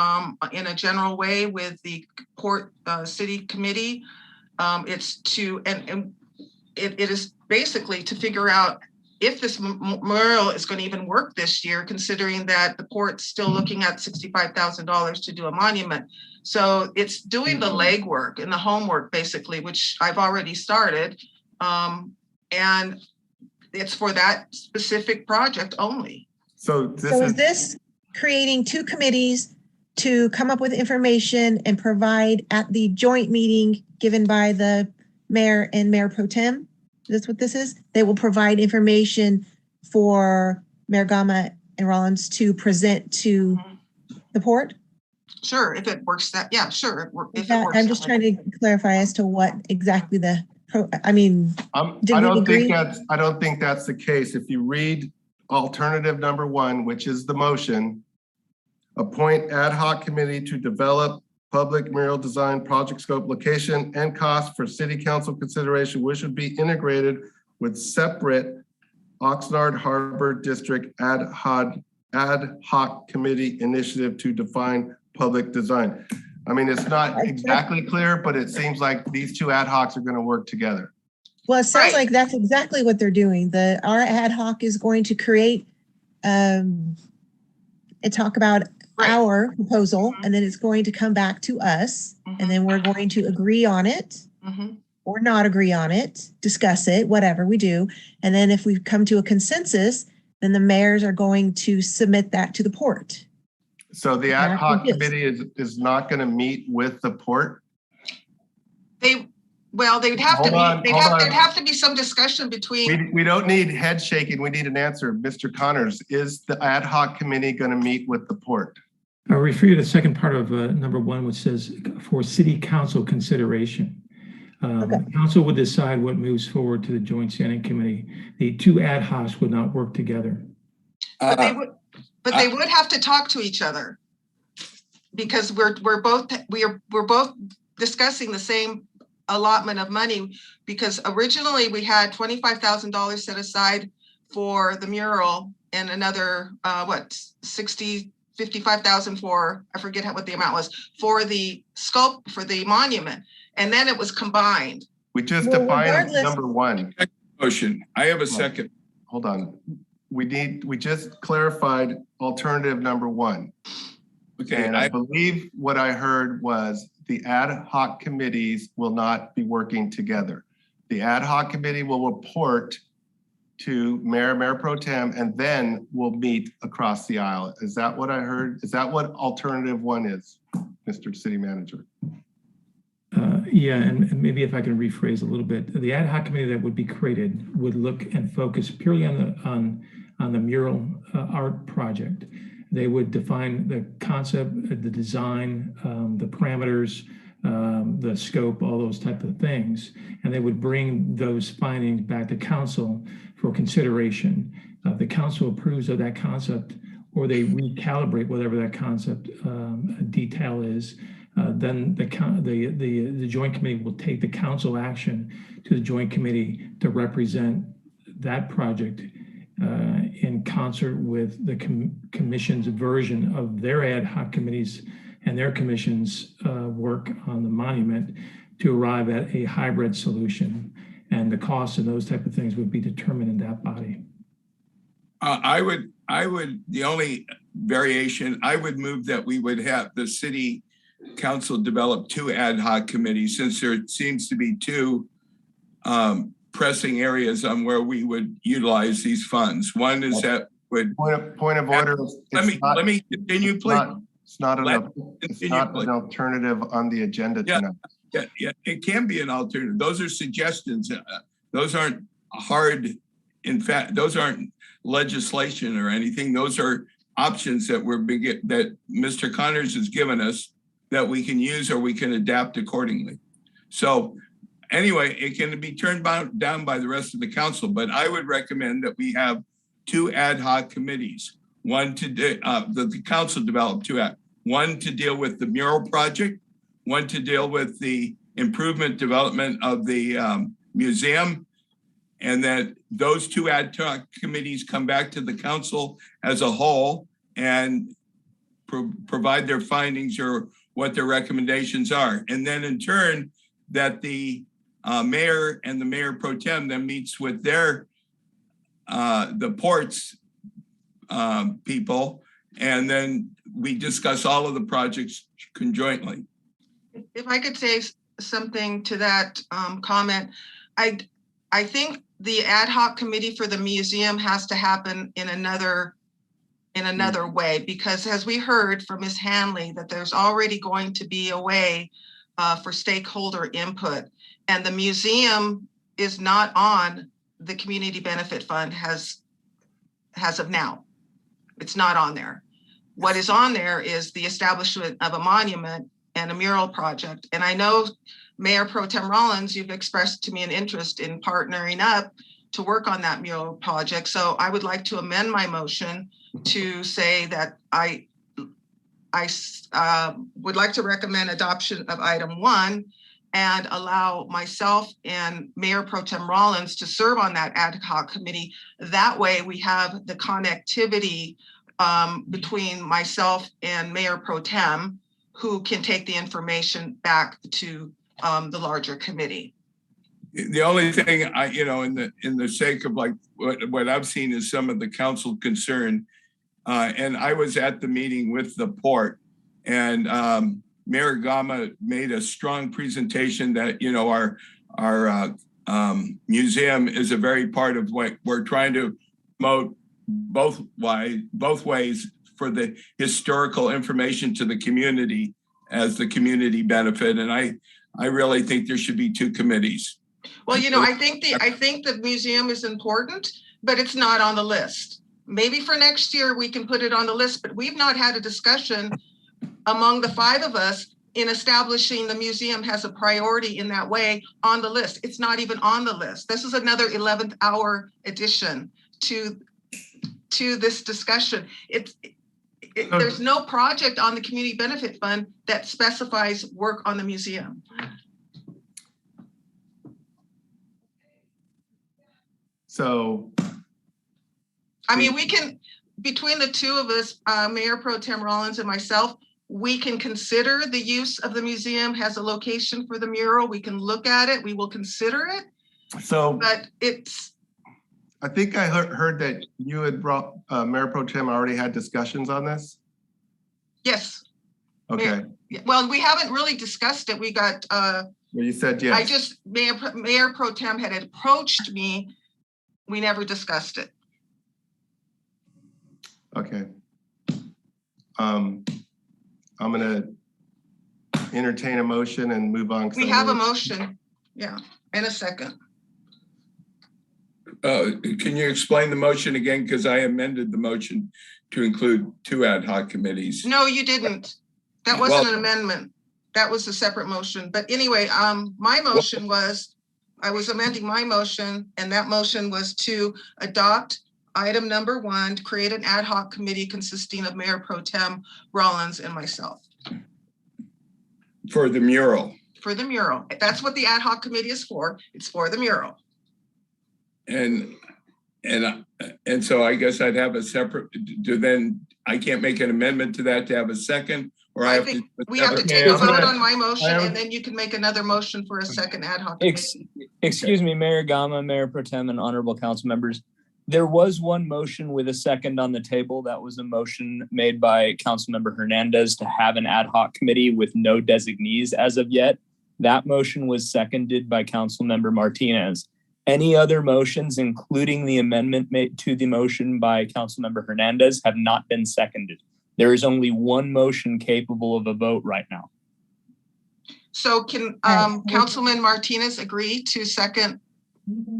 in a general way with the Port City Committee. It's to, and it is basically to figure out if this mural is going to even work this year, considering that the port's still looking at $65,000 to do a monument. So it's doing the legwork and the homework, basically, which I've already started. And it's for that specific project only. So is this creating two committees to come up with information and provide at the joint meeting given by the mayor and mayor pro tem? That's what this is? They will provide information for Mayor Gama and Rollins to present to the port? Sure, if it works that, yeah, sure. If it Yeah, works I'm just trying to clarify as to what exactly the, I mean, I don't think that's the case. If you read alternative number 1, which is the motion, appoint ad hoc committee to develop public mural design project scope, location, and cost for city council consideration, which would be integrated with separate Oxnard Harbor District ad hoc committee initiative to define public design. I mean, it's not exactly clear, but it seems like these two ad hocs are going to work together. well, it sounds like that's exactly what they're doing. Our ad hoc is going to create and talk about our proposal, and then it's going to come back to us, and then we're going to agree on it or not agree on it, discuss it, whatever we do. And then if we come to a consensus, then the mayors are going to submit that to the port. So the ad hoc committee is not going to meet with the port? They'd have to meet. There'd have to be some discussion between. We don't need head shaking. We need an answer. Mr. Connors, is the ad hoc committee going to meet with the port? I'll refer you to the second part of number 1, which says for city council consideration. The council would decide what moves forward to the joint standing committee. The two ad hocs would not work together. But they would have to talk to each other, because we're both discussing the same allotment of money, because originally we had $25,000 set aside for the mural and another $55,000 for, I forget what the amount was, for the sculpt for the monument, and then it was combined. We just defined number 1. Motion. I have a second. Hold on. We just clarified alternative number 1. Okay. And I believe what I heard was the ad hoc committees will not be working together. The ad hoc committee will report to mayor pro tem, and then we'll meet across the aisle. Is that what I heard? Is that what alternative 1 is, Mr. City Manager? Yeah, and maybe if I can rephrase a little bit, the ad hoc committee that would be created would look and focus purely on the mural art project. They would define the concept, the design, the parameters, the scope, all those type of things, and they would bring those findings back to council for consideration. The council approves of that concept, or they recalibrate whatever that concept detail is. Then the joint committee will take the council action to the joint committee to represent that project in concert with the commission's version of their ad hoc committees and their commission's work on the monument to arrive at a hybrid solution. And the costs and those type of things would be determined in that body. The only variation, I would move that we would have the city council develop 2 ad hoc committees, since there seems to be 2 pressing areas on where we would utilize these funds. One is that would point of order. Let me continue, please. It's not an alternative on the agenda tonight. Yeah, it can be an alternative. Those are suggestions. Those aren't hard. In fact, those aren't legislation or anything. Those are options that that Mr. Connors has given us that we can use or we can adapt accordingly. So anyway, it can be turned down by the rest of the council, but I would recommend that we have 2 ad hoc committees. One to the council develop 2 one to deal with the mural project, one to deal with the improvement development of the museum, and that those 2 ad hoc committees come back to the council as a whole and provide their findings or what their recommendations are. And then in turn, that the mayor and the mayor pro tem then meets with their the ports people, and then we discuss all of the projects conjointly. If I could say something to that comment, I think the ad hoc committee for the museum has to happen in another way, because as we heard from Ms. Hanley, that there's already going to be a way for stakeholder input, and the museum is not on the Community Benefit Fund as of now. It's not on there. What is on there is the establishment of a monument and a mural project. And I know Mayor Pro Tem Rollins, you've expressed to me an interest in partnering up to work on that mural project. So I would like to amend my motion to say that I would like to recommend adoption of item 1 and allow myself and Mayor Pro Tem Rollins to serve on that ad hoc committee. That way we have the connectivity between myself and Mayor Pro Tem, who can take the information back to the larger committee. The only thing in the sake of like what I've seen is some of the council concern, and I was at the meeting with the port, and Mayor Gama made a strong presentation that our museum is a very part of what we're trying to promote both ways for the historical information to the community as the community benefit. And I really think there should be 2 committees. Well, I think the museum is important, but it's not on the list. Maybe for next year we can put it on the list, but we've not had a discussion among the 5 of us in establishing the museum has a priority in that way on the list. It's not even on the list. This is another 11th hour addition to this discussion. There's no project on the Community Benefit Fund that specifies work on the museum. So, I mean, we can, between the 2 of us, Mayor Pro Tem Rollins and myself, we can consider the use of the museum has a location for the mural. We can look at it. We will consider it. So, but it's. I think I heard that you had brought Mayor Pro Tem already had discussions on this. Yes. Okay. Well, we haven't really discussed it. We got. Well, you said yes. Mayor Pro Tem had approached me. We never discussed it. Okay. I'm gonna entertain a motion and move on. We have a motion, yeah, and a second. Can you explain the motion again? Because I amended the motion to include 2 ad hoc committees. No, you didn't. That wasn't an amendment. That was a separate motion. But anyway, my motion was, I was amending my motion, and that motion was to adopt item number 1, to create an ad hoc committee consisting of Mayor Pro Tem Rollins and myself. For the mural. For the mural. That's what the ad hoc committee is for. It's for the mural. And so I guess I'd have a separate, then I can't make an amendment to that to have a second, or I think we have to take a vote on my motion, and then you can make another motion for a second ad hoc committee. Excuse me, Mayor Gama, Mayor Pro Tem, and honorable council members. There was one motion with a second on the table. That was a motion made by Councilmember Hernandez to have an ad hoc committee with no designees as of yet. That motion was seconded by Councilmember Martinez. Any other motions, including the amendment made to the motion by Councilmember Hernandez, have not been seconded. There is only one motion capable of a vote right now. So can Councilman Martinez agree to second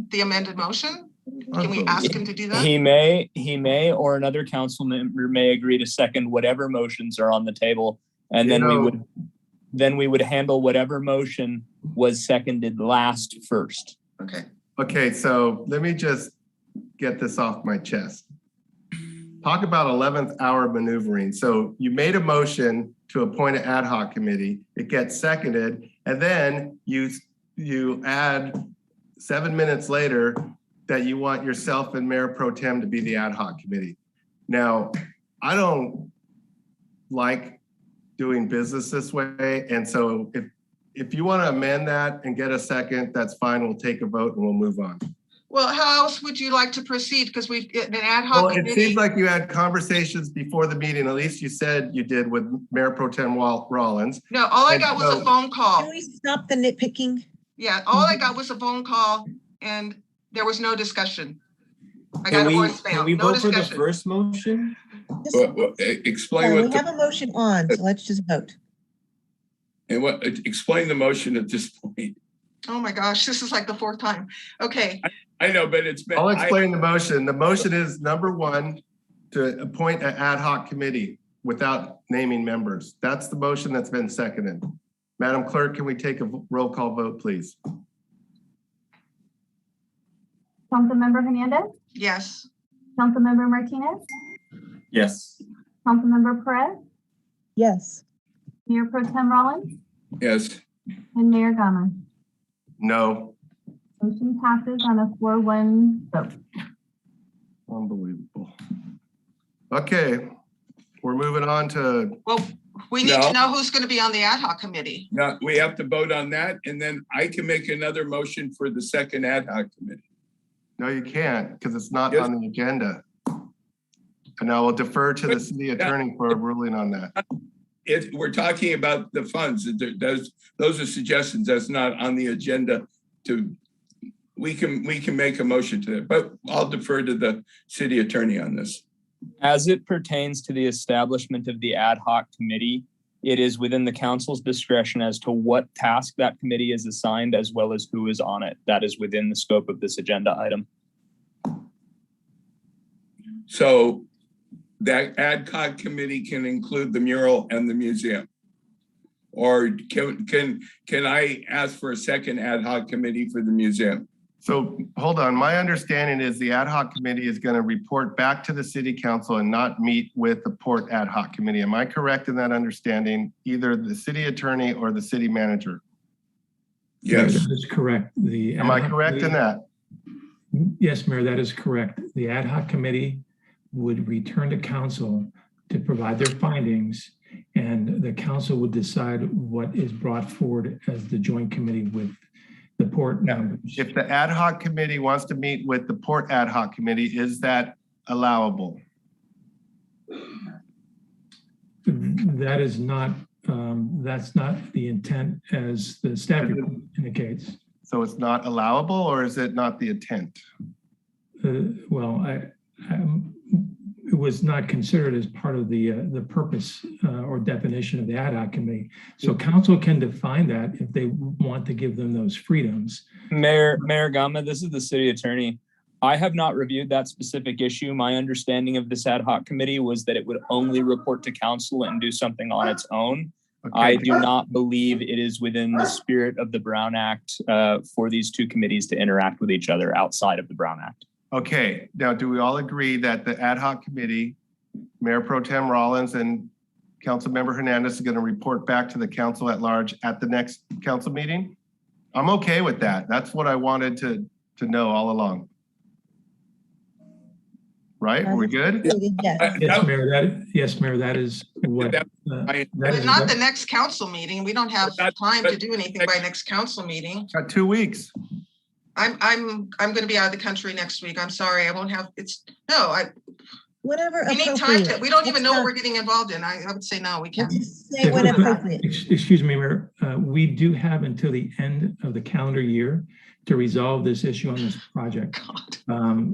the amended motion? Can we ask him to do that? He may, or another council member may agree to second whatever motions are on the table, and then we would handle whatever motion was seconded last first. Okay. Okay, so let me just get this off my chest. Talk about 11th hour maneuvering. So you made a motion to appoint an ad hoc committee. It gets seconded, and then you add 7 minutes later that you want yourself and Mayor Pro Tem to be the ad hoc committee. Now, I don't like doing business this way, and so if you want to amend that and get a second, that's fine. We'll take a vote and we'll move on. Well, how else would you like to proceed? Because we've an ad hoc Well, it committee. seems like you had conversations before the meeting, at least you said you did with Mayor Pro Tem Rollins. No, all I And got was so- a phone Can call. we stop the nitpicking? Yeah, all I got was a phone call and there was no discussion. I got Can a we, voicemail, can we no vote for the discussion. first motion? Explain We what have a motion on, so let's just vote. explain the motion at this point. Oh my gosh, this is like the fourth time. Okay, I know, but it's been. I'll explain the motion. The motion is number one, to appoint an ad hoc committee without naming members. That's the motion that's been seconded. Madam Clerk, can we take a roll call vote, please? Councilmember Hernandez, yes. Councilmember Martinez, Yes. Councilmember Perez, Yes. Mayor Pro Tem Rollins, Yes. and Mayor Gama. No. Motion passes on a 4-1 vote. Unbelievable. Okay, we're moving on to, Well, we need to know who's going to be on the ad hoc committee. Now, we have to vote on that, and then I can make another motion for the second ad hoc committee. no, you can't, because it's not Yes. on the agenda. And I will defer to the city attorney for a ruling on that. We're talking about the funds. Those are suggestions. That's not on the agenda we can make a motion to that, but I'll defer to the city attorney on this. As it pertains to the establishment of the ad hoc committee, it is within the council's discretion as to what task that committee is assigned, as well as who is on it. That is within the scope of this agenda item. So that ad hoc committee can include the mural and the museum. Or can I ask for a second ad hoc committee for the museum? So hold on, my understanding is the ad hoc committee is going to report back to the city council and not meet with the port ad hoc committee. Am I correct in that understanding? Either the city attorney or the city manager? Yes. That is correct. Am I correct in that? Yes, Mayor, that is correct. The ad hoc committee would return to council to provide their findings, and the council would decide what is brought forward as the joint committee with the port members. If the ad hoc committee wants to meet with the port ad hoc committee, is that allowable? That is not, that's not the intent as the staff report indicates. So it's not allowable, or is it not the intent? Well, it was not considered as part of the purpose or definition of the ad hoc committee. So council can define that if they want to give them those freedoms. Mayor Gama, this is the city attorney. I have not reviewed that specific issue. My understanding of this ad hoc committee was that it would only report to council and do something on its own. Okay. I do not believe it is within the spirit of the Brown Act for these two committees to interact with each other outside of the Brown Act. Okay, now do we all agree that the ad hoc committee, Mayor Pro Tem Rollins and Councilmember Hernandez is going to report back to the council at large at the next council meeting? I'm okay with that. That's what I wanted to know all along. Right? Are we good? Yes. Yes, Mayor, that is what. But not the next council meeting. We don't have time to do anything by next council meeting. Got 2 weeks. I'm going to be out of the country next week. I'm sorry. I won't have, Whatever we need time to, we don't even know what we're getting involved in. I would say no, we can't. Say when appropriate. Excuse me, Mayor. We do have until the end of the calendar year to resolve this issue on this project.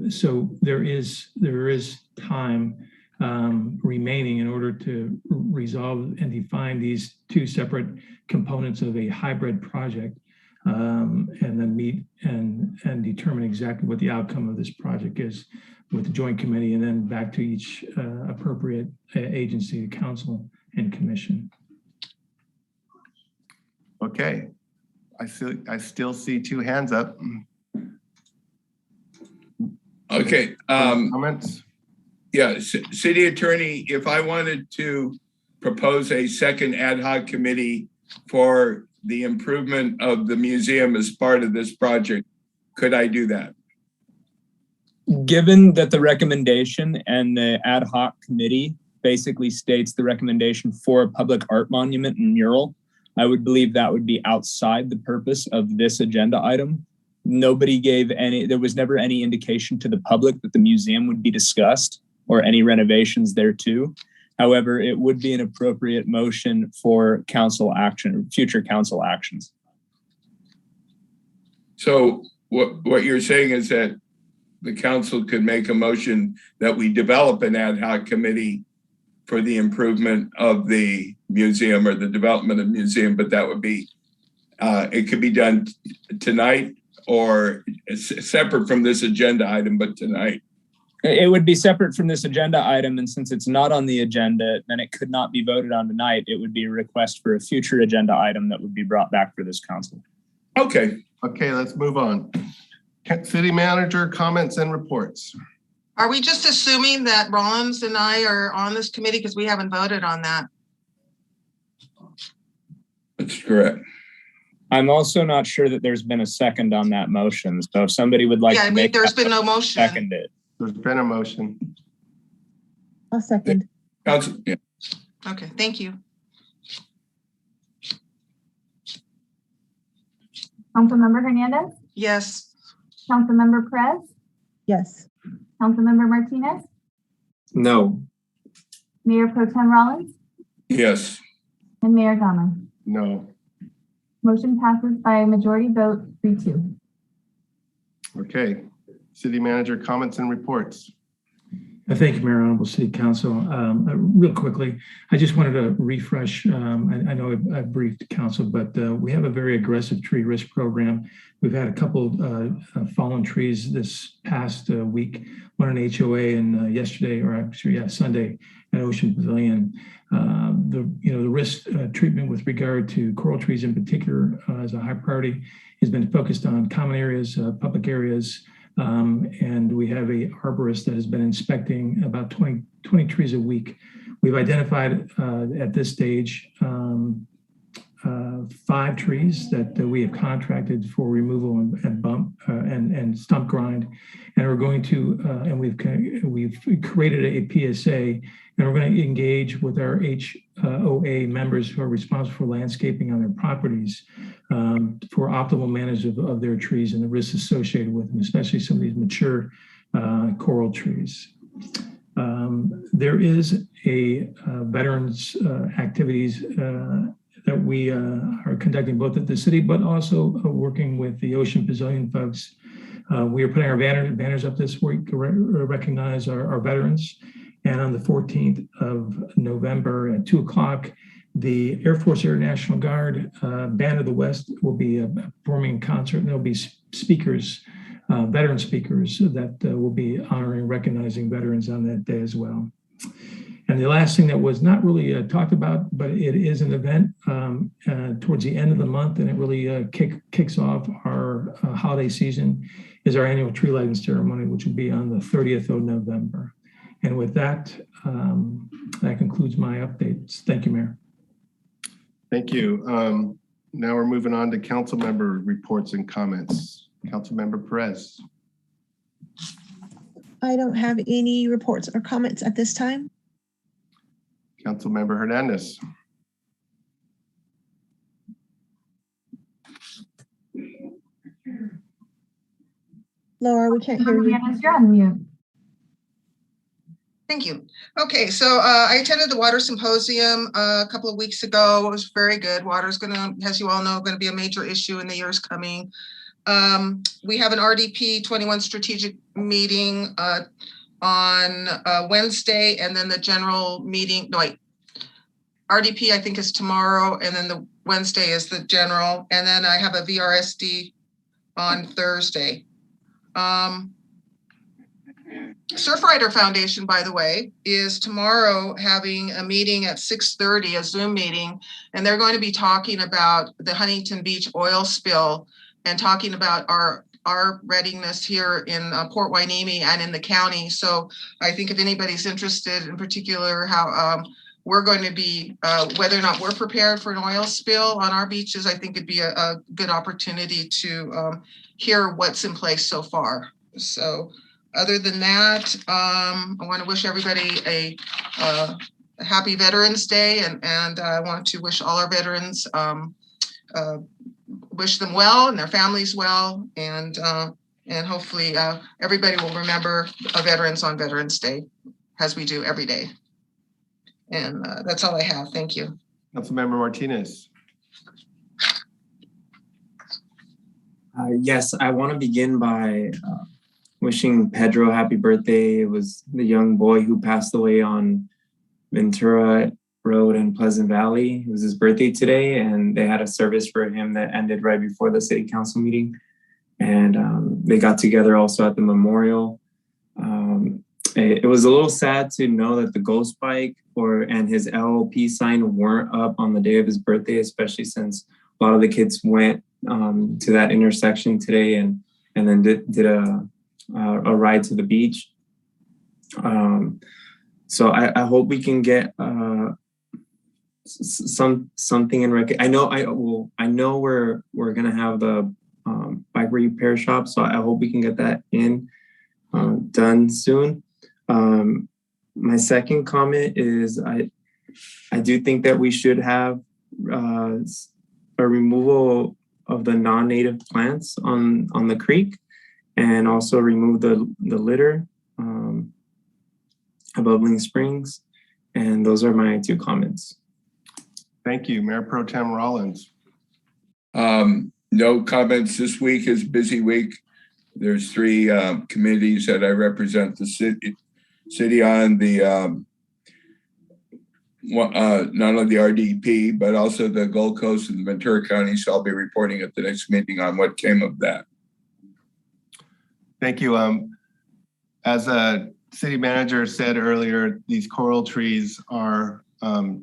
So there is time remaining in order to resolve and define these two separate components of a hybrid project, and then meet and determine exactly what the outcome of this project is with the joint committee, and then back to each appropriate agency, council and commission. Okay. I still see 2 hands up. Okay. Comments? Yeah, city attorney, if I wanted to propose a second ad hoc committee for the improvement of the museum as part of this project, could I do that? Given that the recommendation and the ad hoc committee basically states the recommendation for a public art monument and mural, I would believe that would be outside the purpose of this agenda item. Nobody gave there was never any indication to the public that the museum would be discussed or any renovations thereto. However, it would be an appropriate motion for council action, future council actions. So what you're saying is that the council could make a motion that we develop an ad hoc committee for the improvement of the museum or the development of the museum, but that would be, it could be done tonight or separate from this agenda item, but tonight. It would be separate from this agenda item, and since it's not on the agenda, then it could not be voted on tonight. It would be a request for a future agenda item that would be brought back for this council. Okay. Okay, let's move on. City manager comments and reports. Are we just assuming that Rollins and I are on this committee because we haven't voted on that? That's correct. I'm also not sure that there's been a second on that motion. So if somebody would like to make there's been no motion. Second it. There's been a motion. I'll second. Council, yeah. Okay, thank you. Councilmember Hernandez, Yes. Councilmember Perez, Yes. Councilmember Martinez, No. Mayor Pro Tem Rollins, Yes. and Mayor Gama. No. Motion passes by a majority vote, 3-2. Okay. City manager comments and reports. Thank you, Mayor, Honorable City Council. Real quickly, I just wanted to refresh. I know I briefed council, but we have a very aggressive tree risk program. We've had a couple fallen trees this past week, one in HOA and yesterday, or actually, Sunday at Ocean Pavilion. The risk treatment with regard to coral trees in particular as a high priority has been focused on common areas, public areas, and we have a arborist that has been inspecting about 20 trees a week. We've identified at this stage 5 trees that we have contracted for removal and bump and stump grind, and we're going to and we've created a PSA, and we're going to engage with our HOA members who are responsible for landscaping on their properties for optimal management of their trees and the risks associated with them, especially some of these mature coral trees. There is a veterans activities that we are conducting both at the city, but also working with the Ocean Pavilion folks. We are putting our banners up this week to recognize our veterans. And on the 14th of November at 2 o'clock, the Air Force Air National Guard Band of the West will be performing a concert, and there'll be speakers, veteran speakers that will be honoring and recognizing veterans on that day as well. And the last thing that was not really talked about, but it is an event towards the end of the month, and it really kicks off our holiday season, is our annual tree lighting ceremony, which will be on the 30th of November. And with that, that concludes my updates. Thank you, Mayor. Thank you. Now we're moving on to council member reports and comments. Councilmember Perez. I don't have any reports or comments at this time. Councilmember Hernandez. Laura, we can't hear you. Hernandez, you're on mute. Thank you. Okay, so I attended the water symposium a couple of weeks ago. It was very good. Water is going to, as you all know, going to be a major issue in the years coming. We have an RDP 21 strategic meeting on Wednesday, and then the general meeting, RDP I think is tomorrow, and then the Wednesday is the general, and then I have a VRSD on Thursday. Surfrider Foundation, by the way, is tomorrow having a meeting at 6:30, a Zoom meeting, and they're going to be talking about the Huntington Beach oil spill and talking about our readiness here in Port Hueneme and in the county. So I think if anybody's interested in particular how we're going to be, whether or not we're prepared for an oil spill on our beaches, I think it'd be a good opportunity to hear what's in place so far. So other than that, I want to wish everybody a happy Veterans Day, and I want to wish all our veterans wish them well and their families well, and hopefully everybody will remember veterans on Veterans Day, as we do every day. And that's all I have. Thank you. Councilmember Martinez. Yes, I want to begin by wishing Pedro happy birthday. It was the young boy who passed away on Ventura Road in Pleasant Valley. It was his birthday today, and they had a service for him that ended right before the city council meeting. And they got together also at the memorial. It was a little sad to know that the ghost bike and his LLP sign weren't up on the day of his birthday, especially since a lot of the kids went to that intersection today and then did a ride to the beach. So I hope we can get something in record. I know we're gonna have the bike repair shop, so I hope we can get that done soon. My second comment is I do think that we should have a removal of the non-native plants on the creek, and also remove the litter at Bubbling Springs. And those are my two comments. Thank you. Mayor Pro Tem Rollins. No comments. This week is a busy week. There's 3 committees that I represent the city on, the not only the RDP, but also the Gold Coast and the Ventura County. So I'll be reporting at the next meeting on what came of that. Thank you. As a city manager said earlier, these coral trees are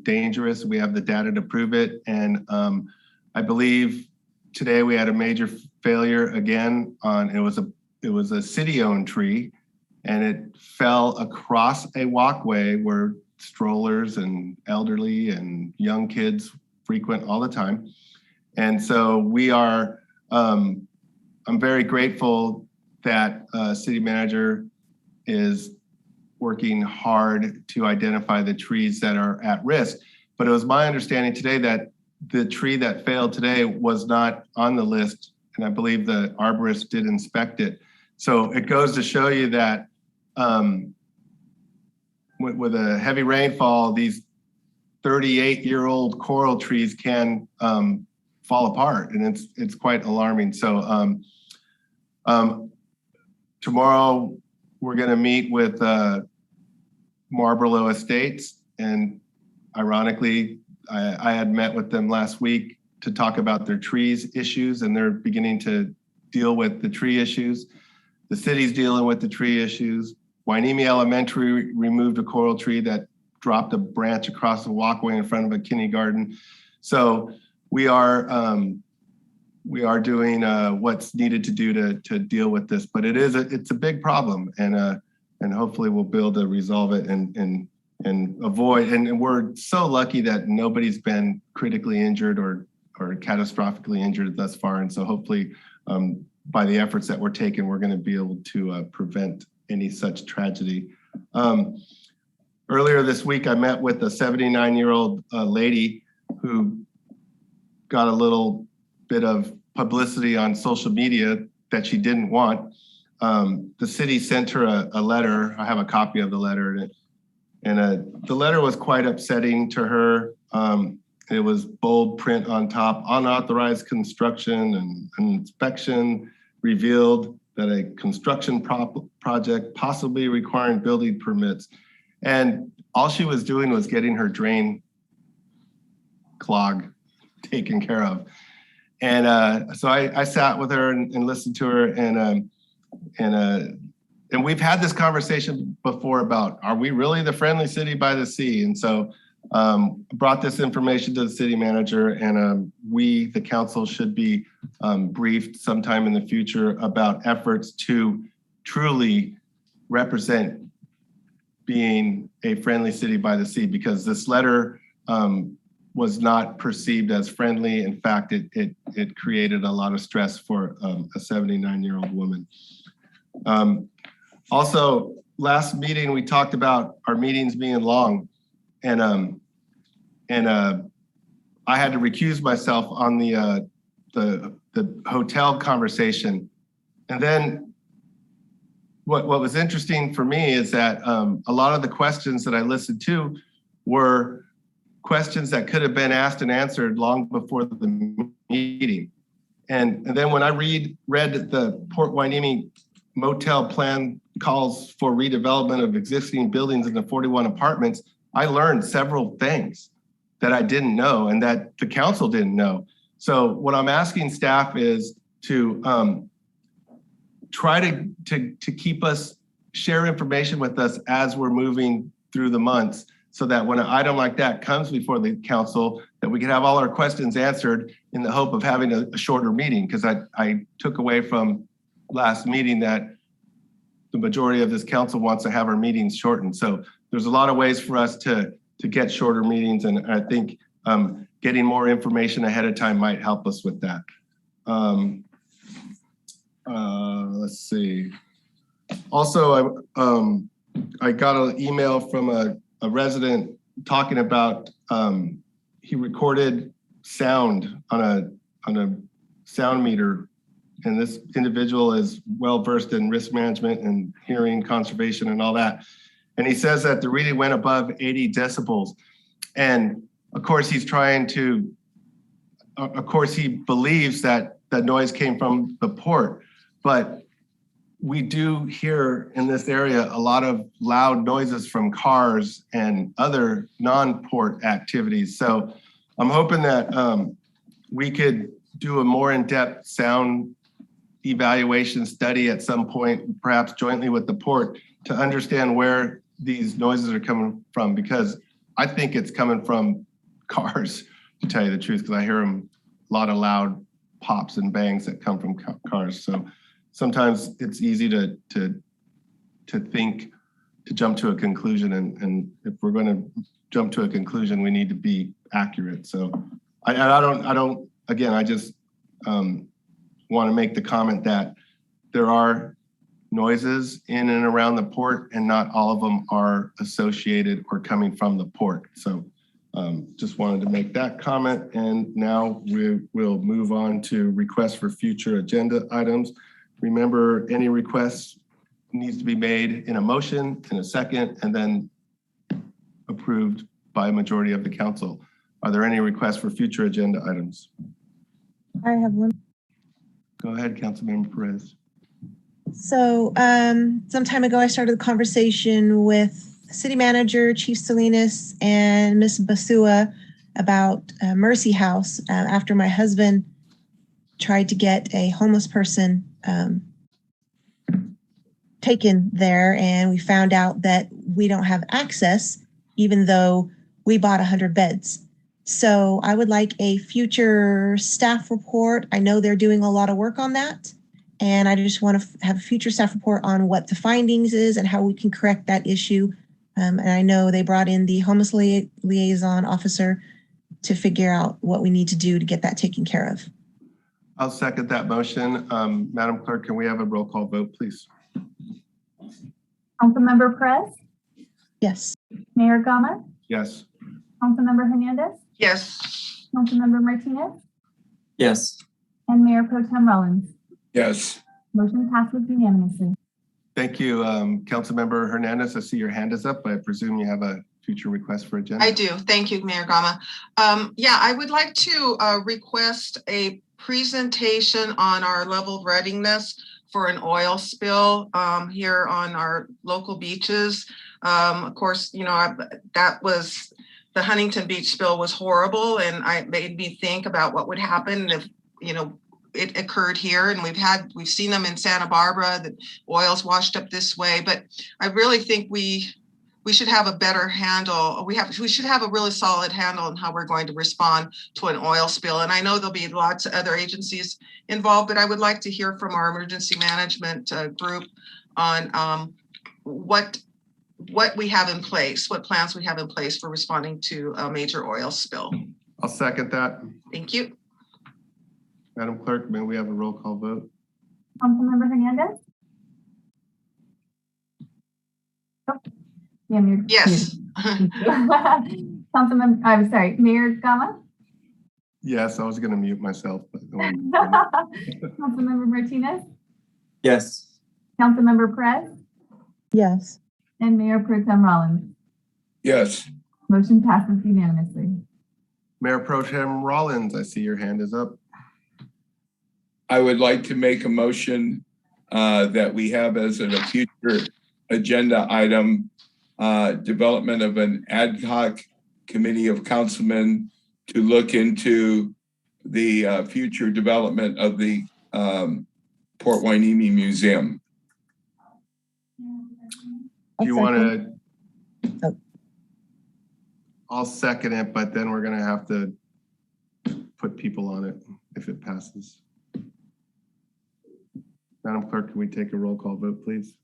dangerous. We have the data to prove it. And I believe today we had a major failure again on, it was a city-owned tree, and it fell across a walkway where strollers and elderly and young kids frequent all the time. And so we are, I'm very grateful that city manager is working hard to identify the trees that are at risk. But it was my understanding today that the tree that failed today was not on the list, and I believe the arborist did inspect it. So it goes to show you that with a heavy rainfall, these 38-year-old coral trees can fall apart, and it's quite alarming. So tomorrow we're going to meet with Marlboro Estates, and ironically, I had met with them last week to talk about their trees issues, and they're beginning to deal with the tree issues. The city's dealing with the tree issues. Hueneme Elementary removed a coral tree that dropped a branch across the walkway in front of a kindergarten. So we are doing what's needed to do to deal with this, but it's a big problem, and hopefully we'll be able to resolve it and avoid. And we're so lucky that nobody's been critically injured or catastrophically injured thus far. And so hopefully by the efforts that we're taking, we're going to be able to prevent any such tragedy. Earlier this week, I met with a 79-year-old lady who got a little bit of publicity on social media that she didn't want. The city sent her a letter. I have a copy of the letter, and the letter was quite upsetting to her. It was bold print on top: unauthorized construction and inspection revealed that a construction project possibly requiring building permits. And all she was doing was getting her drain clog taken care of. And so I sat with her and listened to her, and we've had this conversation before about, are we really the friendly city by the sea? And so brought this information to the city manager, and we, the council, should be briefed sometime in the future about efforts to truly represent being a friendly city by the sea, because this letter was not perceived as friendly. In fact, it created a lot of stress for a 79-year-old woman. Also, last meeting, we talked about our meetings being long, and I had to recuse myself on the hotel conversation. And then what was interesting for me is that a lot of the questions that I listened to were questions that could have been asked and answered long before the meeting. And then when I read the Port Hueneme motel plan calls for redevelopment of existing buildings into 41 apartments, I learned several things that I didn't know and that the council didn't know. So what I'm asking staff is to try to keep us, share information with us as we're moving through the months, so that when an item like that comes before the council, that we can have all our questions answered in the hope of having a shorter meeting. Because I took away from last meeting that the majority of this council wants to have our meetings shortened. So there's a lot of ways for us to get shorter meetings. And I think getting more information ahead of time might help us with that. Let's see. Also, I got an email from a resident talking about he recorded sound on a sound meter, and this individual is well versed in risk management and hearing conservation and all that. And he says that the reading went above 80 decibels. And of course, he's trying to, of course, he believes that that noise came from the port, but we do hear in this area a lot of loud noises from cars and other non-port activities. So I'm hoping that we could do a more in-depth sound evaluation study at some point, perhaps jointly with the port, to understand where these noises are coming from, because I think it's coming from cars, to tell you the truth, because I hear them, a lot of loud pops and bangs that come from cars. So sometimes it's easy to think, to jump to a conclusion, and if we're going to jump to a conclusion, we need to be accurate. So I don't. Again, I just want to make the comment that there are noises in and around the port, and not all of them are associated or coming from the port. So just wanted to make that comment. And now we will move on to requests for future agenda items. Remember, any requests needs to be made in a motion, in a second, and then approved by a majority of the council. Are there any requests for future agenda items? I have one. Go ahead, Councilmember Perez. So some time ago, I started a conversation with City Manager, Chief Salinas, and Ms. Basua about Mercy House after my husband tried to get a homeless person taken there, and we found out that we don't have access, even though we bought 100 beds. So I would like a future staff report. I know they're doing a lot of work on that, and I just want to have a future staff report on what the findings is and how we can correct that issue. And I know they brought in the homeless liaison officer to figure out what we need to do to get that taken care of. I'll second that motion. Madam Clerk, can we have a roll call vote, please? Councilmember Perez? Yes. Mayor Gama? Yes. Councilmember Hernandez? Yes. Councilmember Martinez? Yes. And Mayor Pro Tem Rollins? Yes. Motion passes unanimously. Thank you, Councilmember Hernandez. I see your hand is up. I presume you have a future request for agenda. I do. Thank you, Mayor Gama. Yeah, I would like to request a presentation on our level of readiness for an oil spill here on our local beaches. Of course, you know, that was, the Huntington Beach spill was horrible, and it made me think about what would happen if, you know, it occurred here. And we've seen them in Santa Barbara, that oil's washed up this way. But I really think we should have a better handle. We should have a really solid handle on how we're going to respond to an oil spill. And I know there'll be lots of other agencies involved, but I would like to hear from our emergency management group on what we have in place, what plans we have in place for responding to a major oil spill. I'll second that. Thank you. Madam Clerk, may we have a roll call vote? Councilmember Hernandez? Oh, yeah, Mayor. Yes. Councilmember, I'm sorry, Mayor Gama? Yes, I was going to mute myself. But Councilmember Martinez, Yes. Councilmember Perez, Yes. and Mayor Pro Tem Rollins. Yes. Motion passes unanimously. Mayor Pro Tem Rollins, I see your hand is up. I would like to make a motion that we have as a future agenda item, development of an ad hoc committee of councilmen to look into the future development of the Port Hueneme Museum. Do you want to? I'll second it, but then we're going to have to put people on it if it passes. Madam Clerk, can we take a roll call vote, please?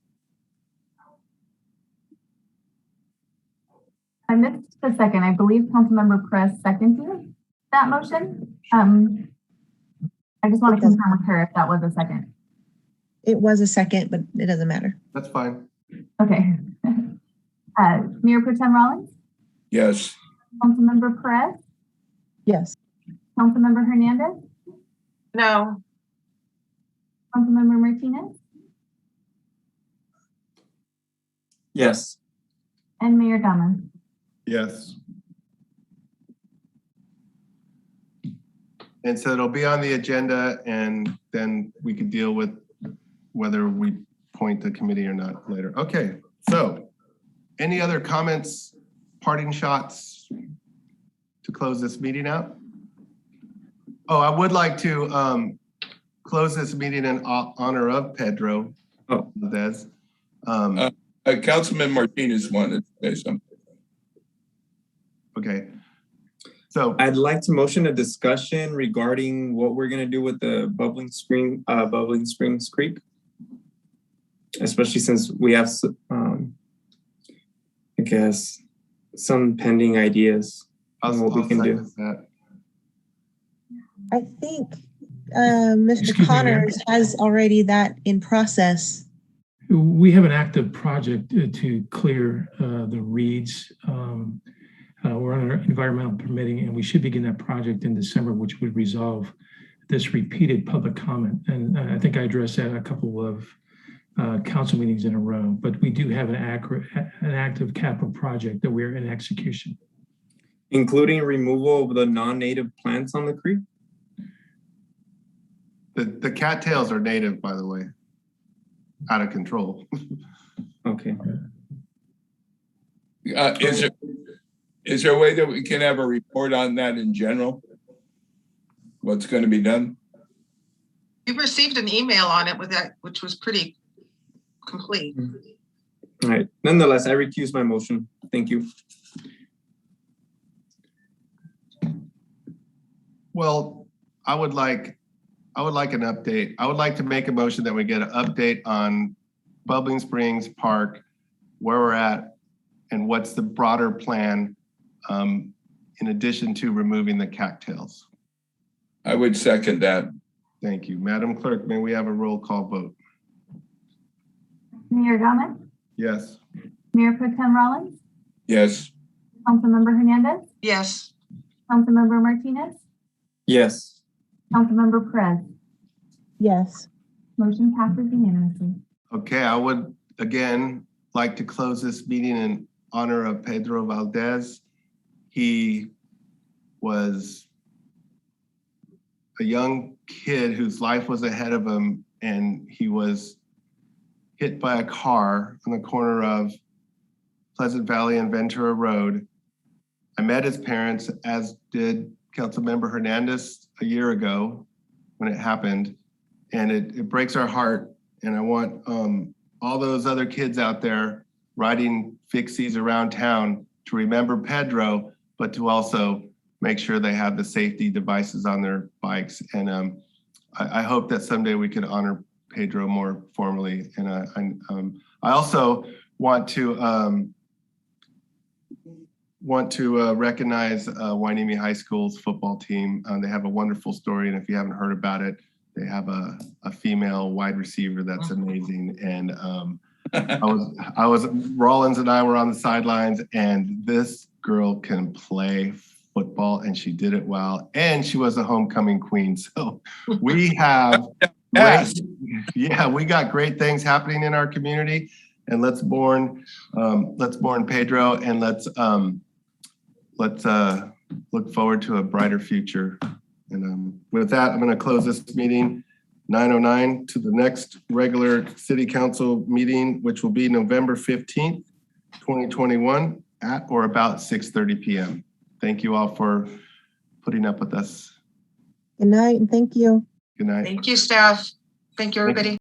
I missed the second. I believe Councilmember Perez seconded that motion. I just want to confirm with her if that was a second. It was a second, but it doesn't matter. That's fine. Okay. Mayor Pro Tem Rollins, Yes. Councilmember Perez, Yes. Councilmember Hernandez, No. Councilmember Martinez, Yes. and Mayor Gama. Yes. And so it'll be on the agenda, and then we could deal with whether we point the committee or not later. Okay, so any other comments, parting shots to close this meeting out? Oh, I would like to close this meeting in honor of Pedro Valdez. Councilman Martinez wanted to say something. Okay. So I'd like to motion a discussion regarding what we're gonna do with the Bubbling Springs Creek, especially since we have, I guess, some pending ideas on what we can do. That. I think Mr. Connors has already that in process. We have an active project to clear the reeds. We're under environmental permitting, and we should begin that project in December, which would resolve this repeated public comment. And I think I addressed that a couple of council meetings in a row, but we do have an active capital project that we're in execution. Including removal of the non-native plants on the creek? The cattails are native, by the way, out of control. Okay. Is there a way that we can have a report on that in general? What's going to be done? We received an email on it with that, which was pretty complete. All right. Nonetheless, I recuse my motion. Thank you. Well, I would like an update. I would like to make a motion that we get an update on Bubbling Springs Park, where we're at, and what's the broader plan in addition to removing the cattails. I would second that. Thank you. Madam Clerk, may we have a roll call vote? Mayor Gama, Yes. Mayor Pro Tem Rollins, Yes. Councilmember Hernandez, Yes. Councilmember Martinez, Yes. Councilmember Perez. Yes. Motion passes unanimously. Okay, I would again like to close this meeting in honor of Pedro Valdez. He was a young kid whose life was ahead of him, and he was hit by a car on the corner of Pleasant Valley and Ventura Road. I met his parents, as did Councilmember Hernandez, a year ago when it happened, and it breaks our heart. And I want all those other kids out there riding fixies around town to remember Pedro, but to also make sure they have the safety devices on their bikes. And I hope that someday we can honor Pedro more formally. And I also want to recognize Hueneme High School's football team. They have a wonderful story, and if you haven't heard about it, they have a female wide receiver that's amazing. And Rollins and I were on the sidelines, and this girl can play football, and she did it well. And she was a homecoming queen. So we have Yes. we got great things happening in our community. And let's mourn Pedro, and let's look forward to a brighter future. And with that, I'm going to close this meeting 9:09 to the next regular city council meeting, which will be November 15th, 2021 at or about 6:30 p.m. Thank you all for putting up with us. Good night and thank you. Good night. Thank you, staff. Thank you, everybody.